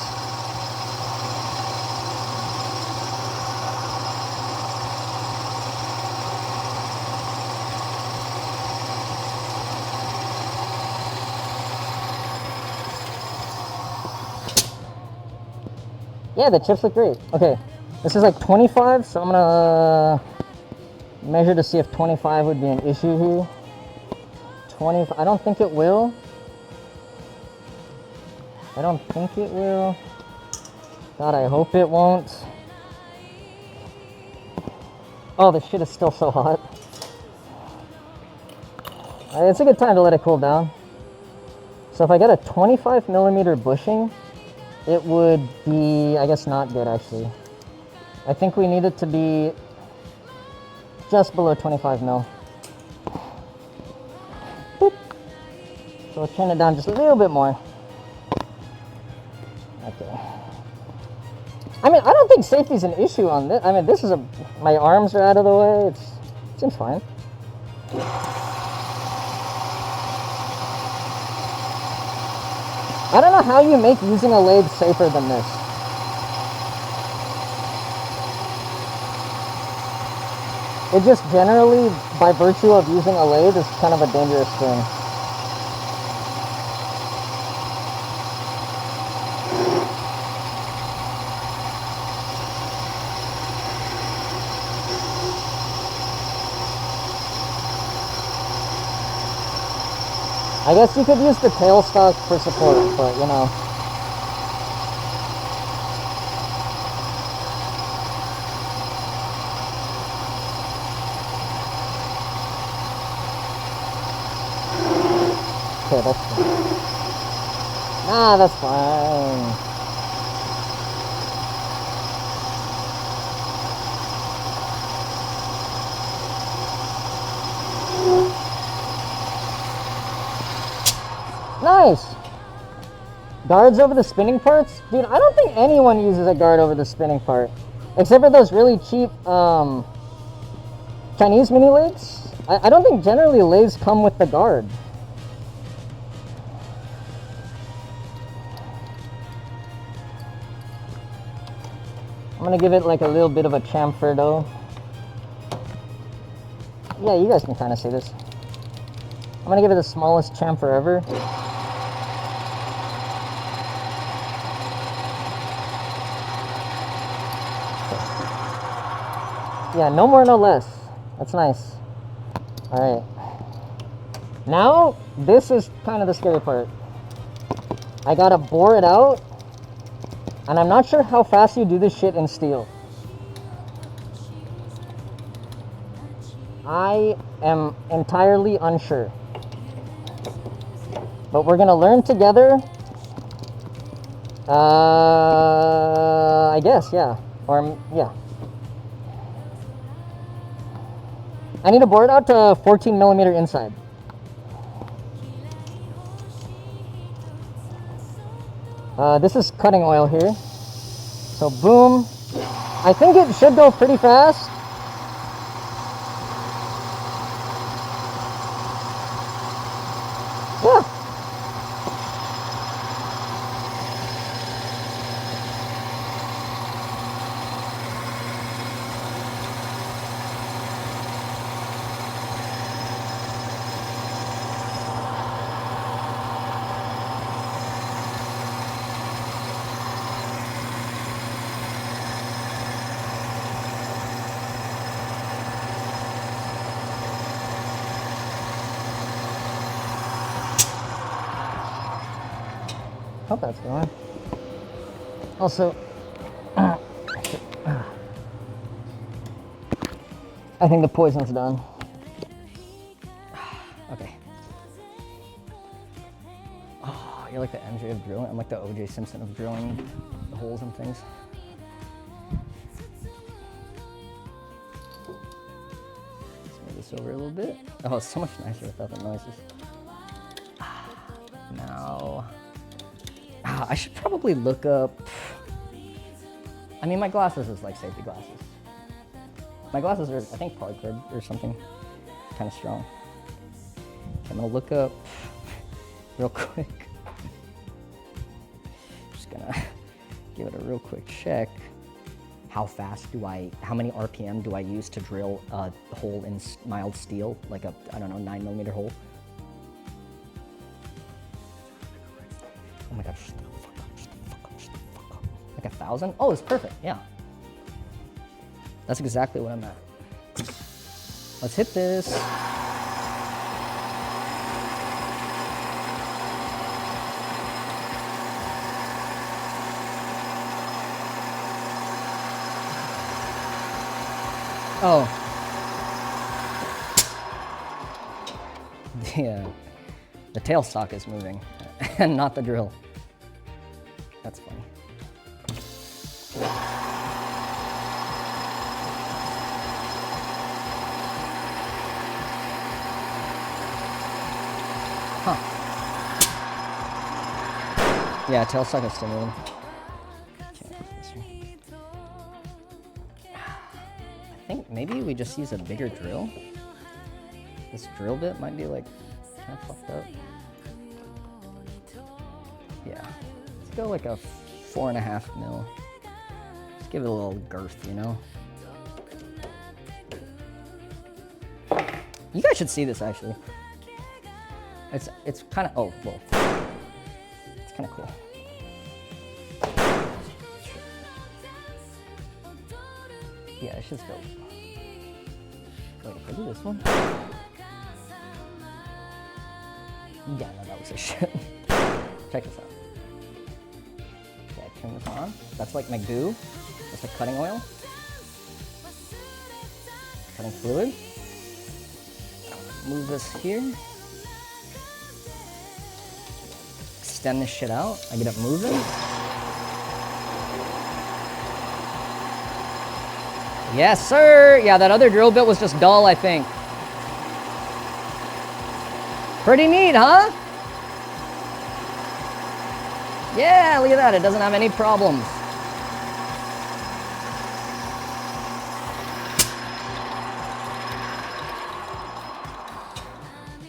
Yeah, the chips look great. Okay. This is like 25, so I'm gonna measure to see if 25 would be an issue here. 25, I don't think it will. I don't think it will. God, I hope it won't. Oh, this shit is still so hot. It's a good time to let it cool down. So if I get a 25mm bushing, it would be, I guess, not good actually. I think we need it to be just below 25mm. Boop. So we'll turn it down just a little bit more. Okay. I mean, I don't think safety's an issue on this. I mean, this is my arms are out of the way. It seems fine. I don't know how you make using a lathe safer than this. It just generally, by virtue of using a lathe, is kind of a dangerous thing. I guess you could use the tailstock for support, but you know. Okay, that's fine. Nah, that's fine. Nice. Guards over the spinning parts? Dude, I don't think anyone uses a guard over the spinning part. Except for those really cheap Chinese mini lathes. I don't think generally lathes come with the guard. I'm gonna give it like a little bit of a chamfer though. Yeah, you guys can kind of see this. I'm gonna give it the smallest chamfer ever. Yeah, no more, no less. That's nice. All right. Now, this is kind of the scary part. I gotta bore it out, and I'm not sure how fast you do this shit in steel. I am entirely unsure. But we're gonna learn together. I guess, yeah. Or, yeah. I need to bore it out to 14 millimeter inside. This is cutting oil here. So boom. I think it should go pretty fast. Yeah. Hope that's going. Also, I think the poison's done. Okay. Oh, you're like the MJ of drilling. I'm like the OJ Simpson of drilling the holes and things. Let's move this over a little bit. Oh, it's so much nicer without the noises. Now, I should probably look up. I mean, my glasses is like safety glasses. My glasses are, I think, polycarbonate or something kind of strong. I'm gonna look up real quick. Just gonna give it a real quick check. How many RPM do I use to drill a hole in mild steel, like a, I don't know, 9 millimeter hole? Oh my gosh, shut the fuck up, shut the fuck up, shut the fuck up. Like 1,000? Oh, it's perfect, yeah. That's exactly what I'm at. Let's hit this. Oh. The tailstock is moving, and not the drill. That's funny. Huh. Yeah, tailstock is still moving. I think maybe we just use a bigger drill. This drill bit might be like kind of fucked up. Yeah, let's go like a 4.5 mil. Just give it a little girth, you know? You guys should see this actually. It's kind of, oh, whoa. It's kind of cool. Yeah, it's just dope. Wait, if I do this one? Yeah, no, that was a shit. Check this out. Okay, turn this on. That's like my goo. That's like cutting oil. Cutting fluid. Move this here. Extend this shit out. I get it moving. Yes, sir. Yeah, that other drill bit was just dull, I think. Pretty neat, huh? Yeah, look at that. It doesn't have any problems.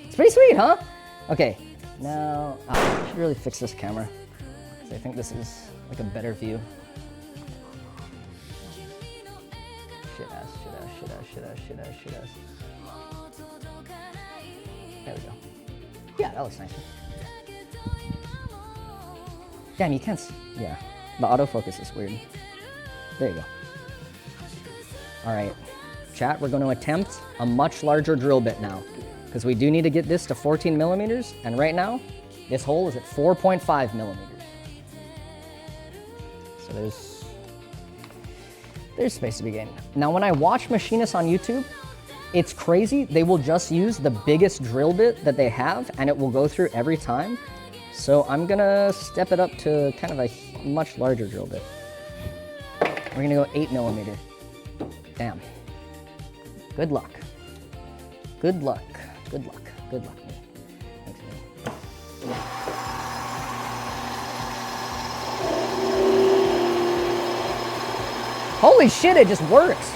It's pretty sweet, huh? Okay, now I should really fix this camera, because I think this is like a better view. Shit ass, shit ass, shit ass, shit ass, shit ass, shit ass. There we go. Yeah, that looks nice. Damn, you can't yeah. The autofocus is weird. There you go. All right, chat, we're gonna attempt a much larger drill bit now, because we do need to get this to 14 millimeters, and right now, this hole is at 4.5 millimeters. So there's space to be gained. Now, when I watch machinists on YouTube, it's crazy. They will just use the biggest drill bit that they have, and it will go through every time. So I'm gonna step it up to kind of a much larger drill bit. We're gonna go 8 millimeter. Damn. Good luck. Good luck. Good luck. Good luck, me. Thanks, me. Holy shit, it just works.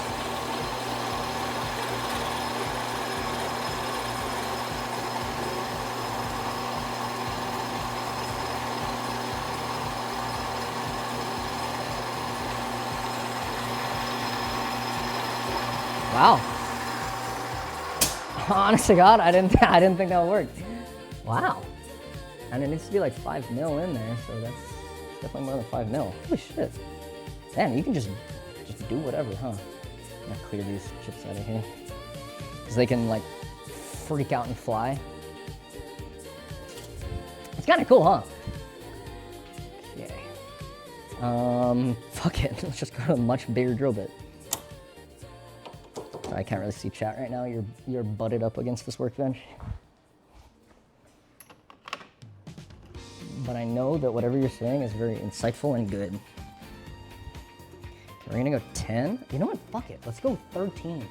Wow. Honest to God, I didn't think that would work. Wow. And it needs to be like 5 mil in there, so that's definitely more than 5 mil. Holy shit. Damn, you can just do whatever, huh? I'm gonna clear these chips out of here, because they can like freak out and fly. It's kind of cool, huh? Okay. Fuck it. Let's just go to a much bigger drill bit. I can't really see chat right now. You're butted up against this workbench. But I know that whatever you're saying is very insightful and good. We're gonna go 10. You know what? Fuck it. Let's go 13.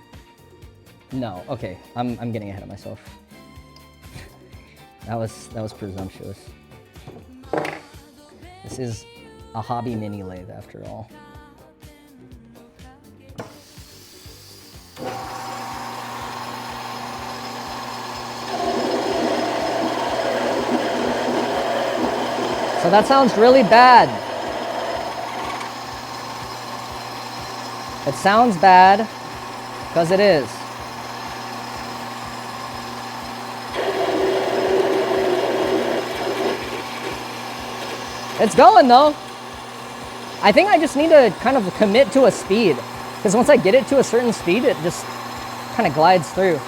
No. Okay. I'm getting ahead of myself. that was presumptuous. This is a hobby mini lathe after all. So that sounds really bad. It sounds bad, because it is. It's going though. I think I just need to kind of commit to a speed, because once I get it to a certain speed, it just kind of glides through.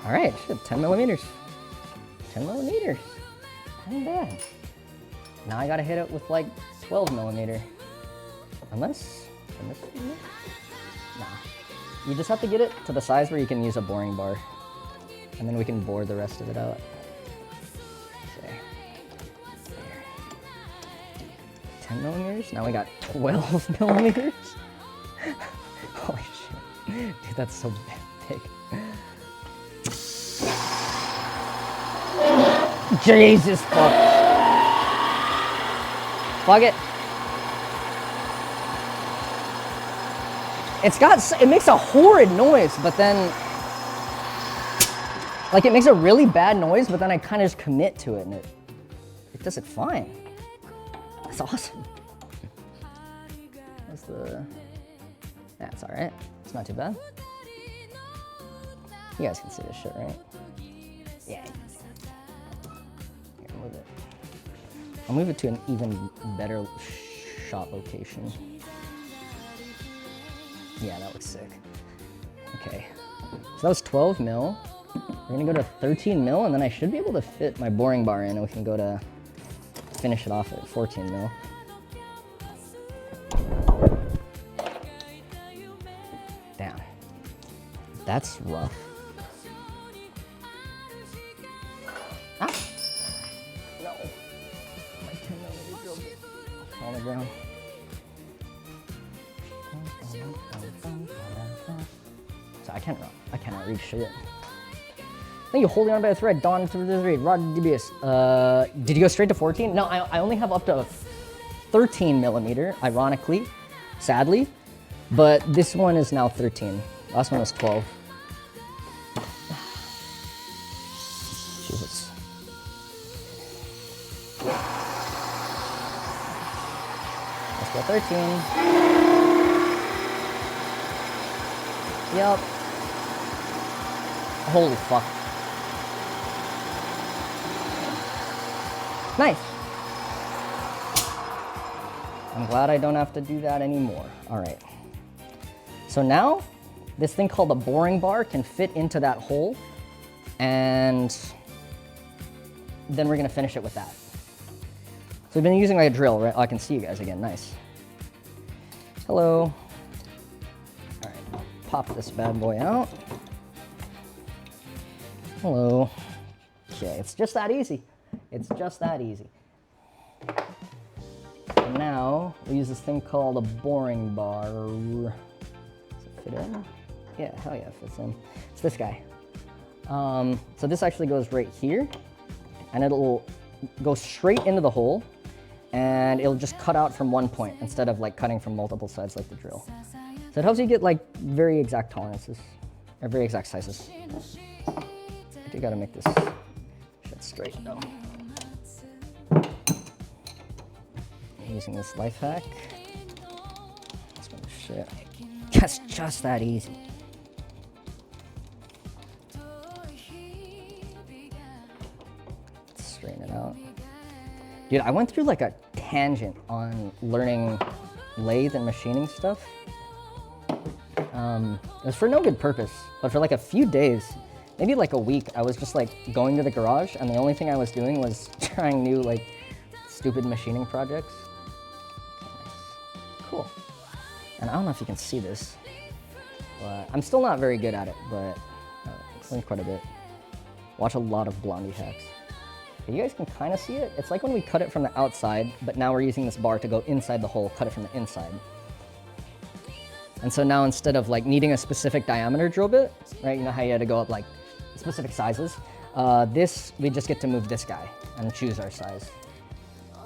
All right, shit, 10 millimeters. 10 millimeters. Not bad. Now I gotta hit it with like 12 millimeter. Unless, nah. You just have to get it to the size where you can use a boring bar. And then we can bore the rest of it out. Okay. 10 millimeters, now we got 12 millimeters. Holy shit. Dude, that's so big. Jesus fuck. Fuck it. It makes a horrid noise, but then, like, it makes a really bad noise, but then I kind of just commit to it, and it does it fine. That's awesome. That's all right. It's not too bad. You guys can see this shit, right? Yeah. Here, move it. I'll move it to an even better shot location. Yeah, that looks sick. Okay, so that was 12 mil. We're gonna go to 13 mil, and then I should be able to fit my boring bar in, and we can go to finish it off at 14 mil. Damn, that's rough. Ah! No. My 10 millimeter drill bit on the ground. So I cannot reach shit. Thank you, holding on by a thread. Dawn through the thread. Rod dubious. Did you go straight to 14? No, I only have up to 13 millimeter, ironically, sadly. But this one is now 13. Last one was 12. Jesus. Let's go 13. Yep. Holy fuck. Nice. I'm glad I don't have to do that anymore. All right. So now, this thing called a boring bar can fit into that hole, and then we're gonna finish it with that. So we've been using like a drill, right? Oh, I can see you guys again, nice. Hello. All right, I'll pop this bad boy out. Hello. Okay, it's just that easy. It's just that easy. And now, we use this thing called a boring bar. Does it fit in? Yeah, hell yeah, it fits in. It's this guy. So this actually goes right here, and it'll go straight into the hole, and it'll just cut out from one point instead of like cutting from multiple sides like the drill. So it helps you get like very exact tolerances, or very exact sizes. I do gotta make this shit straight though. Using this life hack. This one, shit. That's just that easy. Let's straighten it out. Dude, I went through like a tangent on learning lathe and machining stuff. It was for no good purpose, but for like a few days, maybe like a week, I was just like going to the garage, and the only thing I was doing was trying new like stupid machining projects. Cool. And I don't know if you can see this, but I'm still not very good at it, but I've learned quite a bit. Watch a lot of Blondie hacks. Okay, you guys can kind of see it. It's like when we cut it from the outside, but now we're using this bar to go inside the hole, cut it from the inside. And so now instead of like needing a specific diameter drill bit, right, you know how you had to go up like specific sizes, this, we just get to move this guy and choose our size.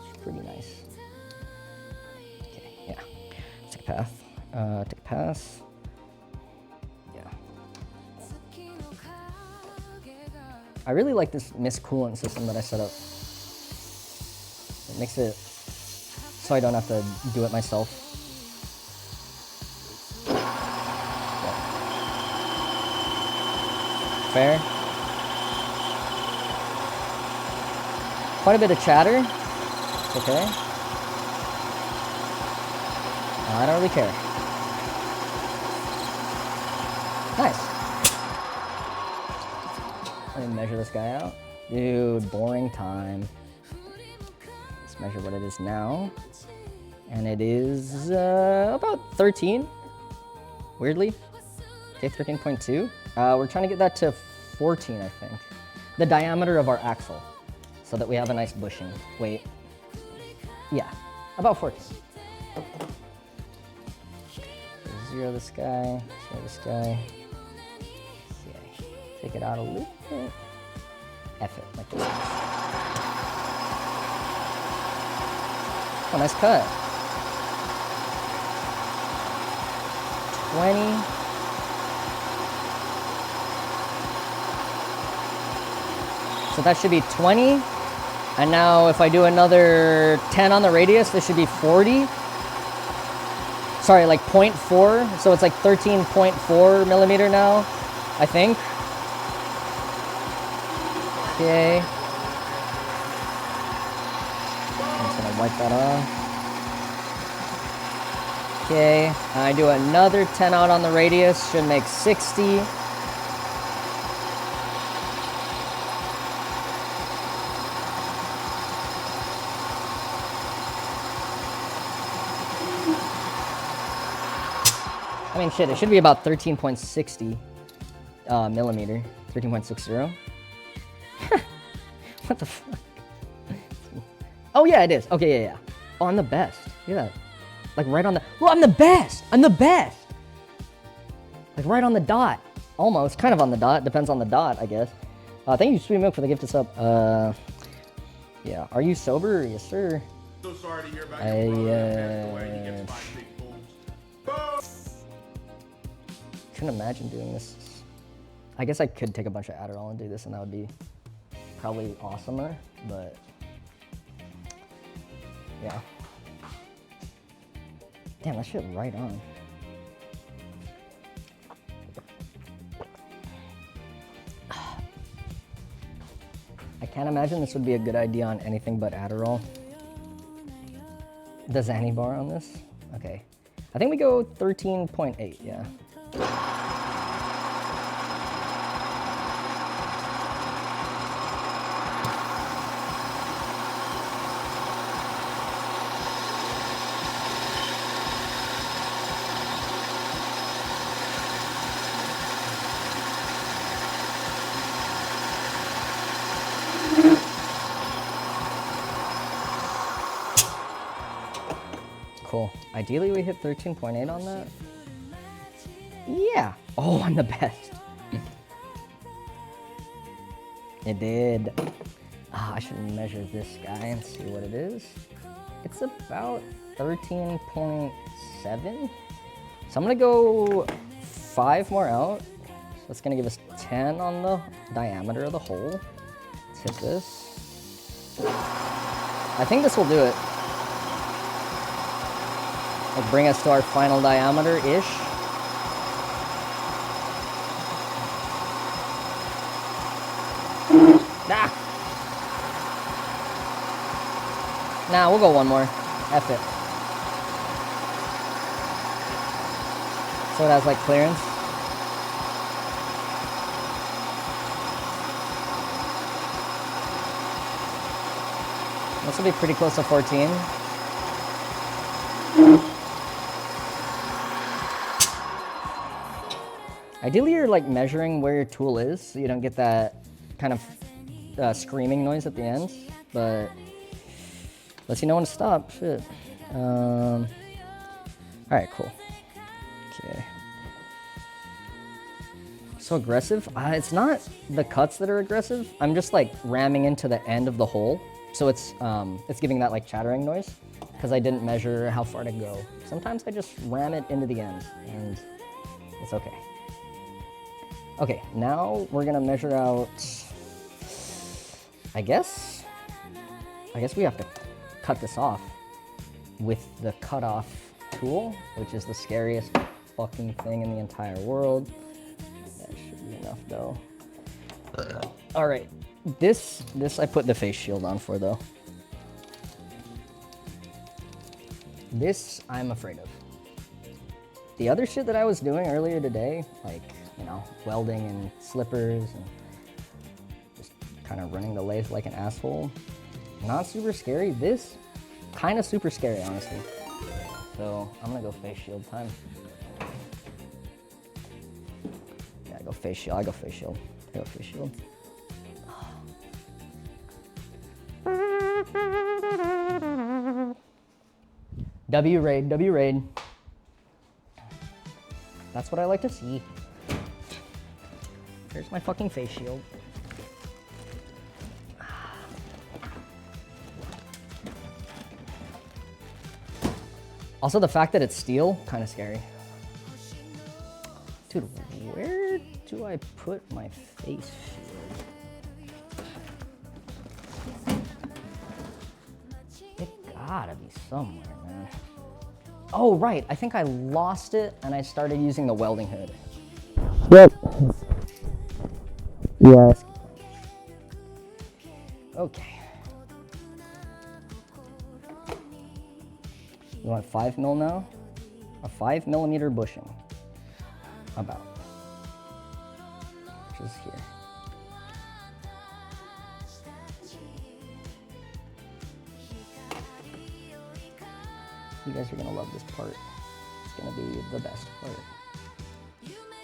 It's pretty nice. Take a path. Take a pass. Yeah. I really like this mist coolant system that I set up. It makes it so I don't have to do it myself. Yeah. Fair. Quite a bit of chatter. It's okay. I don't really care. Nice. Let me measure this guy out. Dude, boring time. Let's measure what it is now. And it is about 13, weirdly. Okay, 13.2. We're trying to get that to 14, I think. The diameter of our axle, so that we have a nice bushing. Wait. Yeah, about 14. Zero this guy, zero this guy. Okay, take it out a little bit. F it, like this. Oh, nice cut. 20. So that should be 20. And now if I do another 10 on the radius, this should be 40. Sorry, like 0.4, so it's like 13.4 millimeter now, I think. Okay. I'm just gonna wipe that off. Okay, I do another 10 out on the radius, should make 60. I mean, shit, it should be about 13.60 millimeter. 13.60. What the fuck? Oh, yeah, it is. Okay, yeah, yeah. Oh, I'm the best. Look at that. Like, right on the... Well, I'm the best! I'm the best! Like, right on the dot. Almost. Kind of on the dot. Depends on the dot, I guess. Thank you, Sweet Milk, for the gift of sub. Yeah. Are you sober? Yes, sir. So sorry to hear about your brother that passed away. He gets 5 big balls. Couldn't imagine doing this. I guess I could take a bunch of Adderall and do this, and that would be probably awesomer, but yeah. Damn, that shit right on. I can't imagine this would be a good idea on anything but Adderall. The Xanny bar on this? Okay. I think we go 13.8, yeah. Cool. Ideally, we hit 13.8 on that. Yeah. Oh, I'm the best. It did. I should measure this guy and see what it is. It's about 13.7. So I'm gonna go 5 more out. So that's gonna give us 10 on the diameter of the hole. Let's hit this. I think this will do it. Like bring us to our final diameter-ish. Nah, we'll go one more. F it. So it has like clearance. This will be pretty close to 14. Ideally, you're like measuring where your tool is, so you don't get that kind of screaming noise at the end. But lets you know when to stop. Shit. All right, cool. Okay. So aggressive? It's not the cuts that are aggressive. I'm just like ramming into the end of the hole, so it's giving that like chattering noise because I didn't measure how far to go. Sometimes I just ram it into the end, and it's okay. Okay, now we're gonna measure out, I guess we have to cut this off with the cutoff tool, which is the scariest fucking thing in the entire world. That should be enough though. All right, this I put the face shield on for though. This I'm afraid of. The other shit that I was doing earlier today, like, you know, welding and slippers and just kind of running the lathe like an asshole. Not super scary. This, kind of super scary, honestly. So I'm gonna go face shield time. Yeah, I go face shield. I go face shield. I go face shield. W raid, W raid. That's what I like to see. Here's my fucking face shield. Also, the fact that it's steel, kind of scary. Dude, where do I put my face shield? It gotta be somewhere, man. Oh, right, I think I lost it and I started using the welding hood. Yep. Yes. Okay. You want 5 mil now? A 5mm bushing. About. Which is here. You guys are gonna love this part. It's gonna be the best part.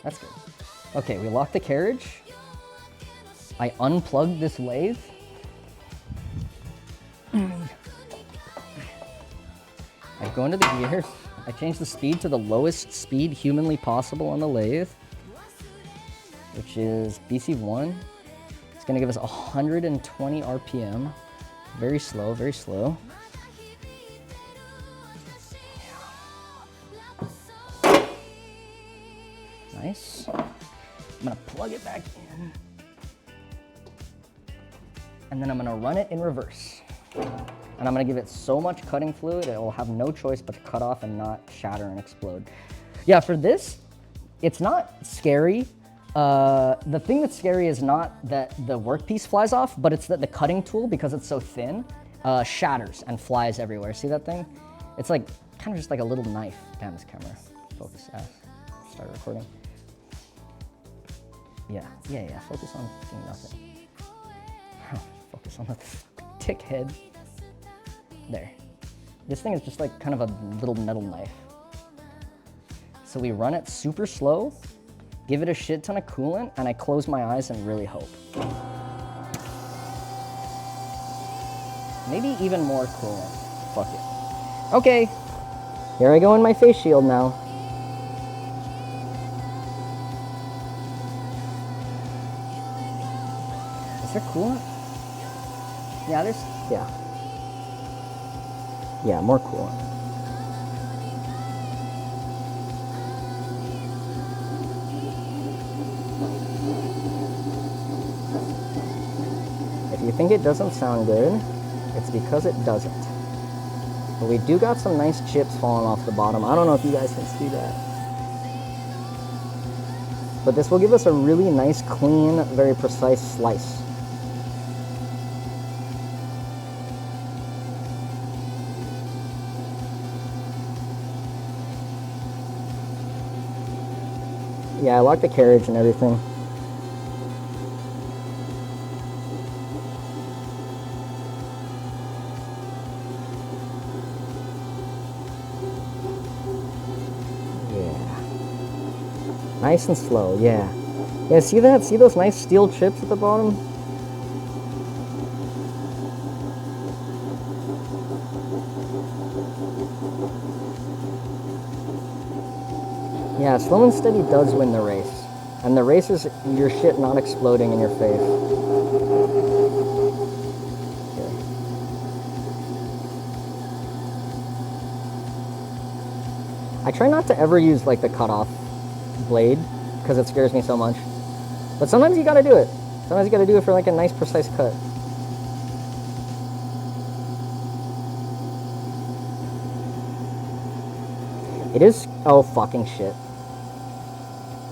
That's good. Okay, we locked the carriage. I unplugged this lathe. I go into the gears. I change the speed to the lowest speed humanly possible on the lathe, which is BC1. It's gonna give us 120 RPM. Very slow, very slow. Nice. I'm gonna plug it back in. And then I'm gonna run it in reverse. And I'm gonna give it so much cutting fluid, it will have no choice but to cut off and not shatter and explode. Yeah, for this, it's not scary. The thing that's scary is not that the workpiece flies off, but it's that the cutting tool, because it's so thin, shatters and flies everywhere. See that thing? It's like, kind of just like a little knife. Damn, this camera. Focus S. Start recording. Yeah, focus on nothing. Focus on the tick head. There. This thing is just like kind of a little metal knife. So we run it super slow, give it a shit ton of coolant, and I close my eyes and really hope. Maybe even more coolant. Fuck it. Okay, here I go in my face shield now. Is there coolant? Yeah, there's, yeah, more coolant. If you think it doesn't sound good, it's because it doesn't. But we do got some nice chips falling off the bottom. I don't know if you guys can see that. But this will give us a really nice, clean, very precise slice. Yeah, I locked the carriage and everything. Yeah. Nice and slow, yeah. Yeah, see that? See those nice steel chips at the bottom? Yeah, slow and steady does win the race. And the race is your shit not exploding in your face. Okay. I try not to ever use like the cutoff blade because it scares me so much. But sometimes you gotta do it. Sometimes you gotta do it for like a nice precise cut. It is, oh fucking shit.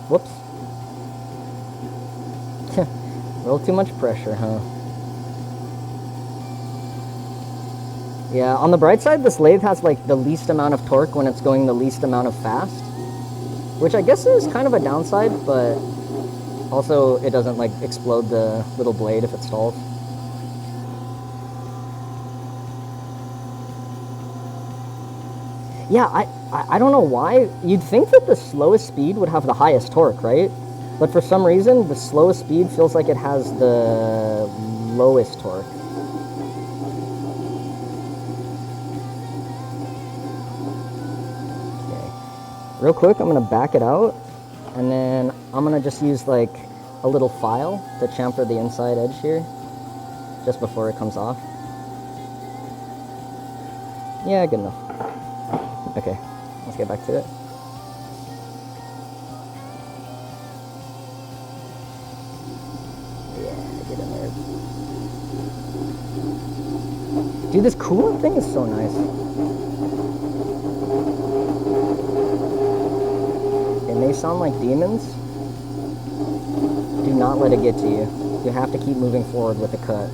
Whoops. A little too much pressure, huh? Yeah, on the bright side, this lathe has like the least amount of torque when it's going the least amount of fast. Which I guess is kind of a downside, but also it doesn't like explode the little blade if it stalls. Yeah, I don't know why. You'd think that the slowest speed would have the highest torque, right? But for some reason, the slowest speed feels like it has the lowest torque. Okay. Real quick, I'm gonna back it out, and then I'm gonna just use like a little file to chamfer the inside edge here, just before it comes off. Yeah, good enough. Okay, let's get back to it. Yeah, get in there. Dude, this coolant thing is so nice. It may sound like demons. Do not let it get to you. You have to keep moving forward with the cut.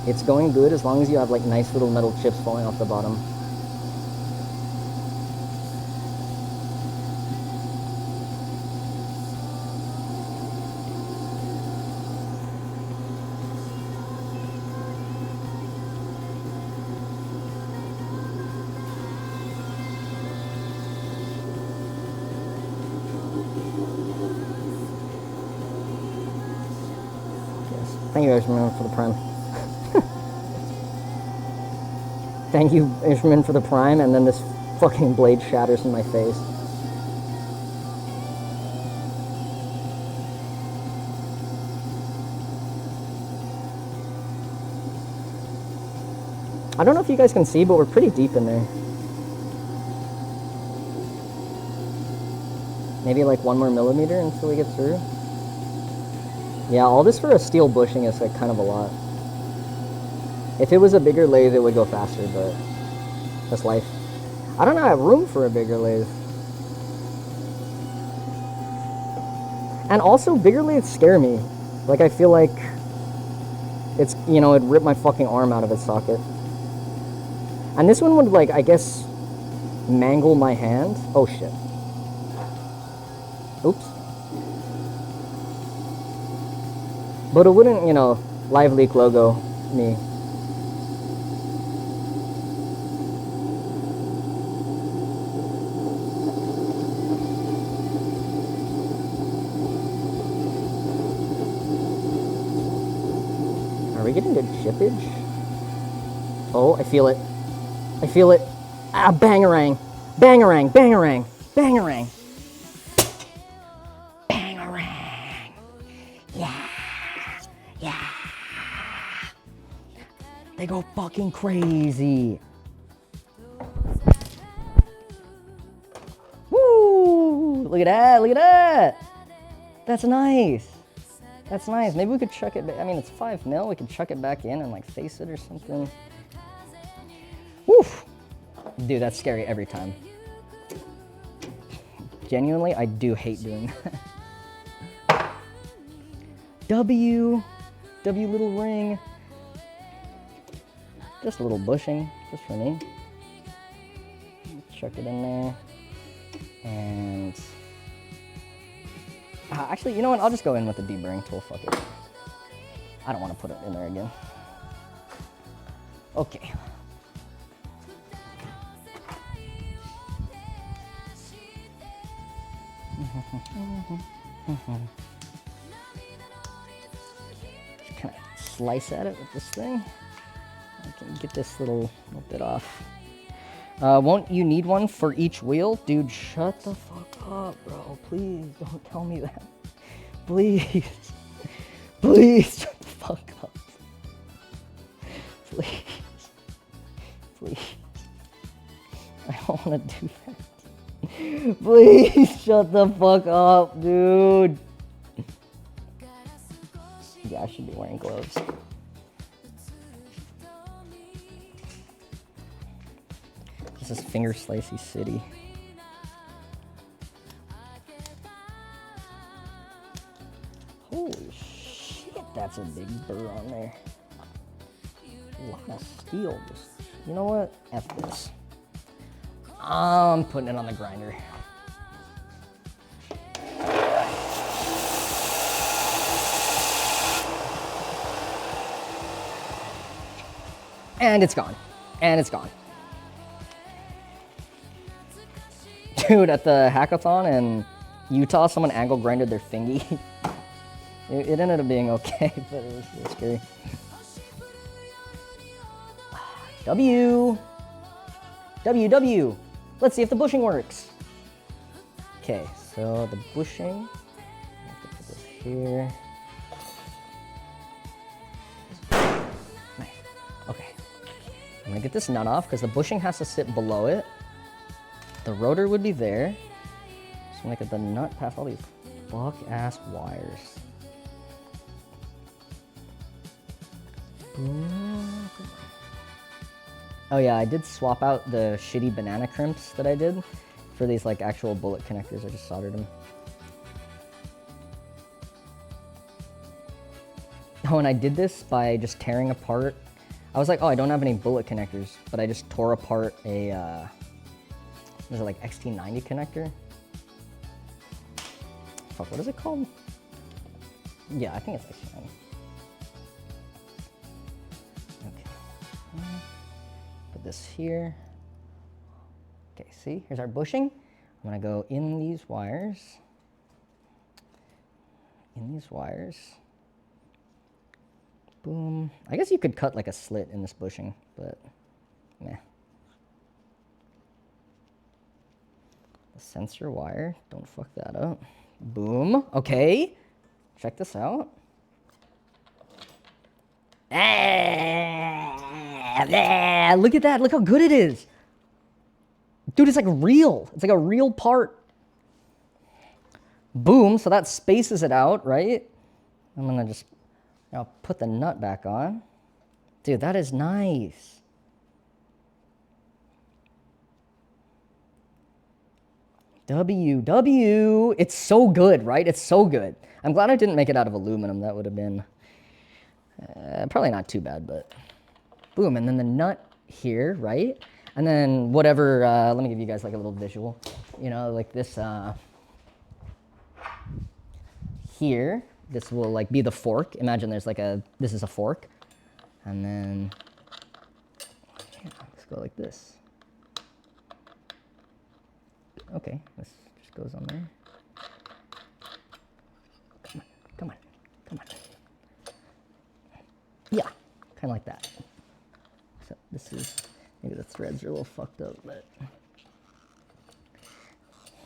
It's going good as long as you have like nice little metal chips falling off the bottom. Yes. Thank you guys for the prime. Thank you, Ishman, for the prime, and then this fucking blade shatters in my face. I don't know if you guys can see, but we're pretty deep in there. Maybe like 1 more millimeter until we get through. Yeah, all this for a steel bushing is like kind of a lot. If it was a bigger lathe, it would go faster, but that's life. I don't have room for a bigger lathe. And also, bigger lathes scare me. Like, I feel like it's, you know, it'd rip my fucking arm out of its socket. And this one would, like, I guess, mangle my hand. Oh, shit. Oops. But it wouldn't, you know, Live Leak logo me. Are we getting good chippage? Oh, I feel it. I feel it. Ah, bangarang. Bangarang, bangarang, bangarang. Bangarang. Yeah. Yeah. They go fucking crazy. Woo! Look at that, look at that. That's nice. That's nice. Maybe we could chuck it back. I mean, it's 5 mil. We could chuck it back in and like face it or something. Woof. Dude, that's scary every time. Genuinely, I do hate doing that. W little ring. Just a little bushing, just for me. Chuck it in there. And actually, you know what? I'll just go in with the deburring tool. Fuck it. I don't want to put it in there again. Okay. Just kind of slice at it with this thing. I can get this little bit off. Won't you need one for each wheel? Dude, shut the fuck up, bro. Please don't tell me that. Please. Please shut the fuck up. Please. Please. I don't want to do that. Please shut the fuck up, dude. Yeah, I should be wearing gloves. This is Finger Slicey City. Holy shit, that's a big burr on there. A lot of steel. You know what? F this. I'm putting it on the grinder. And it's gone. And it's gone. Dude, at the hackathon in Utah, someone angle grinded their fingy. It ended up being okay, but it was scary. W. Let's see if the bushing works. Okay, so the bushing. I have to put this here. Nice. Okay. I'm gonna get this nut off because the bushing has to sit below it. The rotor would be there. So I'm gonna get the nut past all these fuck ass wires. Oh yeah, I did swap out the shitty banana crimps that I did for these like actual bullet connectors. I just soldered them. Oh, and I did this by just tearing apart. I was like, oh, I don't have any bullet connectors, but I just tore apart a was it like XT90 connector? Fuck, what is it called? Yeah, I think it's XT90. Okay. Put this here. Okay, see, here's our bushing. I'm gonna go in these wires. In these wires. Boom. I guess you could cut like a slit in this bushing, but meh. Sensor wire. Don't fuck that up. Boom. Okay. Check this out. Look at that. Look how good it is. Dude, it's like real. It's like a real part. Boom. So that spaces it out, right? I'm going to just put the nut back on. Dude, that is nice. W. It's so good, right? It's so good. I'm glad I didn't make it out of aluminum. That would have been probably not too bad, but boom. And then the nut here, right? And then whatever, let me give you guys like a little visual. You know, like this here, this will like be the fork. Imagine there's like this is a fork. And then, let's go like this. Okay, this just goes on there. Come on. Yeah, kind of like that. So this is, maybe the threads are a little fucked up, but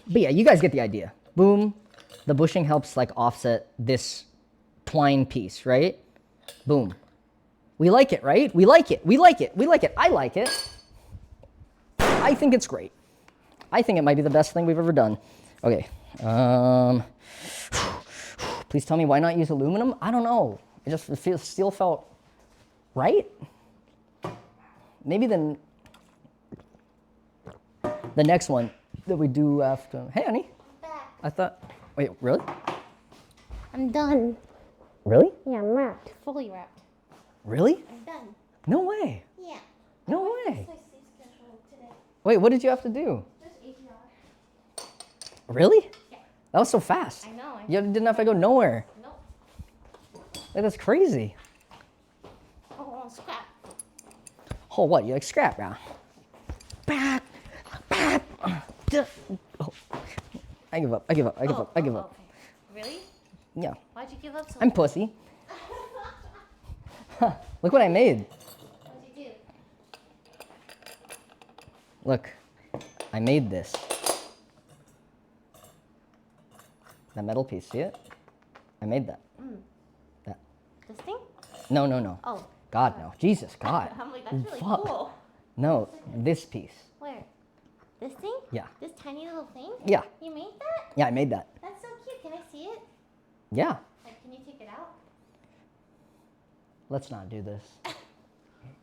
yeah, you guys get the idea. Boom, the bushing helps like offset this twine piece, right? Boom. We like it, right? We like it. I like it. I think it's great. I think it might be the best thing we've ever done. Okay. Please tell me why not use aluminum? I don't know. It still felt right. Maybe the next one that we do after. Hey, honey. I'm back. I thought. Wait, really? I'm done. Really? Yeah, I'm wrapped. Fully wrapped. Really? I'm done. No way. Yeah. No way. My sleep schedule today. Wait, what did you have to do? Just APR. Really? Yeah. That was so fast. I know. You didn't have to go nowhere. Nope. Like, that's crazy. Oh, scrap. Oh, what? You like scrap now? Back. Oh. I give up. Okay. Really? Yeah. Why'd you give up so I'm much? pussy. Look what I made. What'd you do? Look. I made this. That metal piece, see it? I made that. That. This thing? No. Oh. God, no. Jesus, God. I'm like, that's really Fuck. cool. No, this piece. Where? This thing? Yeah. This tiny little thing? Yeah. You made that? Yeah, I made that. That's so cute. Can I see it? Yeah. Like, can you take it out? Let's not do this.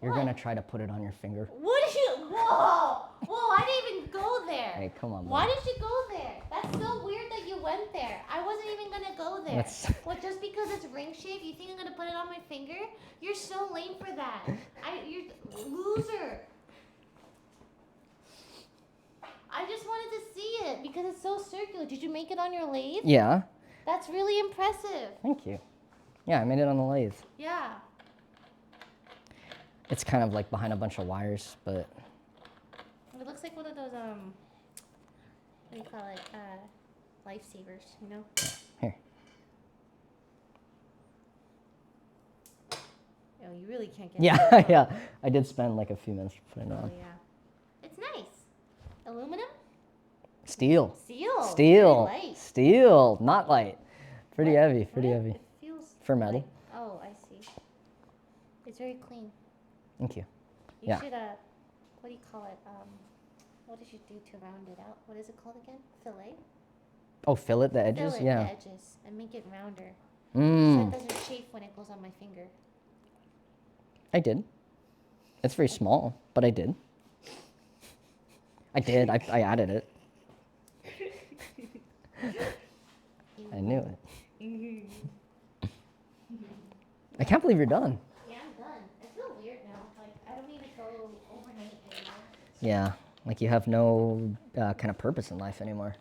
You're What? gonna try to put it on your finger. What did you? Whoa! I didn't even go there. Hey, come on, Why bud. did you go there? That's so weird that you went there. I wasn't even gonna go there. Let's- What? Just because it's ring shaped, you think I'm gonna put it on my finger? You're so lame for that. You're loser. I just wanted to see it because it's so circular. Did you make it on your lathe? Yeah. That's really impressive. Thank you. Yeah, I made it on the lathe. Yeah. It's kind of like behind a bunch of wires, but It looks like one of those what do you call it? Lifesavers, you know? here. Oh, you really can't get Yeah, yeah. I did spend like a few minutes putting it Oh on. yeah. It's nice. Aluminum? Steel. Steel. Steel. Very light. Steel. Not light. Pretty heavy. Pretty What? heavy. It feels For metal. like- oh, I see. It's very clean. Thank you. You Yeah. should what do you call it? What did you do to round it out? What is it called again? Fillet? Oh, fillet the edges? Fillet Yeah. the edges and make it rounder. So it Mmm. doesn't chafe when it goes on my finger. I did. It's very small, but I did. I did. I added it. I knew it. I can't believe you're done. Yeah, I'm done. I feel weird now. Like, I don't need to go overnight anymore. Yeah. Like you have no kind of purpose in life anymore.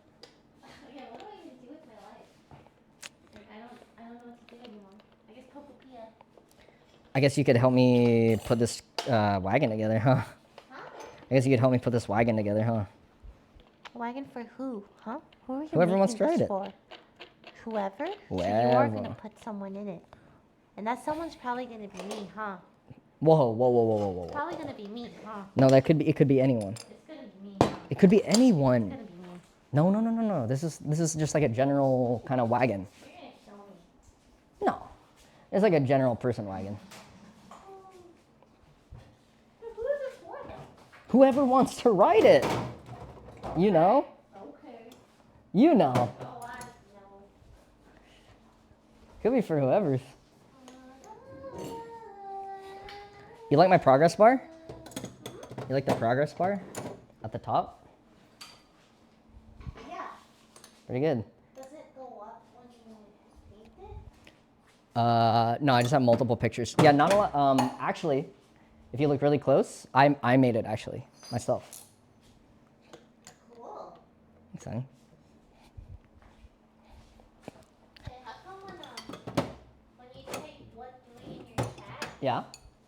Yeah, what do I even do with my life? Like, I don't know what to do anymore. I guess Pokopia. I guess you could help me put this wagon together, huh? Huh? I guess you could help me put this wagon together, huh? Wagon for who? Huh? Who are you Whoever wants making to this ride it. for? Whoever? So you Whoever. are going to put someone in it. And that someone's probably going to be me, huh? Whoa. Probably going to be me, huh? No, it could be anyone. It's going to be me, huh? It could be It's anyone. going to be me. No, no, no, no, no. This is just like a general kind of wagon. You're gonna show me. No, it's like a general person wagon. Who is it for though? Whoever wants to ride it, you know, Okay. you know. Oh, I know. Could be for whoever's. You like my progress bar? You like the progress bar at the top? Yeah. Pretty good. Does it go up when you paint it? No, I just have multiple pictures. Yeah, not a lot. Actually, if you look really close, I made it actually myself. Cool. Thanks, honey. Hey, how come when you type what three in your chat, Yeah.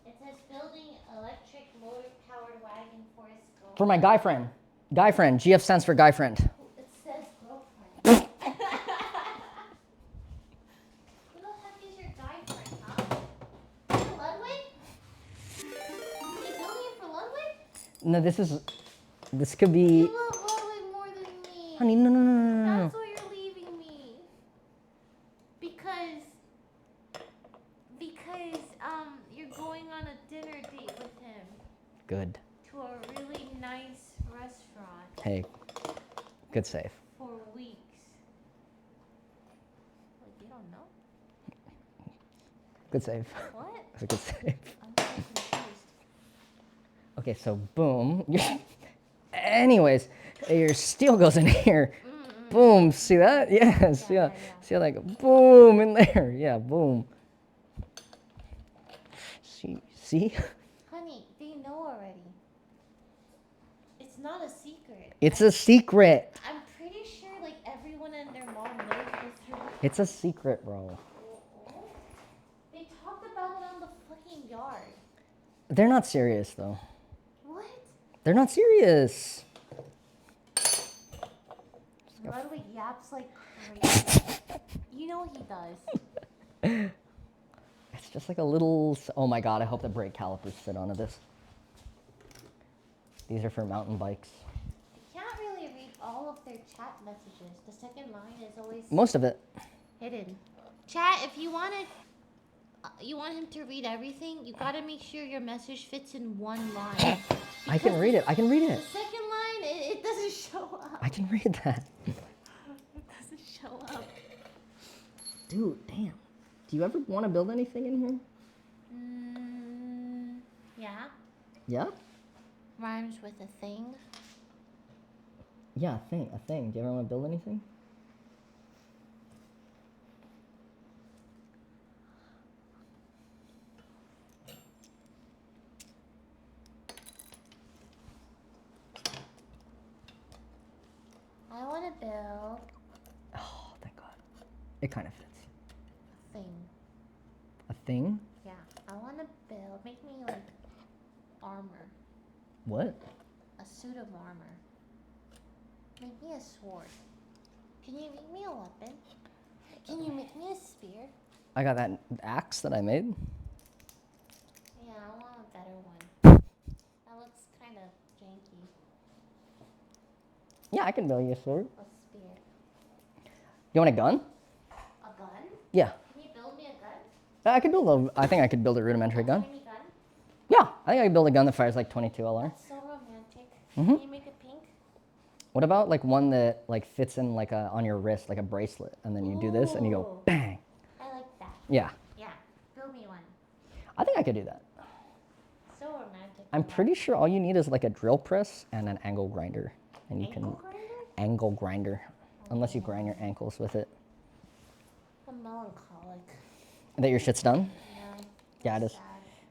it says building electric motor powered wagon for his girlfriend? For my guy friend. Guy friend. GF stands for guy friend. It says girlfriend. Who the heck is your guy friend, huh? Is it Ludwig? Are you building it for Ludwig? No, this could be. You love Ludwig more than me. Honey, no, no, no, no, no, no. That's why you're leaving me. Because you're going on a dinner date with him Good. to a really nice restaurant Hey, good save. for weeks. Like, you don't know? Good save. What? That's a good save. I'm so confused. Okay, so boom. Anyways, your steel goes in here. Boom. See that? Yes. Yeah, Yeah. yeah. See how that go? Boom in there. Yeah. Boom. See? Honey, they know already. It's not a secret. It's a secret. I'm pretty sure like everyone and their mom knows this. It's a secret, bro. They talked about it on the fucking yard. They're not serious though. What? They're not serious. Ludwig yaps like crazy. You know he does. It's just like a little. Oh my god! I hope the brake calipers fit onto this. These are for mountain bikes. You can't really read all of their chat messages. The second line is always Most of it. hidden. Chat, if you want him to read everything, you gotta make sure your message fits in one line. I can read it. I can read The it. second line, it doesn't show up. I can read that. It doesn't show up. Dude, damn. Do you ever want to build anything in here? Yeah. Yeah? Rhymes with a thing. Yeah, a thing. Do you ever want to build anything? I want to build Oh, thank God. It kind of fits. a thing. A thing? Yeah. I want to make me like armor. What? A suit of armor. Make me a sword. Can you make me a weapon? Can you make me a spear? I got that axe that I made. Yeah, I want a better one. That looks kind of janky. Yeah, I can build you a sword. A spear. You want a gun? A gun? Yeah. Can you build me a gun? I think I could build a rudimentary gun. Tiny gun? Yeah, I think I could build a gun that fires like 22 LR. That's so romantic. Mhm. Can you make it pink? What about like one that like fits in like on your wrist, like a bracelet, and then you do this and you go Ooh. bang. I like that. Yeah, Yeah. Build me one. I think I could do that. So romantic. I'm pretty sure all you need is like a drill press and an angle grinder, and you Ankle can grinder? angle grinder, unless you grind your ankles with it. I'm melancholic. That your shit's done. Yeah. Yeah, it is.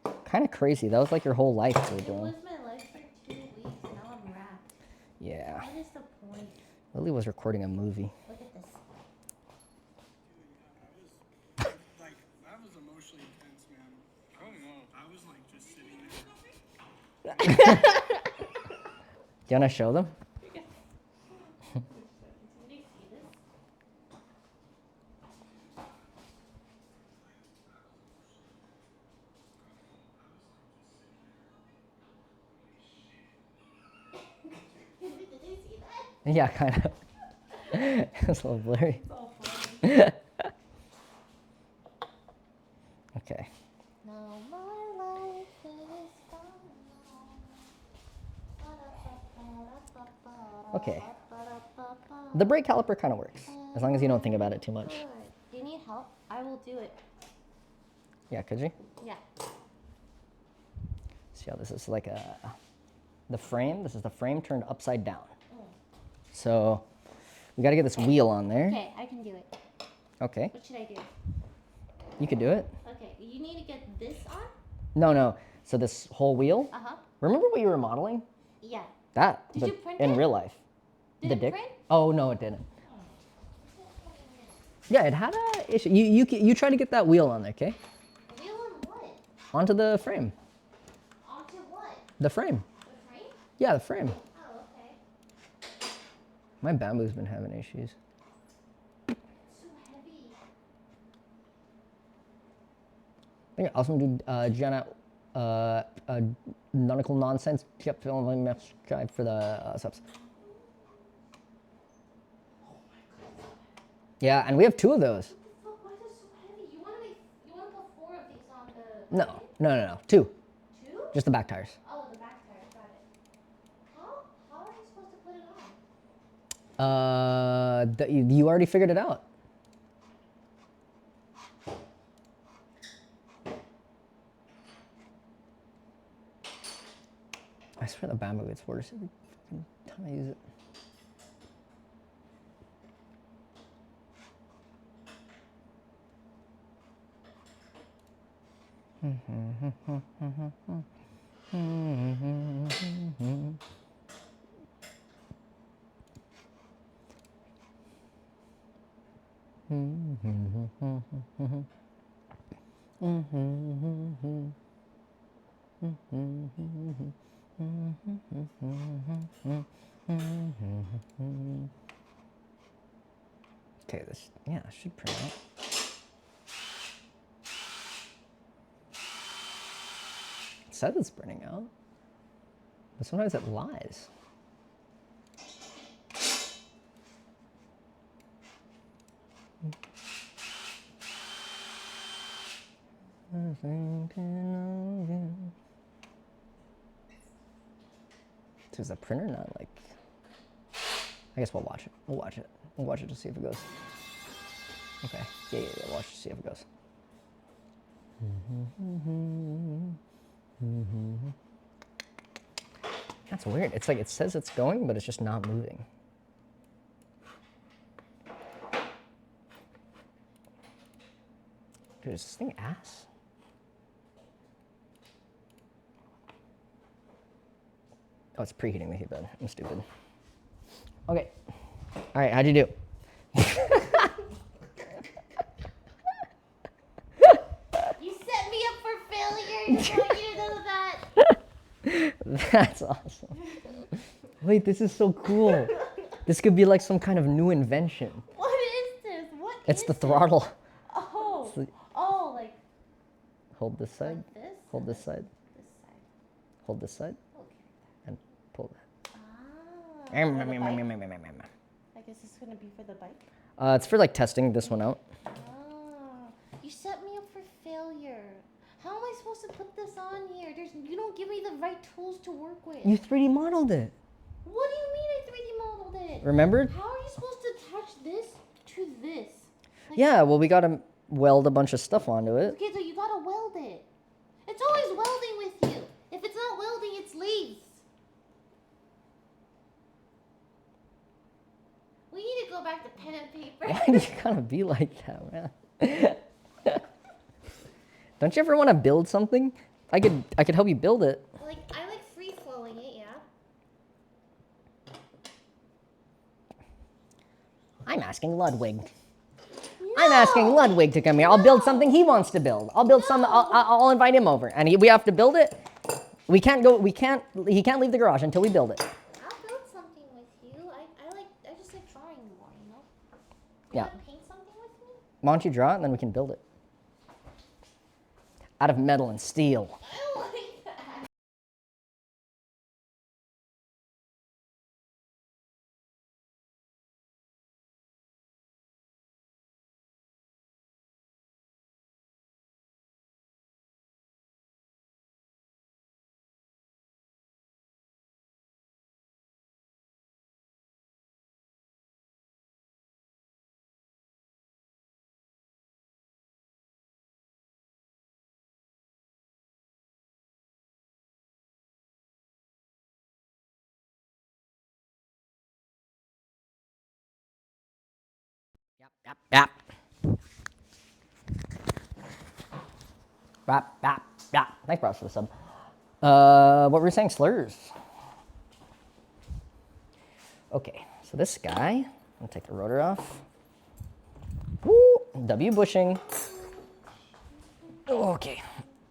Sad. Kind of crazy. That was like your whole life you were It doing. was my life for 2 weeks. Now I'm wrapped. Yeah. What is the point? Lily was recording a movie. Look at this. Like, that was emotionally intense, man. I don't know. I was like just sitting there. Do you want to show them? Somebody see this? Did they see that? Yeah, kind of. It's a little blurry. It's all funny. Okay. Now my life is gone. Okay. The brake caliper kind of works, as long as you don't think about it too much. Good. Do you need help? I will do it. Yeah, could you? Yeah. See how this is like the frame. This is the frame turned upside down. So we got to get this wheel on there. Okay, I can do it. Okay. What should I do? You could do it. Okay, you need to get this on? No. So this whole wheel. Uh-huh. Remember what you were modeling? Yeah. That. Did but you print in it? real life. Did the it dick. print? Oh no, it didn't. Yeah, it had a issue. You try to get that wheel on there, okay? Wheel on what? Onto the frame. Onto what? The frame. The frame? Yeah, the frame. Oh, okay. My bamboo's been having issues. It's so heavy. I think I also do Jenna nautical nonsense kept filming match guide for the subs. Yeah, and we have 2 of those. What the fuck? Why is it so heavy? You want to put 4 of these on the... No. 2. 2? Just the back tires. Oh, the back tire. Got it. How are you supposed to put it on? You already figured it out. I swear the bamboo gets worse every fucking time I use it. Okay, this should print out. It says it's printing out, but sometimes it lies. So is the printer not like... I guess we'll watch it. We'll watch it to see if it goes. Okay. Yeah. Watch to see if it goes. That's weird. It's like it says it's going, but it's just not moving. Dude, is this thing ass? Oh, it's preheating the heat bed. I'm stupid. Okay. All right, how'd you do? You set me up for failure. You want you to know that. That's awesome. Wait, this is so cool. This could be like some kind of new invention. What is this? It's the throttle. Oh. the- Oh, like Hold this side. like this? Hold this side. This side. Hold this side. Okay. And pull that. Ah. For the bike? I guess it's gonna be for the bike. It's for like testing this one out. Ah. You set me up for failure. How am I supposed to put this on here? You don't give me the right tools to work with. You 3D modeled it. What do you mean I 3D modeled it? Remember? How are you supposed to attach this to this? Like, Yeah, well, we gotta weld a bunch of stuff onto it. Okay, so you gotta weld it. It's always welding with you. If it's not welding, it's lathes. We need to go back to pen and paper. Why do you gotta be like that, man? Don't you ever want to build something? I could help you build it. Like, I like free flowing it, yeah. I'm asking Ludwig. I'm asking Ludwig to come here. I'll build something he wants to build. I'll build some. I'll invite him over, and we have to build it. We can't go. We can't. He can't leave the garage until we build it. I'll build something with you. I just like drawing more, you know? Yeah. Wanna paint something with me? Why don't you draw it, and then we can build it out of metal and steel. I don't like Yap, yap. Yap, yap, yap. Thanks, bro, for the sub. What were we saying? Slurs. Okay, so this guy, I'm gonna take the rotor off. Woo, W bushing. Okay,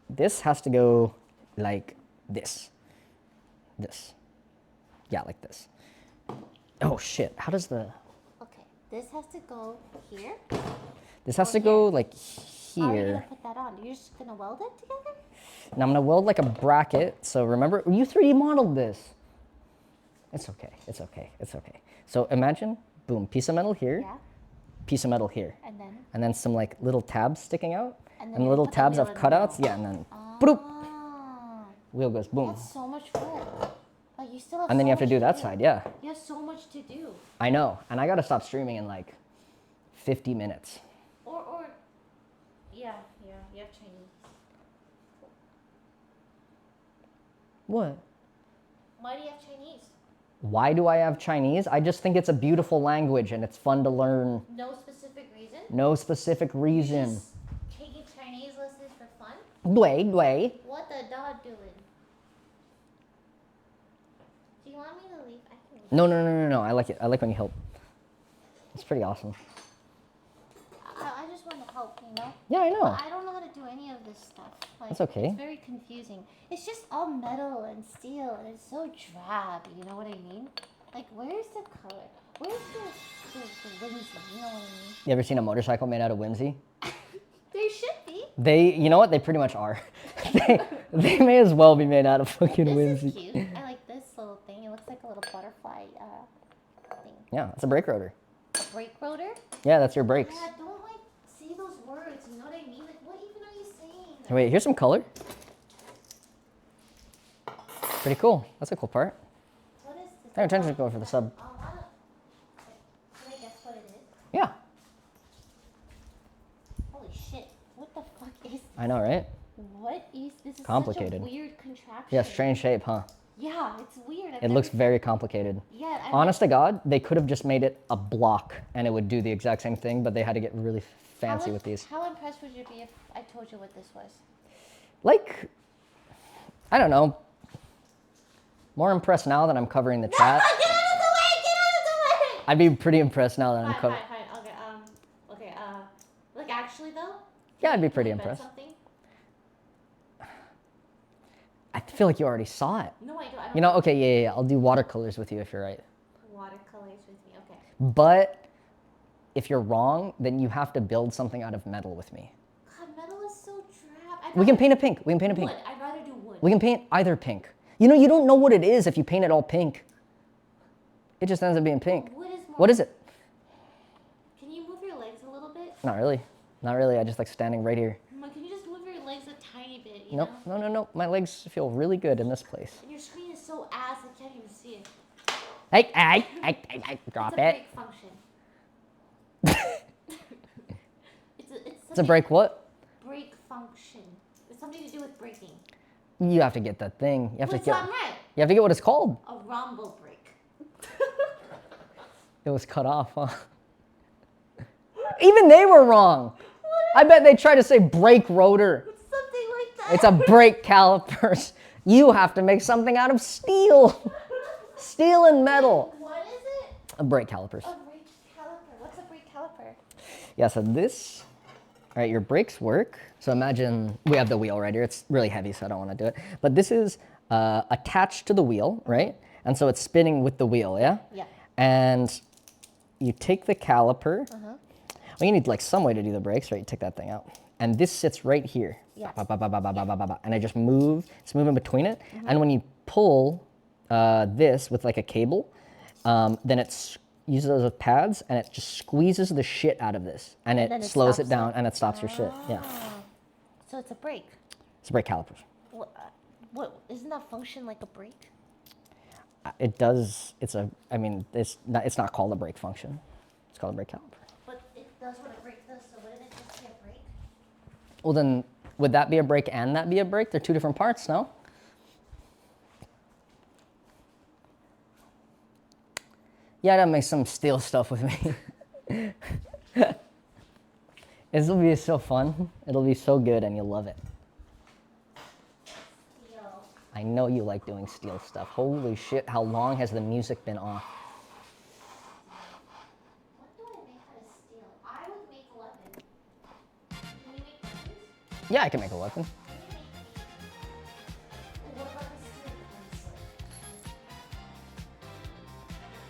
this has to go like this. This. Yeah, like this. Oh shit, how does the... Okay, this has to go here. This has to go like How are you here. gonna put that on? You're just gonna weld it together? Now I'm gonna weld like a bracket. So remember, you 3D modeled this. It's okay, it's okay, it's okay. So imagine, boom, piece of metal here, Yeah. piece of metal here. And then some like little tabs sticking out. And then And you little put the tabs wheel have in the cutouts. middle. Yeah, and then bloop, ah, wheel goes boom. that's so much fun. Like you still have And then so you have to much do that side, yeah. You have so much to do. I know, and I gotta stop streaming in like 50 minutes. Or yeah, you have Chinese. What? Why do you have Chinese? Why do I have Chinese? I just think it's a beautiful language and it's fun to learn. No specific reason? No specific reason. Just taking Chinese lessons for fun? Dway, dway. What the dog doing? Do you want me to leave? I can leave. No. I like it. I like when you help. It's pretty awesome. I just want to help, you know? Yeah, I know. But I don't know how to do any of this stuff. Like, That's okay. It's very confusing. It's just all metal and steel, and it's so drab. You know what I mean? Like, where's the color? Where's the whimsy? You know what I mean? You ever seen a motorcycle made out of whimsy? There should be. They, you know what? They pretty much are. they may as well be made out of fucking This whimsy. is cute. I like this little thing. It looks like a little butterfly thing. Yeah, it's a brake rotor. A brake rotor? Yeah, that's your brakes. Yeah, don't like say those words. You know what I mean? Like, what even are you saying? Wait, here's some color. Pretty cool. That's a cool part. What is this? Pay attention to go for the sub. Can I guess what it is? Yeah, Holy shit! What the fuck is this? I know, right? What is this? Is Complicated. Such a weird contraption. Yeah, strange shape, huh? Yeah, it's weird. It looks very complicated. Yeah. Honest to God, they could have just made it a block and it would do the exact same thing, but they had to get really fancy with these. How impressed would you be if I told you what this was? Like, I don't know. More impressed now that I'm covering the chat. Get out of the way! Get out of the way! I'd be pretty impressed now that I'm Fine. covering. Okay. Like actually though. Yeah, I'd be pretty Can I bet impressed. something? I feel like you already saw it. No, I don't. You know, okay, yeah. I'll do watercolors with you if you're right. Watercolors with me. Okay. But if you're wrong, then you have to build something out of metal with me. God, metal is so drab. We can paint a pink. We can paint a pink. Wood. I'd rather do wood. We can paint either pink. You know, you don't know what it is if you paint it all pink. It just ends up being pink. Wood is more. What is it? Can you move your legs a little bit? Not really. Not really. I just like standing right here. Can you just move your legs a tiny bit? You Nope. know? No. My legs feel really good in this place. And your screen is so ass, I can't even see it. Hey, drop It's a it. brake function. It's a brake what? Brake function. It's something to do with braking. You have to get that thing. You have What's to get. on right? You have to get what it's called. A rumble brake. It was cut off, huh? Even they were wrong. I bet they tried to say brake rotor. It's something like that. It's a brake calipers. You have to make something out of steel. Steel and metal. What is it? A brake calipers. A brake caliper. What's a brake caliper? Yeah, so this, all right, your brakes work. So imagine we have the wheel right here. It's really heavy, so I don't want to do it. But this is attached to the wheel, right? And so it's spinning with the wheel, yeah? Yeah. And you take the caliper. Well, you need like some way to do the brakes, right? You take that thing out. And this sits right here. Yeah. And I just move, it's moving between it. And when you pull this with like a cable, then it uses those with pads and it just squeezes the shit out of this. And then it it slows stops it down it. and it stops your shit. Yeah. So it's a brake. It's a brake calipers. What isn't that function like a brake? It does, it's not called a brake function. It's called a brake caliper. But it does what a brake does, so wouldn't it just be a brake? Well then, would that be a brake and that be a brake? They're two different parts, no? You gotta make some steel stuff with me. This will be so fun. It'll be so good and you'll love it. Steel. I know you like doing steel stuff. Holy shit, how long has the music been off? What do I make out of steel? I would make a weapon. Can you make weapons? Yeah, I can make a weapon. What about the steel pencil?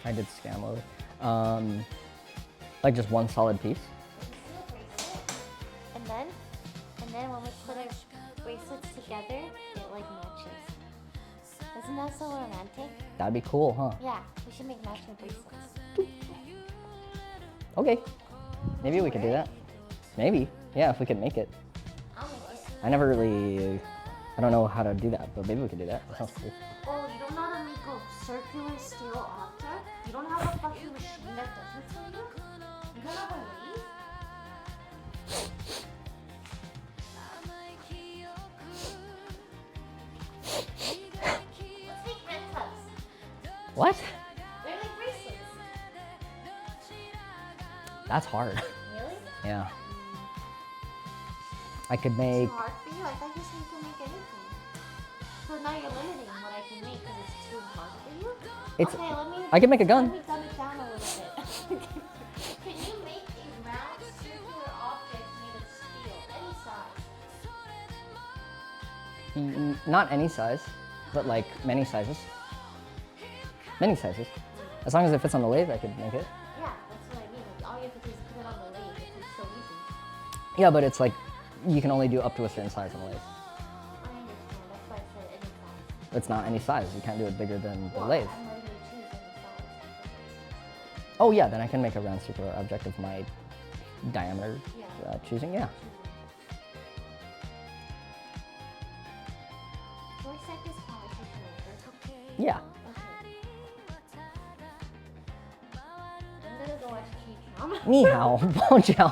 I did scam over. Like just one solid piece. Steel bracelet. And then when we put our bracelets together, it like matches. Isn't that so romantic? That'd be cool, huh? Yeah, we should make matching bracelets. Okay. Maybe we could do that. Maybe. Yeah, if we could make it. I'll make it. I never really, I don't know how to do that, but maybe we could do that. That sounds cool. Oh, you don't know how to make a circular steel object? You don't have a fucking machine that does it for you? You don't have a lathe? Let's make red cups. What? They're like bracelets. That's hard. Really? Yeah. I could make, Too hard for you? I thought you said you could make anything. So now you're limiting what I can make because it's too hard for you? It's, Okay, I could make a let gun. me dumb it down a little bit. Can you make a round circular object made of steel, any size? Not any size, but like many sizes. Many sizes. As long as it fits on the lathe, I could make it. Yeah, that's what I mean. Like, all you have to do is put it on the lathe. It's so easy. Yeah, but it's like, you can only do up to a certain size on the lathe. I understand. That's why I said any size. It's not any size. You can't do it bigger than the Well, lathe. I'm letting you choose any size. Oh yeah, then I can make a round circular object of my diameter Yeah. choosing, yeah. Can we set this conversation over? Yeah. Okay. I'm gonna go watch K-drama. Ni hao, bao jiao.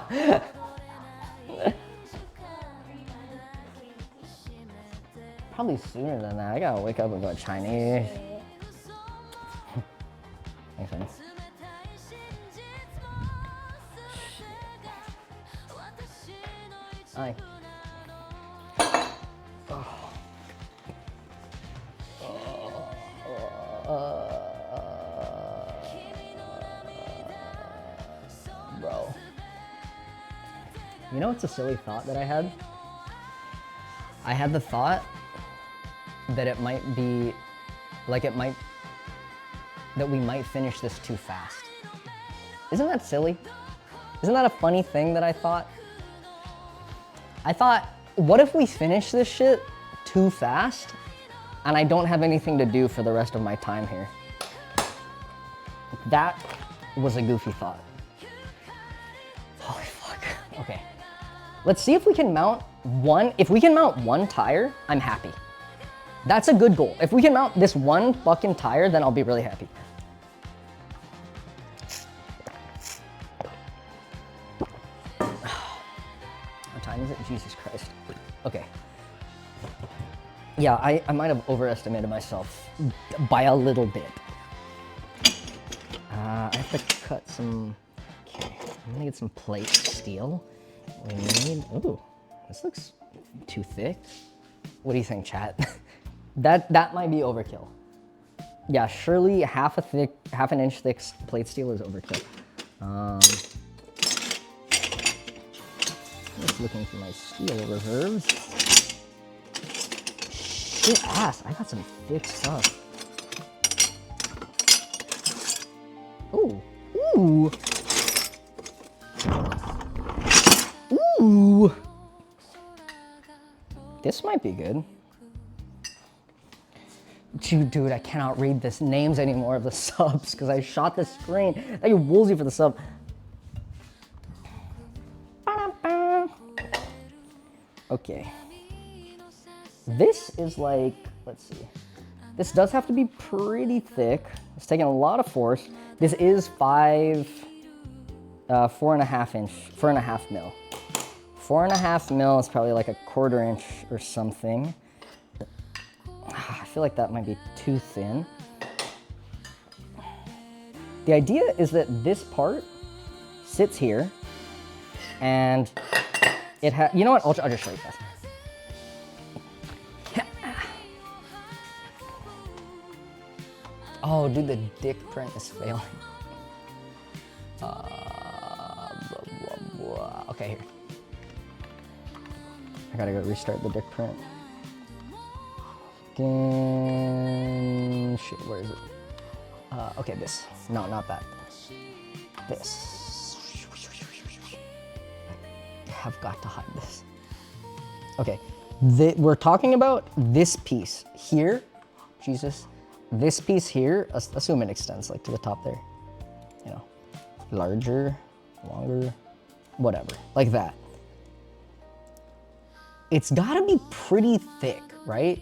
Probably sooner than that. I gotta wake up and go Chinese. Makes sense. Hi. Bro. You know what's a silly thought that I had? I had the thought that it might be, like that we might finish this too fast. Isn't that silly? Isn't that a funny thing that I thought? I thought, what if we finish this shit too fast and I don't have anything to do for the rest of my time here? That was a goofy thought. Holy fuck. Okay. Let's see if we can mount one. If we can mount one tire, I'm happy. That's a good goal. If we can mount this one fucking tire, then I'll be really happy. What time is it? Jesus Christ. Okay. Yeah, I might have overestimated myself by a little bit. I have to cut some, okay, I'm gonna get some plate steel. We need, ooh, this looks too thick. What do you think, chat? That might be overkill. Yeah, surely half an inch thick plate steel is overkill. Just looking for my steel reserves. Shit ass, I got some thick stuff. Ooh, ooh. Ooh. This might be good. Dude, I cannot read the names anymore of the subs because I shot the screen. Thank you, Woolsey, for the sub. Okay. This is like, let's see. This does have to be pretty thick. It's taking a lot of force. This is 4.5 mil. 4.5 mil is probably like a 1/4 inch or something. I feel like that might be too thin. The idea is that this part sits here And it has, you know what, I'll just show you guys. Oh, dude, the dick print is failing. Okay, here. I gotta go restart the dick print. Again, shit, where is it? Okay, this. No, not that. This. I have got to hide this. Okay, we're talking about this piece here. Jesus. This piece here, assume it extends like to the top there. You know, larger, longer, whatever, like that. It's gotta be pretty thick, right?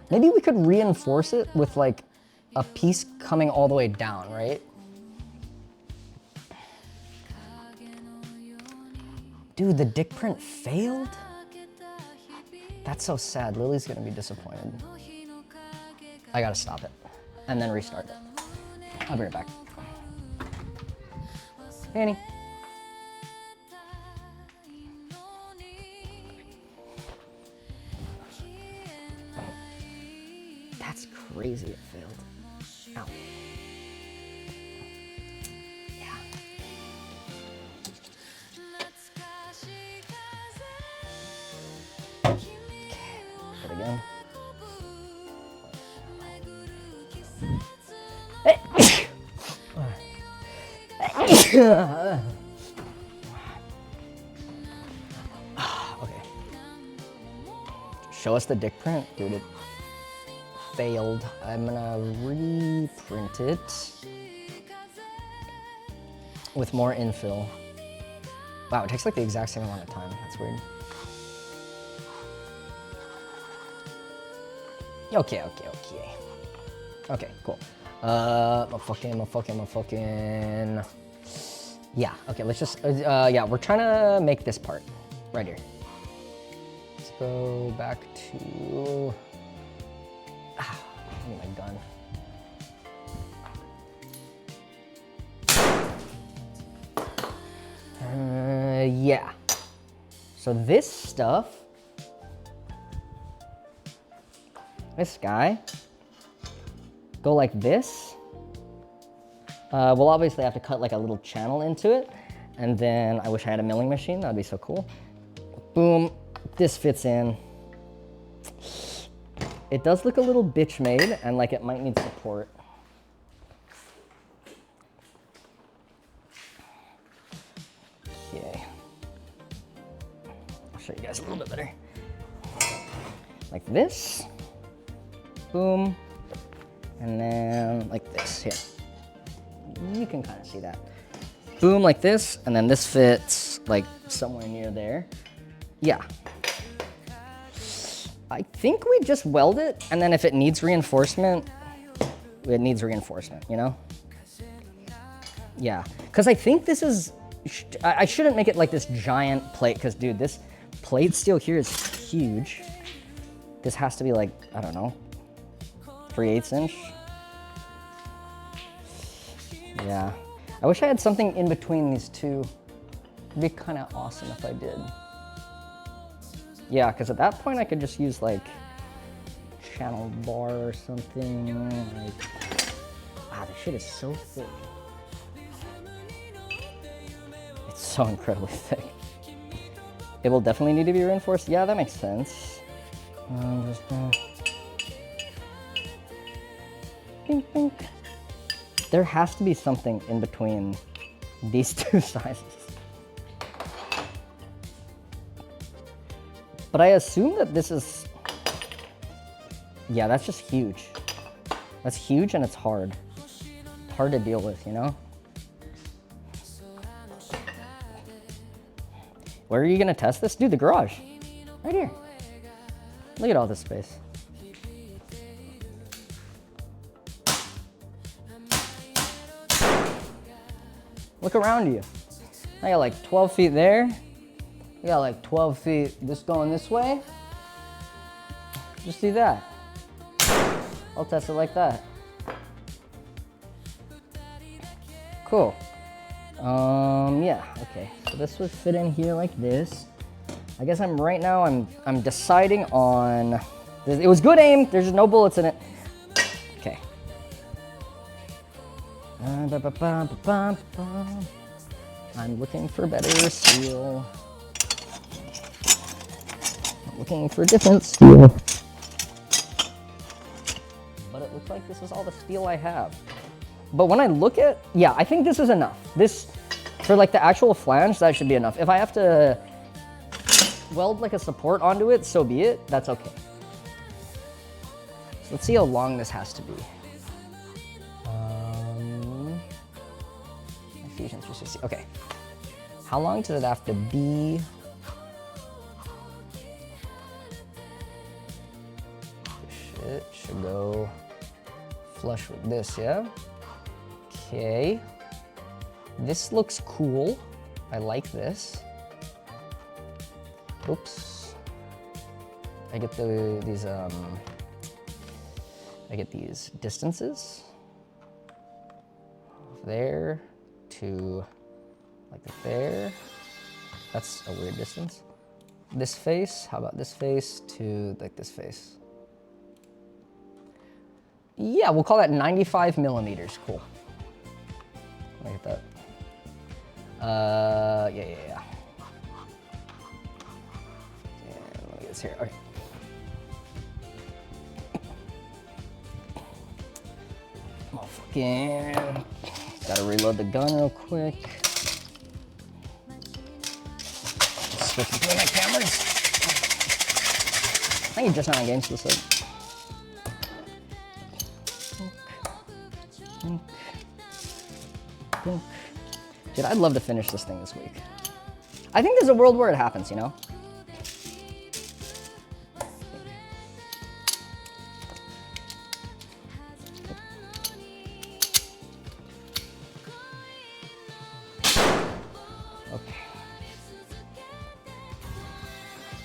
Maybe we could reinforce it with like a piece coming all the way down, right? Dude, the dick print failed? That's so sad. Lily's gonna be disappointed. I gotta stop it and then restart it. I'll be right back. Hey, Annie. That's crazy it failed. Ow. Yeah. Okay, again. Okay. Show us the dick print, dude. It failed. I'm gonna reprint it with more infill. Wow, it takes like the exact same amount of time. That's weird. Okay. Okay, cool. Motherfucking. Yeah, okay, let's just, yeah, we're trying to make this part right here. Let's go back to, I need my gun. Yeah. So this stuff, this guy, go like this. We'll obviously have to cut like a little channel into it. And then I wish I had a milling machine. That'd be so cool. Boom, this fits in. It does look a little bitch made and like it might need support. Okay. I'll show you guys a little bit better. Like this. Boom. And then like this here. You can kind of see that. Boom, like this, and then this fits like somewhere near there. Yeah. I think we just weld it, and then if it needs reinforcement, it needs reinforcement, you know? Yeah, because I think this is, I shouldn't make it like this giant plate, because dude, this plate steel here is huge. This has to be like, I don't know, 3/8 inch. Yeah, I wish I had something in between these two. It'd be kind of awesome if I did. Yeah, because at that point I could just use like channel bar or something. Like, wow, this shit is so thick. It's so incredibly thick. It will definitely need to be reinforced. Yeah, that makes sense. Just bink, bink. There has to be something in between these two sizes. But I assume that this is, yeah, that's just huge. That's huge and it's hard. Hard to deal with, you know? Where are you gonna test this? Dude, the garage. Right here. Look at all this space. Look around you. I got like 12 feet there. You got like 12 feet just going this way. Just do that. I'll test it like that. Cool. Yeah, okay. So this would fit in here like this. I guess right now I'm deciding on, it was good aim, there's just no bullets in it. Okay. I'm looking for better steel. I'm looking for different steel. But it looks like this is all the steel I have. But when I look at, yeah, I think this is enough. This, for like the actual flange, that should be enough. If I have to weld like a support onto it, so be it, that's okay. So let's see how long this has to be. Fusion 360, okay. How long does it have to be? It should go flush with this, yeah? Okay. This looks cool. I like this. Oops. I get these distances. There to like there. That's a weird distance. This face, how about this face to like this face? Yeah, we'll call that 95 millimeters. Cool. Look at that. Yeah. And let me get this here. Okay. Oh, fucking. Gotta reload the gun real quick. Switch between my cameras. I think you're just not engaged this side. Dude, I'd love to finish this thing this week. I think there's a world where it happens, you know? Okay.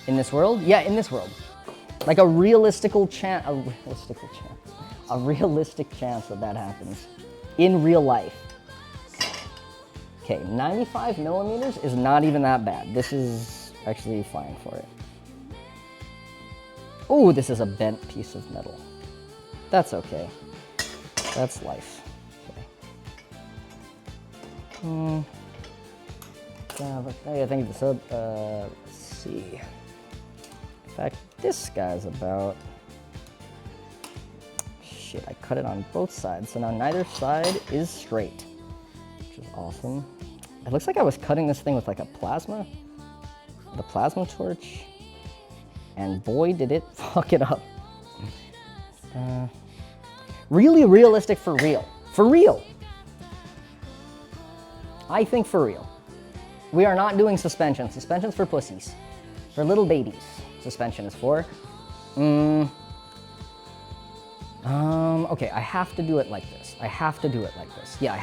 In this world? Yeah, in this world. Like a realistic chance that that happens. In real life. Okay, 95 millimeters is not even that bad. This is actually fine for it. Oh, this is a bent piece of metal. That's okay. That's life. Okay. Yeah, thank you for the sub. Let's see. In fact, this guy's about... Shit, I cut it on both sides, so now neither side is straight. Which is awesome. It looks like I was cutting this thing with like a plasma torch, and boy did it fuck it up. Really realistic for real. For real. I think for real. We are not doing suspension. Suspension's for pussies. For little babies, suspension is for. Okay, I have to do it like this. Yeah, I have to do it like this. Yeah.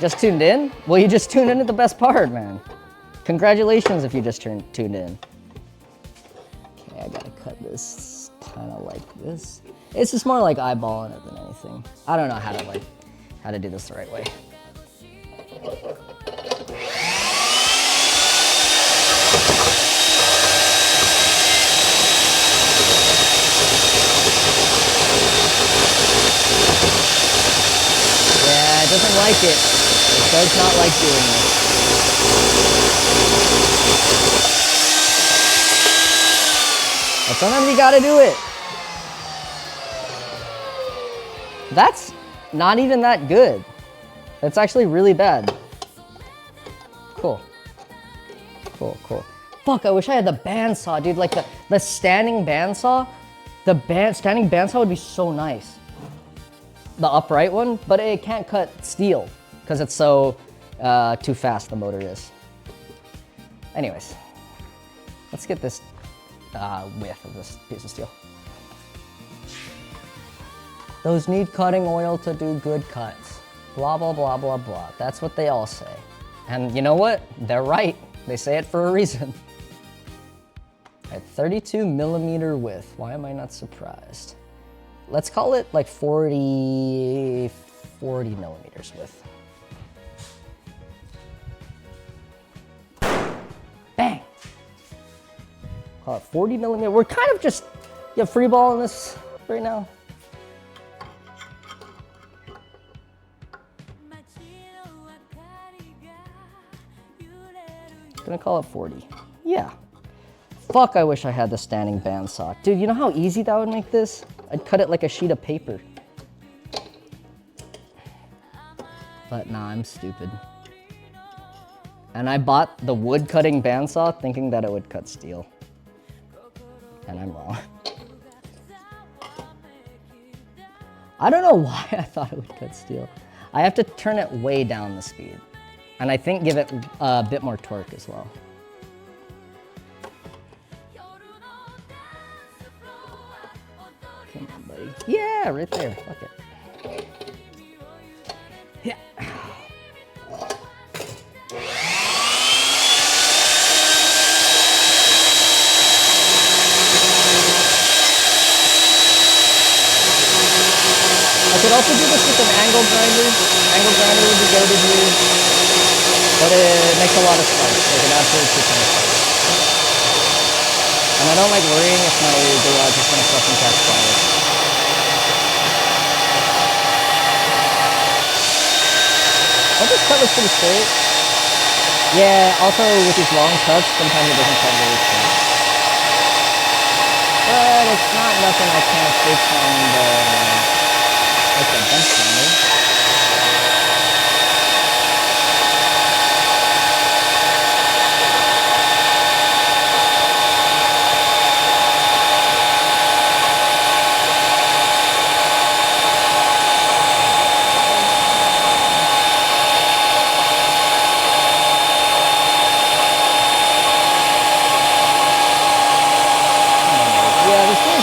Just tuned in? Well, you just tuned in at the best part, man. Congratulations if you just tuned in. Okay, I gotta cut this kind of like this. It's just more like eyeballing it than anything. I don't know how to do this the right way. Yeah, it doesn't like it. It does not like doing this. But sometimes you gotta do it. That's not even that good. That's actually really bad. Cool. Cool, cool. Fuck, I wish I had the bandsaw, dude. Like the standing bandsaw. The standing bandsaw would be so nice. The upright one, but it can't cut steel because it's so too fast, the motor is. Anyways, let's get this width of this piece of steel. Those need cutting oil to do good cuts. Blah, blah, blah, blah, blah. That's what they all say. And you know what? They're right. They say it for a reason. At 32 millimeter width, why am I not surprised? Let's call it like 40 millimeters width. Bang! Call it 40 millimeter. We're kind of just free balling this right now. Gonna call it 40. Yeah. Fuck, I wish I had the standing bandsaw. Dude, you know how easy that would make this? I'd cut it like a sheet of paper. But nah, I'm stupid. And I bought the wood cutting bandsaw thinking that it would cut steel. And I'm wrong. I don't know why I thought it would cut steel. I have to turn it way down the speed. And I think give it a bit more torque as well. Come on, buddy. Yeah, right there. Fuck it. Yeah. I could also do this with an angle grinder. Angle grinder would be good to use, but it makes a lot of sparks, like an absolute shit ton of sparks. And I don't like worrying if my garage is gonna fucking catch fire. But this cut looks pretty straight. Yeah, also with these long cuts, sometimes it doesn't cut really straight. But it's not nothing I can't fix on the bench grinder.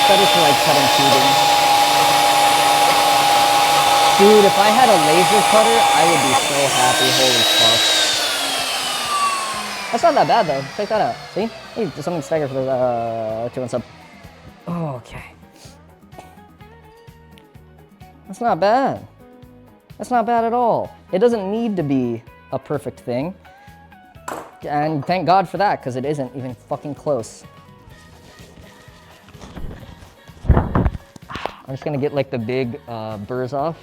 Better for like cutting tubing. Dude, if I had a laser cutter, I would be so happy. Holy fuck. That's not that bad though. Check that out. See? Hey, there's something staggered for the 2 1 sub. Oh, okay. That's not bad. That's not bad at all. It doesn't need to be a perfect thing. And thank God for that, because it isn't even fucking close. I'm just gonna get like the big burrs off.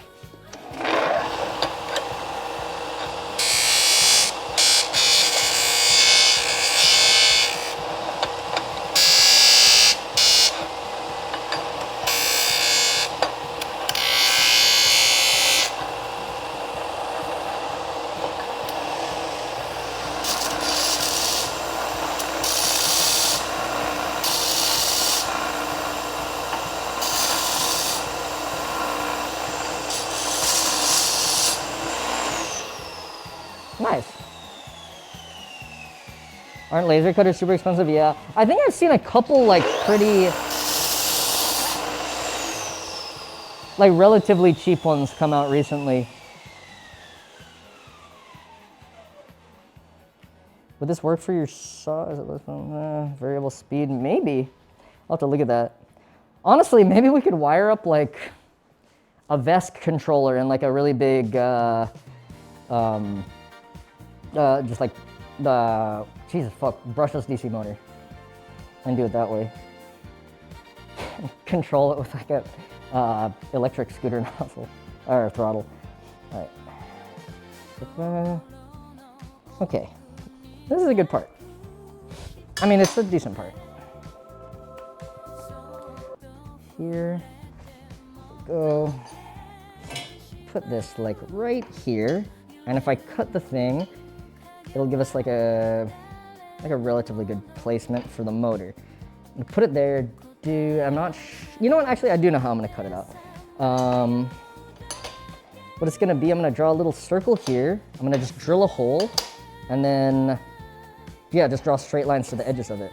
Nice. Aren't laser cutters super expensive? Yeah. I think I've seen a couple like pretty, like relatively cheap ones come out recently. Would this work for your saw? Is it variable speed? Maybe. I'll have to look at that. Honestly, maybe we could wire up like a VESC controller and like a really big, just like the, Jesus fuck, brushless DC motor. And do it that way. Control it with like a electric scooter nozzle, or throttle. All right. Okay. This is a good part. I mean, it's a decent part. Here we go. Put this like right here, and if I cut the thing, it'll give us like a relatively good placement for the motor. And put it there. I'm not. You know what? Actually, I do know how I'm gonna cut it out. What it's gonna be, I'm gonna draw a little circle here. I'm gonna just drill a hole, and then, yeah, just draw straight lines to the edges of it.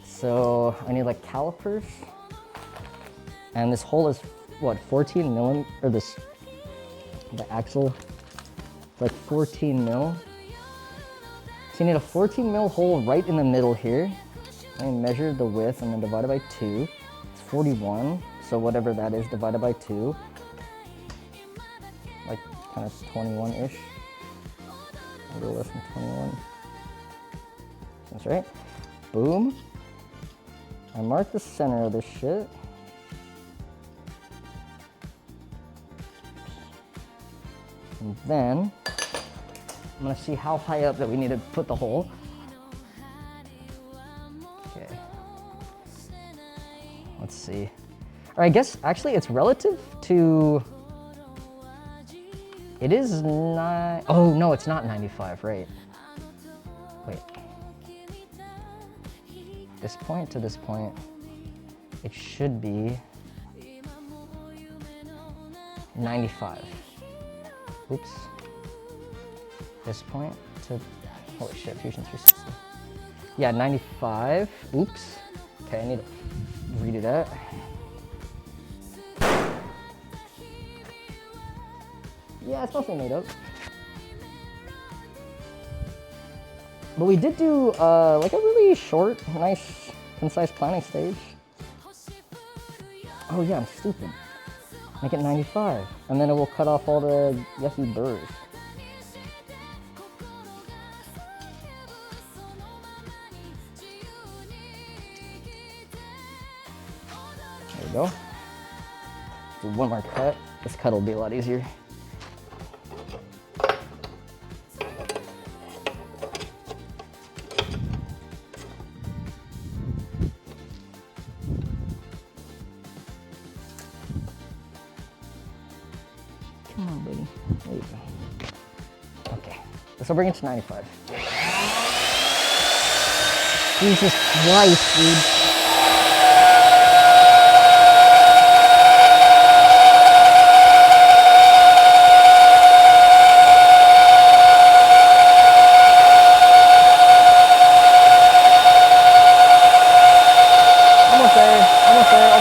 So I need like calipers, and this hole is what, 14 millimeters, or the axle, like 14 mil. So you need a 14 mil hole right in the middle here. I measure the width and then divide it by 2. It's 41, so whatever that is divided by 2. Like kind of 21-ish. A little less than 21. That's right. Boom. I mark the center of this shit. And then I'm gonna see how high up that we need to put the hole. Okay. Let's see. Or I guess actually it's relative to. It is oh no, it's not 95, right? Wait. This point to this point, it should be 95. Oops. This point to, holy shit, Fusion 360. Yeah, 95. Oops. Okay, I need to redo that. Yeah, it's mostly made up. But we did do like a really short, nice, concise planning stage. Oh yeah, I'm stupid. Make it 95. And then it will cut off all the yucky burrs. There we go. Do one more cut. This cut will be a lot easier. Come on, buddy. There you go. Okay. This will bring it to 95. Jesus Christ, dude.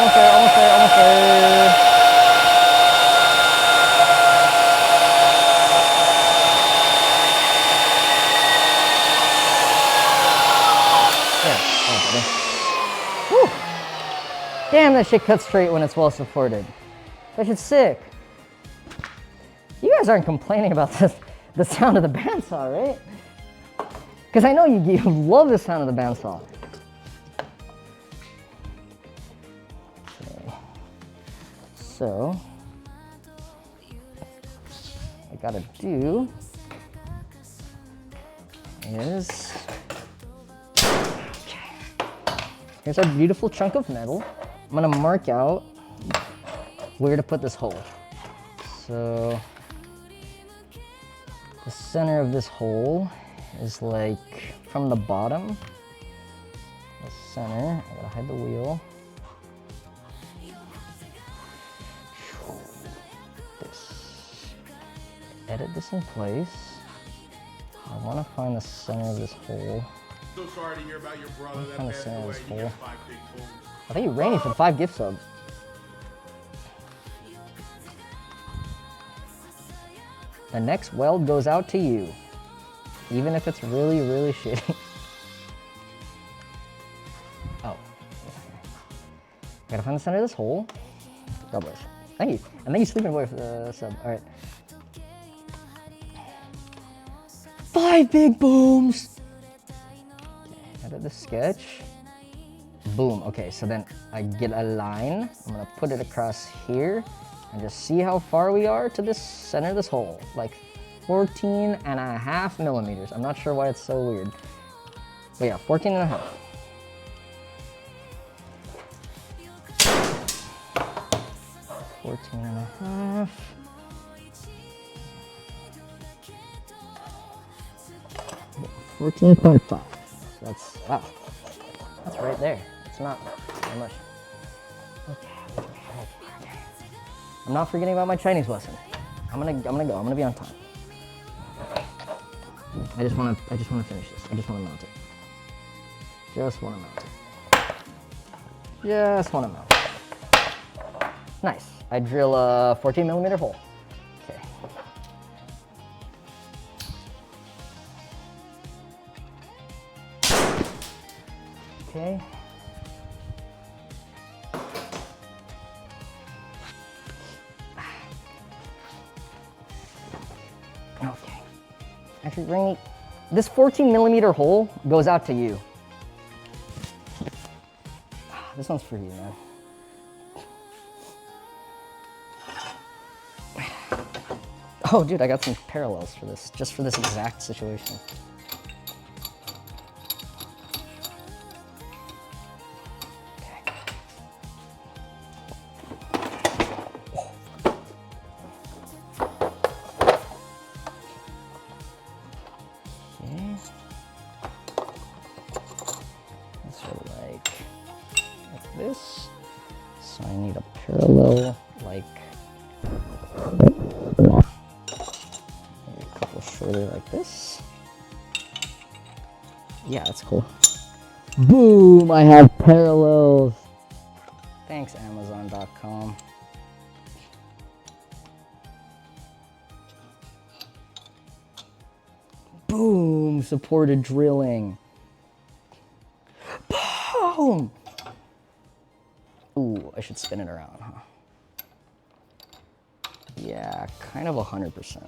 Almost there. Whew. Damn, that shit cuts straight when it's well supported. That shit's sick. You guys aren't complaining about the sound of the bandsaw, right? Because I know you love the sound of the bandsaw. Okay. So, what I gotta do is, here's our beautiful chunk of metal. I'm gonna mark out where to put this hole. So the center of this hole is like from the bottom. The center, I gotta hide the wheel. This. Edit this in place. I wanna find the center of this hole. So sorry to hear about your brother that passed away. He got 5 big balls. I think you Rainy for 5 gift subs. The next weld goes out to you. Even if it's really, really shitty. Oh. Gotta find the center of this hole. God bless. Thank you. And thank you, Sleeping Boy, for the sub. Alright. 5 big booms! Edit the sketch. Boom. Okay, so then I get a line. I'm gonna put it across here and just see how far we are to this center of this hole. Like 14.5 millimeters. I'm not sure why it's so weird. But yeah, 14.5. Fourteen and a half. $14.5. So that's, wow. That's right there. It's not very much. Okay. I'm not forgetting about my Chinese lesson. I'm gonna go. I'm gonna be on time. I just wanna finish this. I just wanna mount it. Just wanna mount it. Just wanna mount it. Nice. I drill a 14 millimeter hole. Okay. Okay. Okay. Actually, Rainy, this 14 millimeter hole goes out to you. This one's for you, man. Oh, dude, I got some parallels for this, just for this exact situation. This, so I need a parallel like maybe a couple shorter like this. Yeah, that's cool. Boom, I have parallels. Thanks, Amazon.com. Boom, supported drilling. Boom. Ooh, I should spin it around, huh? Yeah, kind of 100%.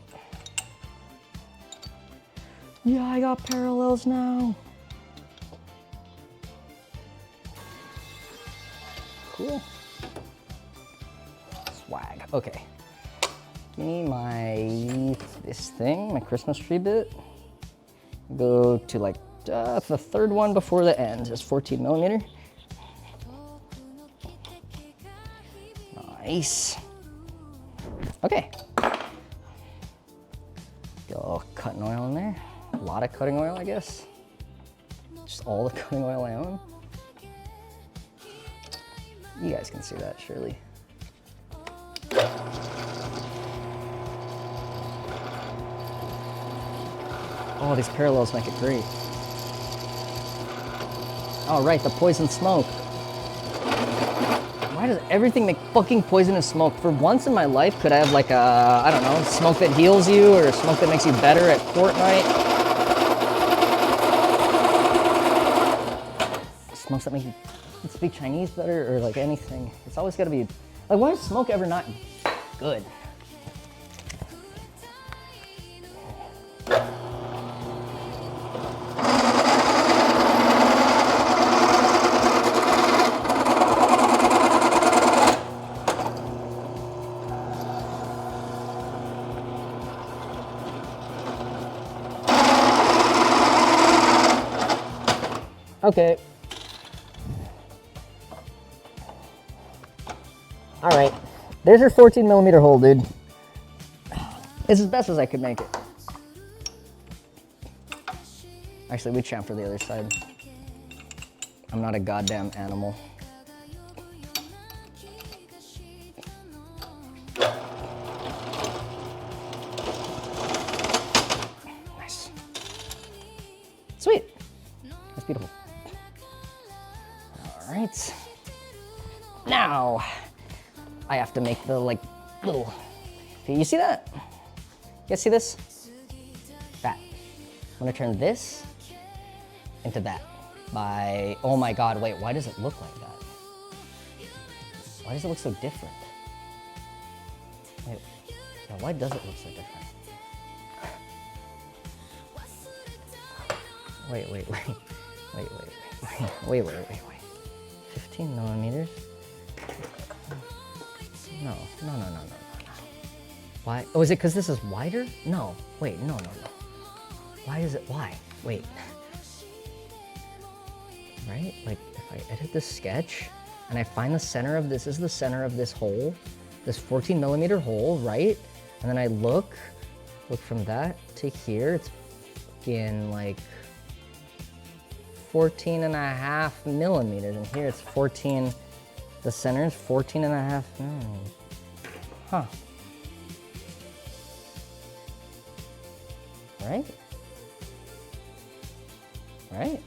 Yeah, I got parallels now. Cool. Swag. Okay. Give me this thing, my Christmas tree bit. Go to like the third one before the end, just 14 millimeter. Nice. Okay. Get a little cutting oil in there. A lot of cutting oil, I guess. Just all the cutting oil I own. You guys can see that, surely. Oh, these parallels make it great. Oh, right, the poison smoke. Why does everything make fucking poisonous smoke? For once in my life, could I have like a, I don't know, smoke that heals you or smoke that makes you better at Fortnite? Smokes that make you speak Chinese better or like anything. It's always gotta be, like why is smoke ever not good? Okay. All right. There's your 14 millimeter hole, dude. It's as best as I could make it. Actually, we chamfer the other side. I'm not a goddamn animal. Nice. Sweet. That's beautiful. All right. Now, I have to make the like little, you see that? You guys see this? That. I'm gonna turn this into that by, oh my God, wait, why does it look like that? Why does it look so different? Wait, yeah, why does it look so different? Wait. 15 millimeters? No. Why? Oh, is it because this is wider? No, wait, no. Why is it, why? Wait. Right? Like, if I edit this sketch, and I find the center of this is the center of this hole, this 14 millimeter hole, right? And then I look from that to here, it's fucking like 14 and a half millimeters, and here it's 14, the center is 14 and a half millimeters. Huh. Right? Right?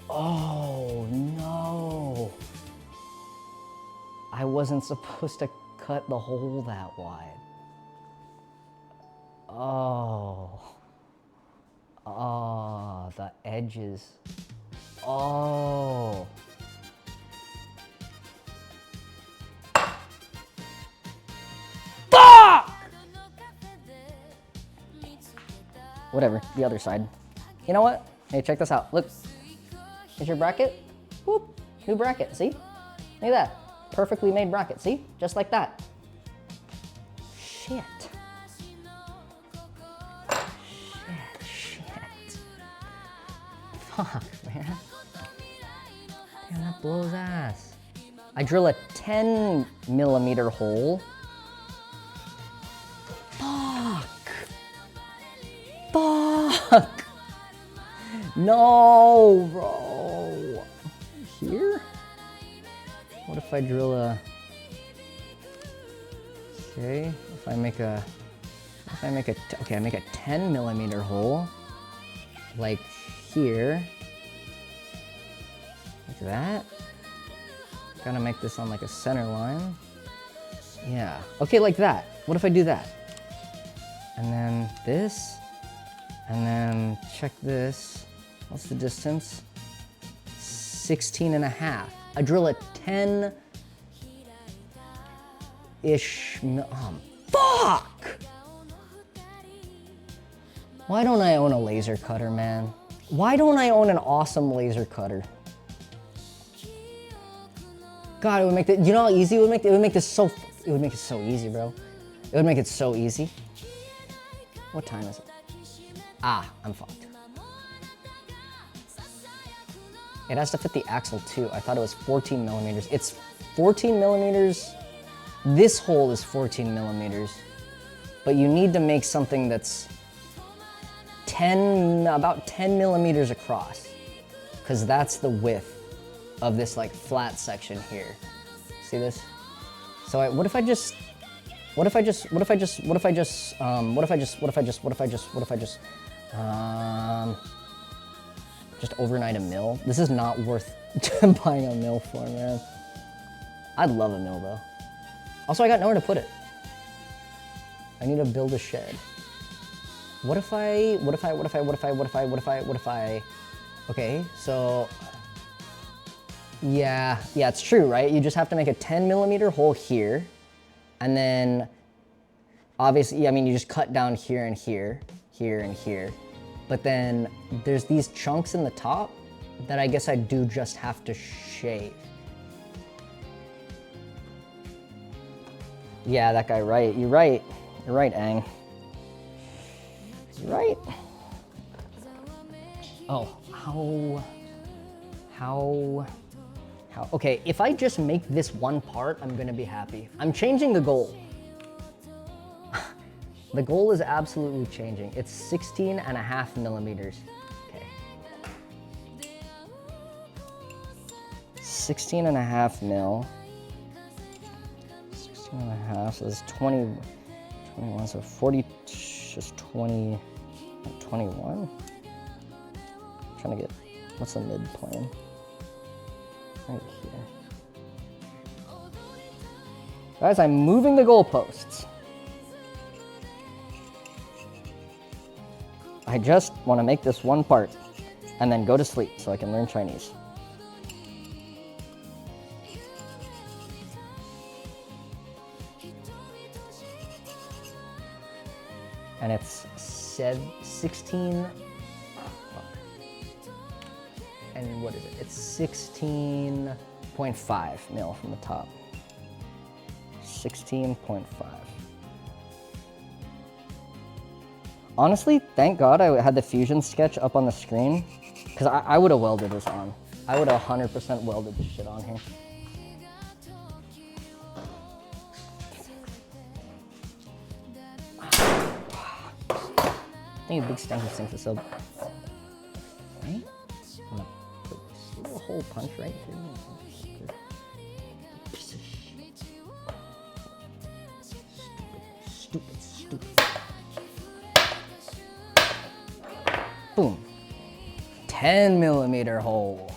Oh no! I wasn't supposed to cut the hole that wide. Oh, the edges. Oh. Fuck! Whatever, the other side. You know what? Hey, check this out. Look, is your bracket? Whoop, new bracket, see? Look at that. Perfectly made bracket, see? Just like that. Shit. Fuck, man. Damn, that blows ass. I drill a 10 millimeter hole. Fuck. No, bro. Here? What if I drill a... Okay, if I make a... Okay, I make a 10 millimeter hole. Like here. Like that. Gotta make this on like a center line. Yeah. Okay, like that. What if I do that? And then this. And then check this. What's the distance? 16 and a half. I drill a 10-ish. Fuck! Why don't I own a laser cutter, man? Why don't I own an awesome laser cutter? God, it would make it, you know how easy it would make it? It would make this so, it would make it so easy, bro. It would make it so easy. What time is it? Ah, I'm fucked. It has to fit the axle too. I thought it was 14 millimeters. It's 14 millimeters. This hole is 14 millimeters. But you need to make something that's about 10 millimeters across. Because that's the width of this like flat section here. See this? So what if I just overnight a mill? This is not worth buying a mill for, man. I'd love a mill though. Also, I got nowhere to put it. I need to build a shed. What if I, okay, so, yeah, it's true, right? You just have to make a 10 millimeter hole here, and then, obviously, I mean, you just cut down here and here, here and here, but then there's these chunks in the top that I guess I do just have to shave. Yeah, that guy, right, you're right, Ang. Right? Oh, how, okay, if I just make this one part, I'm gonna be happy. I'm changing the goal. The goal is absolutely changing. It's 16 and a half millimeters. Okay. 16 and a half mil. 16 and a half, so it's 21, so 40, just 20, 21? I'm trying to get, what's the mid plane? Right here. Guys, I'm moving the goalposts. I just want to make this one part and then go to sleep so I can learn Chinese. And it's 16, and what is it? It's 16.5 mil from the top. 16.5. Honestly, thank God I had the fusion sketch up on the screen, because I would have welded this on. I would have 100% welded this shit on here. I think a big stanky sinks this up. Right? I'm gonna put this little hole punch right here. Piece of shit. Stupid, stupid. Boom. 10 millimeter hole.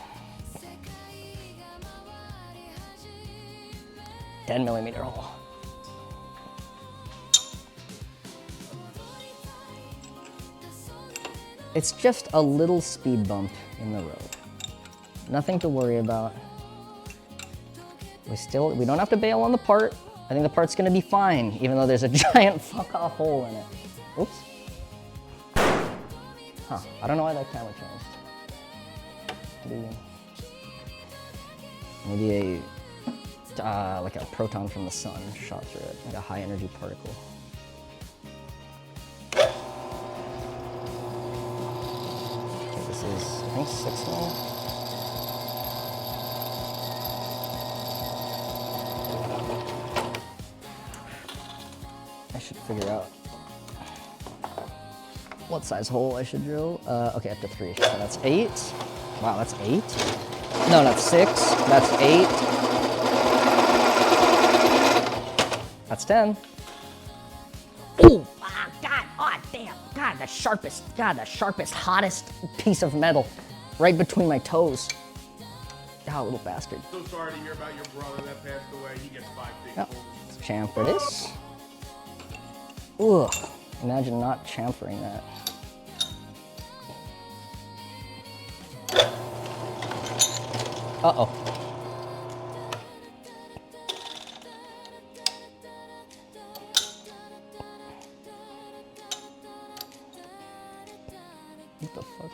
10 millimeter hole. It's just a little speed bump in the road. Nothing to worry about. We don't have to bail on the part. I think the part's gonna be fine, even though there's a giant fuck off hole in it. Oops. Huh, I don't know why that camera changed. Maybe a, like a proton from the sun shot through it, like a high energy particle. This is, I think, 6 mil. I should figure out what size hole I should drill. Okay, up to 3. So that's 8. Wow, that's 8? No, that's 6. That's 8. That's 10. Ooh! God, oh damn, God, the sharpest, hottest piece of metal right between my toes. Ah, little bastard. So sorry to hear about your brother that passed away. He gets 5 big Yep. holes. Let's chamfer this. Ugh, imagine not chamfering that. Uh-oh. What the fuck?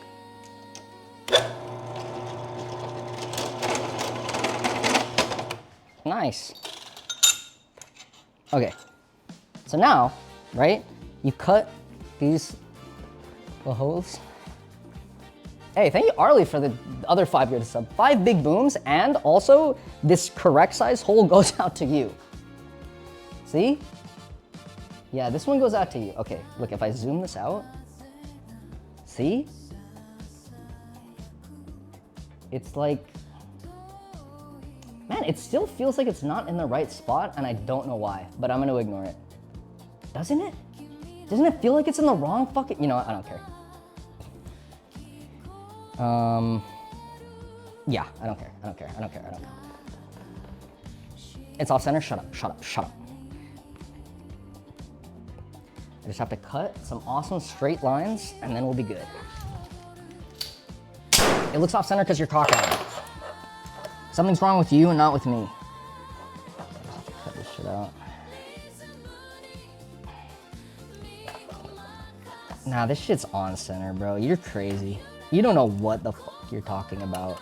Nice. Okay. So now, right, you cut these little holes. Hey, thank you, Arlie, for the other 5 years sub. 5 big booms, and also this correct size hole goes out to you. See? Yeah, this one goes out to you. Okay, look, if I zoom this out, see? It's like, man, it still feels like it's not in the right spot, and I don't know why, but I'm gonna ignore it. Doesn't it? Doesn't it feel like it's in the wrong fucking, you know what, I don't care. Yeah, I don't care. It's off center, shut up. I just have to cut some awesome straight lines, and then we'll be good. It looks off center because you're talking. Something's wrong with you and not with me. Cut this shit out. Nah, this shit's on center, bro. You're crazy. You don't know what the fuck you're talking about.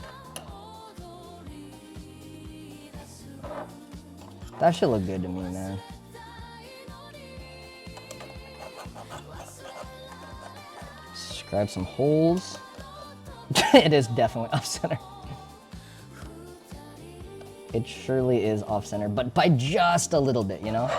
That should look good to me, man. Grab some holes. It is definitely off center. It surely is off center, but by just a little bit, you know?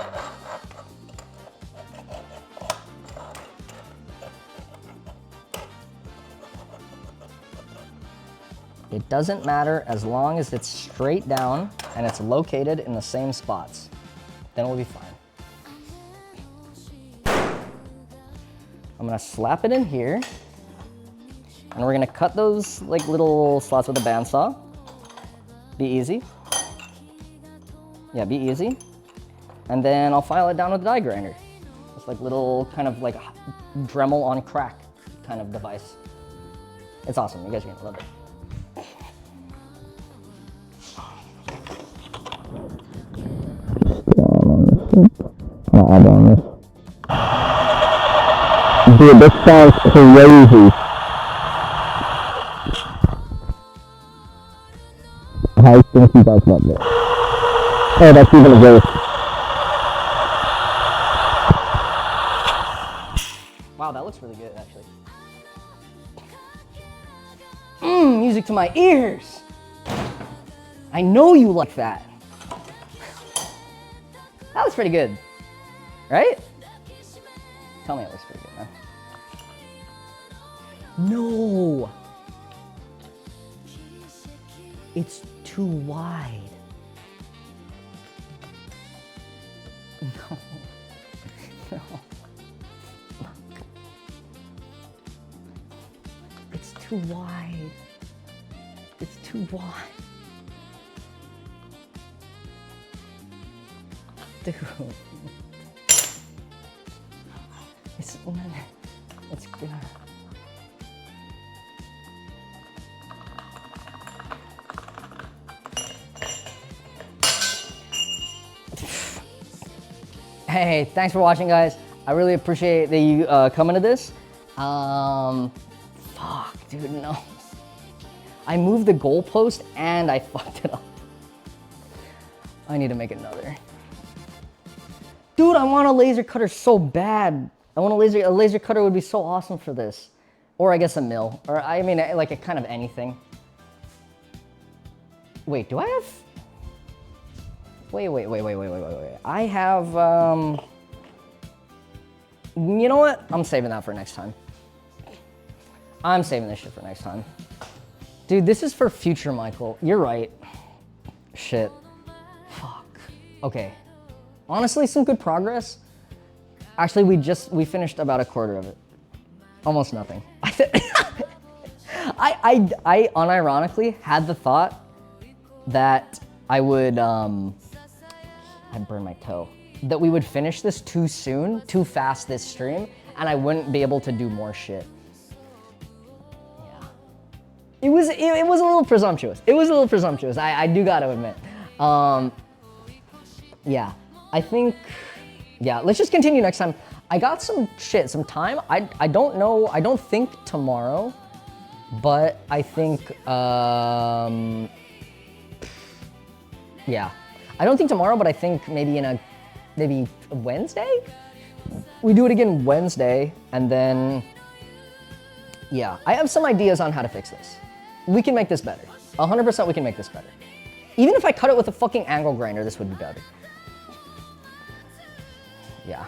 It doesn't matter as long as it's straight down and it's located in the same spots. Then we'll be fine. I'm gonna slap it in here, and we're gonna cut those like little slots with a bandsaw. Be easy. Yeah, be easy. and then I'll file it down with a die grinder. It's like little kind of like Dremel on crack kind of device. It's awesome. You guys are gonna love it. Dude, this sounds crazy. I think you guys love it. Oh, that's even worse. Wow, that looks really good, actually. Music to my ears. I know you like that. That looks pretty good, right? Tell me it looks pretty good, man. No! It's too wide. No. No. It's too wide. It's too wide. Dude. It's good. Hey, thanks for watching, guys. I really appreciate that you coming to this. Fuck, dude, no. I moved the goalpost and I fucked it up. I need to make another. Dude, I want a laser cutter so bad. I want a laser cutter would be so awesome for this. Or I guess a mill, or I mean like a kind of anything. Wait, do I have? Wait. I have, you know what? I'm saving that for next time. I'm saving this shit for next time. Dude, this is for future Michael. You're right. Shit. Fuck. Okay. Honestly, some good progress. Actually, we finished about a quarter of it. Almost nothing. I unironically had the thought that I would, I burned my toe. That we would finish this too soon, too fast this stream, and I wouldn't be able to do more shit. Yeah. It was a little presumptuous. I do gotta admit. Yeah. I think, yeah, let's just continue next time. I got some time. I don't know, I don't think tomorrow, but I think, yeah. I don't think tomorrow, but I think maybe maybe Wednesday? We do it again Wednesday, and then, yeah. I have some ideas on how to fix this. We can make this better. 100% we can make this better. Even if I cut it with a fucking angle grinder, this would be better. Yeah.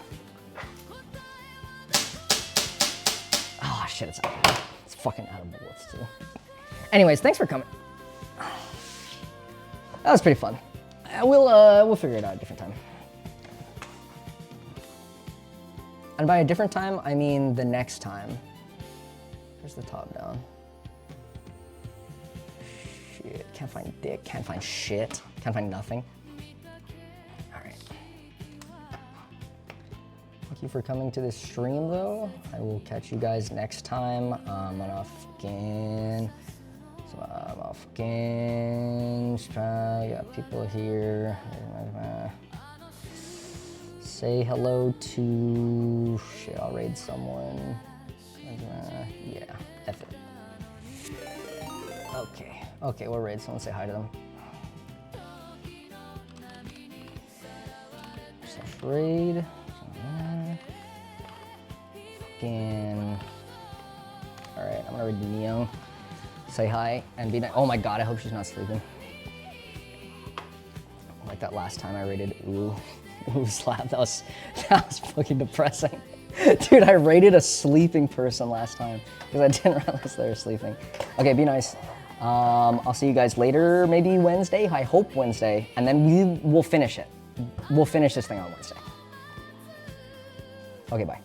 Oh shit, it's out. It's fucking out of bullets too. Anyways, thanks for coming. That was pretty fun. We'll figure it out a different time. And by a different time, I mean the next time. Where's the top down? Shit, can't find dick, can't find shit, can't find nothing. All right. Thank you for coming to this stream, though. I will catch you guys next time. I'm gonna got people here. Say hello to, shit, I'll raid someone. Yeah, F it. Okay, we'll raid someone, say hi to them. Self-raid. Fucking. Alright, I'm gonna raid Neo. Say hi and be nice. Oh my god, I hope she's not sleeping. Like that last time I rated Ooh Slap. That was fucking depressing. Dude, I rated a sleeping person last time because I didn't realize they were sleeping. Okay, be nice. I'll see you guys later, maybe Wednesday. I hope Wednesday, and then we will finish it. We'll finish this thing on Wednesday. Okay, bye.